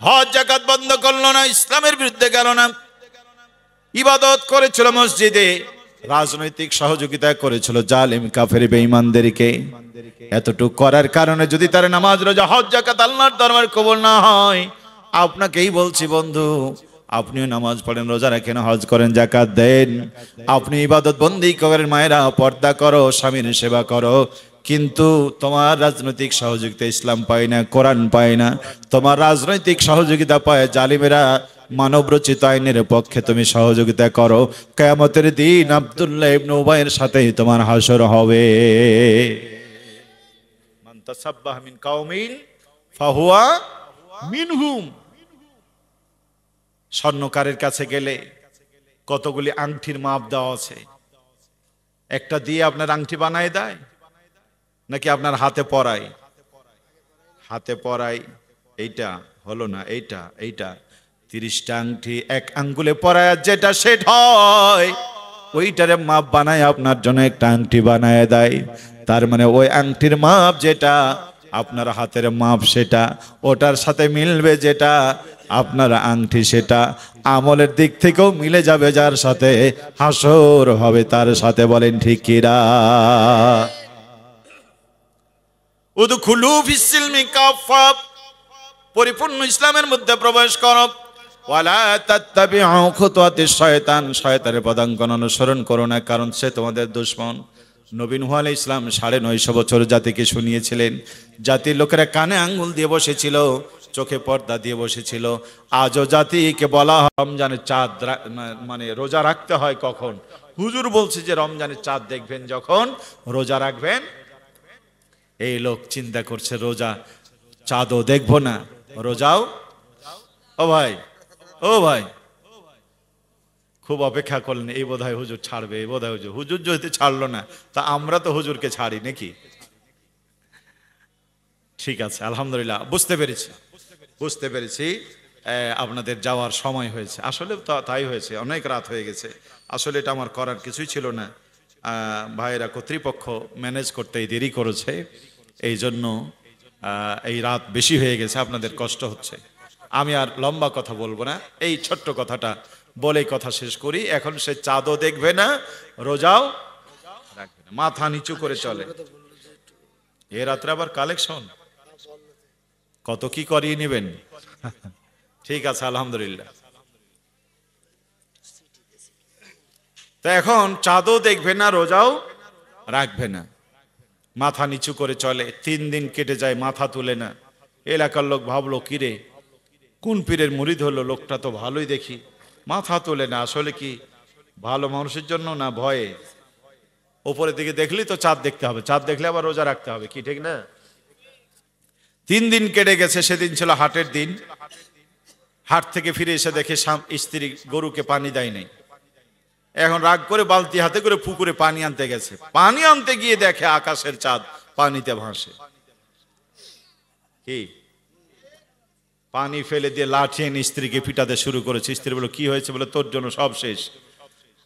হজ যাকাত বন্ধ করলো না, ইসলামের বিরুদ্ধে গেল না, ইবাদত করেছিল মসজিদে, রাজনৈতিক সহযোগিতা করেছিল জালিম কাফের বেঈমানদেরকে। এতটুকু করার কারণে যদি তার নামাজ রোজা হজ যাকাত আল্লাহর দরবার কবুল না হয়, আপনাকেই বলছি বন্ধু, আপনিও নামাজ পড়েন, রোজা রাখেন, হজ করেন, যাকাত দেন, আপনি ইবাদত বন্দি করেন, মায়েরা পর্দা করো, স্বামীর সেবা করো, কিন্তু তোমার রাজনৈতিক সহযোগিতা ইসলাম পায় না, কোরআন পায় না, তোমার রাজনৈতিক সহযোগিতা পায় জালিমেরা, মানবরচিত আইনের পক্ষে তুমি সহযোগিতা করো, কিয়ামতের দিন আব্দুল্লাহ ইবনে উবাইয়ের সাথে তোমার হাসর হবে। মান তাসাব্বাহ মিন কাওমিন ফাহুয়া মিনহুম। স্বর্ণকারের কাছে গেলে কতগুলি আংটির মাপ দেওয়া আছে, একটা দিয়ে আপনার আংটি বানায় দেয় নাকি আপনার হাতে পরায়? হাতে পরায়, এইটা হলো না, এইটা এইটা 30টা আংটি এক আঙ্গুলে পরায়, যেটা সেট হয় ওইটারে মাপ বানায় আপনার জন্য একটা আংটি বানায় দেয়। তার মানে ওই আংটির মাপ যেটা আপনার হাতের মাপ সেটা, ওটার সাথে মিলবে যেটা আপনার আংটি সেটা, আমলের দিক থেকেও মিলে যাবে যার সাথে, হাসর হবে তার সাথে। বলেন ঠিক কিনা? উদখুলু ফিস-সিলমি কাফা, পরিপূর্ণ ইসলামের মধ্যে প্রবেশ করো। ওয়ালা তাত্তাবিউ খুতুওয়াতিশ শয়তান, শয়তানের পদাঙ্কন অনুসরণ করো না, কারণ সে তোমাদের দুশমন। নবী নূহ আলাইহিস সালাম 950 বছর জাতিকে শুনিয়েছিলেন, জাতির লোকেরা কানে আঙ্গুল দিয়ে বসেছিল, চোখে পর্দা দিয়ে বসেছিল। আজও জাতিকে বলা হয় রমজানের চাঁদ মানে রোজা রাখতে হয় কখন? হুজুর বলছে যে রমজানের চাঁদ দেখবেন যখন, রোজা রাখবেন। এই লোক চিন্তা করছে রোজা চাঁদও দেখবো না, রোজাও। ও ভাই, ও ভাই, খুব অপেক্ষা করলেন, এই বোধহয় হুজুর ছাড়বে, এই বোধহয় হুজুর, হুজুর যদি ছাড়লো না তা আমরা তো হুজুরকে ছাড়ি নাকি? ঠিক আছে, আলহামদুলিল্লাহ, বুঝতে পেরেছি, বুঝতে পেরেছি আপনাদের যাওয়ার সময় হয়েছে। আসলে তাই হয়েছে, অনেক রাত হয়ে গেছে। আসলে এটা আমার করার কিছুই ছিল না, ভাইয়েরা কর্তৃপক্ষ ম্যানেজ করতে দেরি করেছে, এই জন্য এই রাত বেশি হয়ে গেছে, আপনাদের কষ্ট হচ্ছে। আমি আর লম্বা কথা বলবো না, এই ছোট্ট কথাটা বলে কথা শেষ করি। এখন সে চাঁদও দেখবে না, রোজাও রাখবে না, মাথা নিচু করে চলে। এ রাত্রে আবার কালেকশন, কত কি করিয়ে নেবেন। ঠিক আছে, আলহামদুলিল্লাহ। তো এখন চাঁদও দেখবে না, রোজাও রাখবে না, মাথা নিচু করে চলে। 3 দিন কেটে যায়, মাথা তুলে না। এলাকার লোক ভাবলো, কিরে কোন পীরের মুরিদ হলো, লোকটা তো ভালোই দেখি, মাথা তোলে না। আসলে কি ভালো মানুষের জন্য না ভয়ে? উপরের দিকে দেখলেই তো চাঁদ দেখতে হবে, চাঁদ দেখলে আবার রোজা রাখতে হবে, কি ঠিক না? 3 দিন কেটে গেছে, সেদিন ছিল হাটের দিন। হাট থেকে ফিরে এসে দেখে স্ত্রী গরুকে পানি দেয় নাই। এখন রাগ করে বালতি হাতে করে পুকুরে পানি আনতে গেছে, পানি আনতে গিয়ে দেখে আকাশের চাঁদ পানিতে ভাসে। কি পানি ফেলে দিয়ে লাঠি এনে স্ত্রীকে পিটাতে শুরু করেছে। স্ত্রী বলল, কি হয়েছে? বলে, তোর জন্য সব শেষ।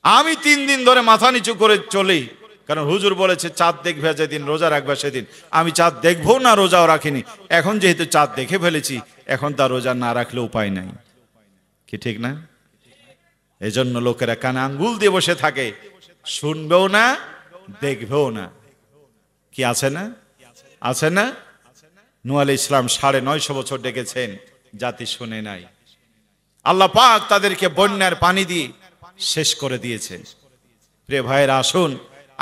আমি 3 দিন ধরে মাথা নিচু করে চলি, কারণ হুজুর বলেছে চাঁদ দেখবে যেদিন, রোজা রাখবে সেদিন। আমি চাঁদ দেখবো না, রোজাও রাখিনি। এখন যেহেতু চাঁদ দেখে ফেলেছি, এখন তার রোজা না রাখলে উপায় নাই, কি ঠিক না? এই জন্য লোকেরা কানে আঙ্গুল দিয়ে বসে থাকে, শুনবেও না, দেখবেও না। কি আছে না? আছে না? নূহ আলাইহিস সালাম 950 বছর ডেকেছেন, জাতি শুনে নাই। আল্লাহ পাক তাদেরকে বন্যার পানি দিয়ে শেষ করে দিয়েছেন। প্রিয় ভাইয়েরা, আসুন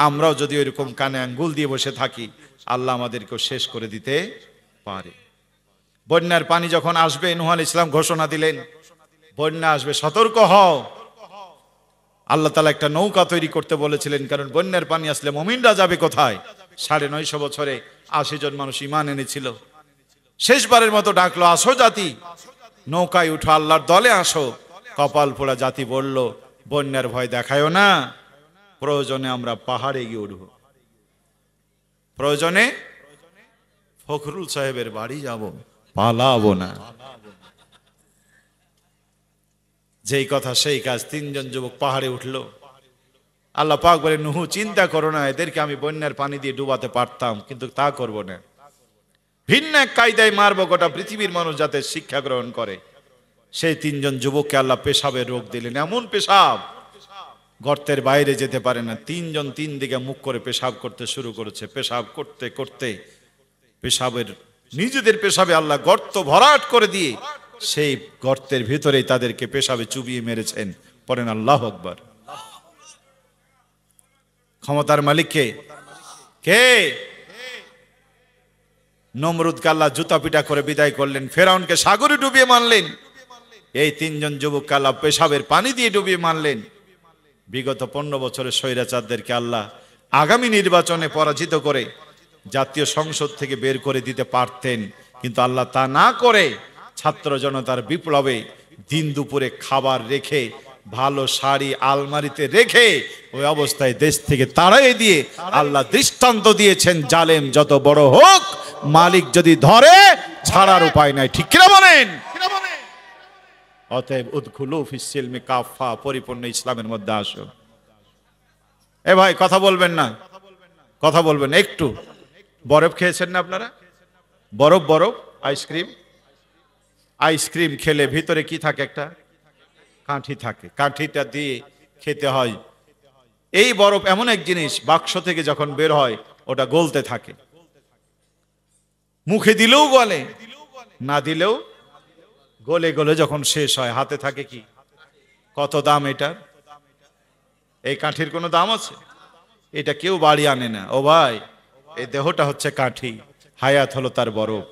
আমরাও যদি এরকম কানে আঙ্গুল দিয়ে বসে থাকি, আল্লাহ আমাদেরকে শেষ করে দিতে পারে। বন্যার পানি যখন আসবে, নূহ আলাইহিস সালাম ঘোষণা দিলেন, বন্যা আসবে, সতর্ক হও। আল্লাহ তাআলা একটা নৌকা তৈরি করতে বলেছিলেন, কারণ বন্যার পানি আসলে মুমিনরা যাবে কোথায়? 950 বছরে 80 জন মানুষ ঈমান এনেছিল, শেষবারের মতো ডাকলো, আসো জাতি, নৌকায় উঠো, আল্লাহর দলে আসো। কপাল পোড়া জাতি বলল, বন্যার ভয় দেখায়ও না, প্রয়োজনে আমরা পাহাড়ে গিয়ে উঠব, প্রয়োজনে ফখরুল সাহেবের বাড়ি যাব, পালাবো না। যেই কথা সেই কাজ, তিনজন যুবক পাহাড়ে উঠলো। আল্লাহ পাক বলে, নুহু চিন্তা করো না, এদেরকে আমি বন্যার পানি দিয়ে ডুবাতে পারতাম, কিন্তু তা করব না। ভিন্ন এক কায়দায় মারবো, গোটা পৃথিবীর মানুষ যাতে শিক্ষা গ্রহণ করে। সেই তিনজন যুবককে আল্লাহ পেশাবের রোগ দিলেন, এমন পেশাব, গর্তের বাইরে যেতে পারে না। তিনজন তিন দিকে মুখ করে পেশাব করতে শুরু করেছে। পেশাব করতে করতে পেশাবের, নিজেদের পেশাবে আল্লাহ গর্ত ভরাট করে দিয়ে সেই গর্তের ভিতরেই তাদেরকে পেশাবে চুবিয়ে মেরেছেন। পড়েন আল্লাহু আকবার। ক্ষমতার মালিক কে? কে? নমরুদকে আল্লাহ জুতা পিটা করে বিদায় করলেন, ফেরাউনকে সাগরে ডুবিয়ে মারলেন। এই তিনজন যুবককে আল্লাহ পেশাবের পানি দিয়ে ডুবিয়ে মারলেন। বিগত 15 বছরের স্বৈরাচারদেরকে আল্লাহ আগামী নির্বাচনে পরাজিত করে জাতীয় সংসদ থেকে বের করে দিতে পারতেন, কিন্তু আল্লাহ তা না করে ছাত্র জনতার বিপ্লবে দিন দুপুরে খাবার রেখে, ভালো শাড়ি আলমারিতে রেখে ওই অবস্থায় দেশ থেকে তাড়াই দিয়ে আল্লাহ দৃষ্টান্ত দিয়েছেন, জালেম যত বড় হোক, মালিক যদি ধরে ছাড়ার উপায় নাই। ঠিক কিনা বলেন? অতএব উদখুলু ফিস সিলমি কাফা, পরিপূর্ণ ইসলামের মধ্যে আসো। এ ভাই কথা বলবেন না, কথা বলবেন একটু। বরফ খেয়েছেন না আপনারা? বরফ বরফ আইসক্রিম, আইসক্রিম খেলে ভিতরে কি থাকে? একটা কাঠি থাকে, কাঠিটা দিয়ে খেতে হয়। এই বরফ এমন এক জিনিস, বাক্স থেকে যখন বের হয় ওটা গলতে থাকে, মুখে দিলেও গলে, না দিলেও গলে গলে যখন শেষ হয় হাতে থাকে কি? কত দাম এটার? এই কাঠির কোনো দাম আছে? এটা কেউ বাড়ি আনে না। ও ভাই, এই দেহটা হচ্ছে কাঠি, হায়াত হলো তার বরফ।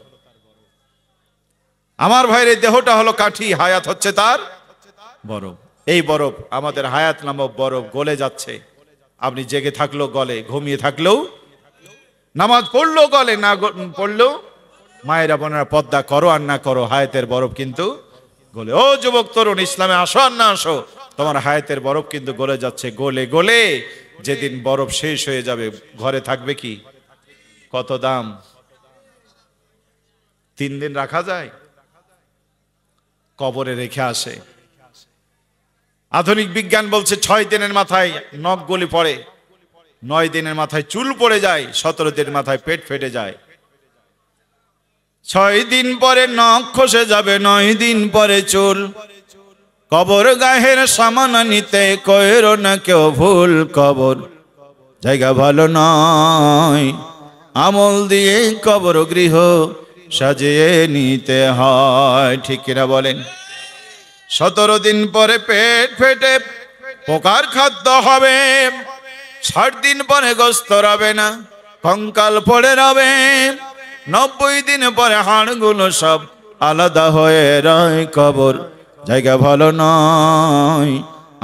আমার ভাইয়ের এই দেহটা হলো কাঠি, হায়াত হচ্ছে তার বরফ। এই বরফ আমাদের হায়াত নামক বরফ গলে যাচ্ছে। আপনি জেগে থাকলেও গলে, ঘুমিয়ে থাকলেও, নামাজ পড়লেও গলে, না পড়লেও, মায়েরা বোনেরা পর্দা করো আর না করো, হায়াতের বরফ কিন্তু গলে। ও যুবক তরুণ, ইসলামে আসো আর না আসো, তোমার হায়াতের বরফ কিন্তু গলে যাচ্ছে, গলে গলে যেদিন বরফ শেষ হয়ে যাবে ঘরে থাকবে কি? কত দাম? 3 দিন রাখা যায়? কবরে রেখে আসে। আধুনিক বিজ্ঞান বলছে 6 দিনের মাথায় নখ গলি পড়ে, 9 দিনের মাথায় চুল পড়ে যায়, 17 দিনের মাথায় পেট ফেটে যায়। 6 দিন পরে নখ খসে যাবে, 9 দিন পরে চুল। কবর গাহের সামান নিতে কইরো না কেউ ভুল, কবর জায়গা ভালো নয়, আমল দিয়ে কবর গৃহ সাজিয়ে নিতে হয়। ঠিক কিনা বলেন? 17 দিন পরে পেট ফেটে পোকার খাদ্য হবে, 60 দিন পরে গোস্ত রবে না, কঙ্কাল পড়ে রবে, 90 দিন পরে হাড়গুলো সব আলাদা হয়ে রয়। কবর জায়গা ভালো নয়,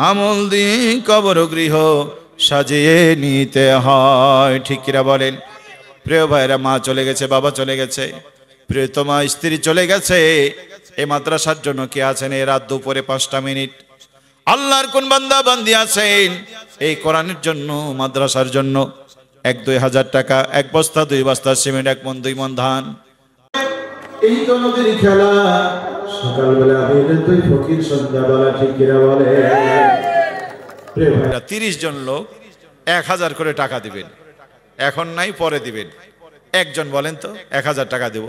আমল দিয়ে কবর গৃহ সাজিয়ে নিতে হয়। ঠিক কিনা বলেন? প্রিয় ভাইরা, মা চলে গেছে, বাবা চলে গেছে, প্রিয়তমা স্ত্রী চলে গেছে। এই মাদ্রাসার জন্য কে আছেন? এই রাত দুপুরে 5টা মিনিট আল্লাহর কোন বান্দা বান্দি আছেন এই কোরআনের জন্য, মাদ্রাসার জন্য 1-2 হাজার টাকা, 1 বস্তা 2 বস্তা সিমেন্ট, 1 মণ 2 মণ ধান। এই তো নদীর খেলা, সকালবেলা হইলে তুই ফকির, সন্ধ্যাবেলা ঠিক কিনা বলে? 30 জন লোক 1000 করে টাকা দিবেন, এখন নাই পরে দিবেন। একজন বলেন তো 1000 টাকা দেব।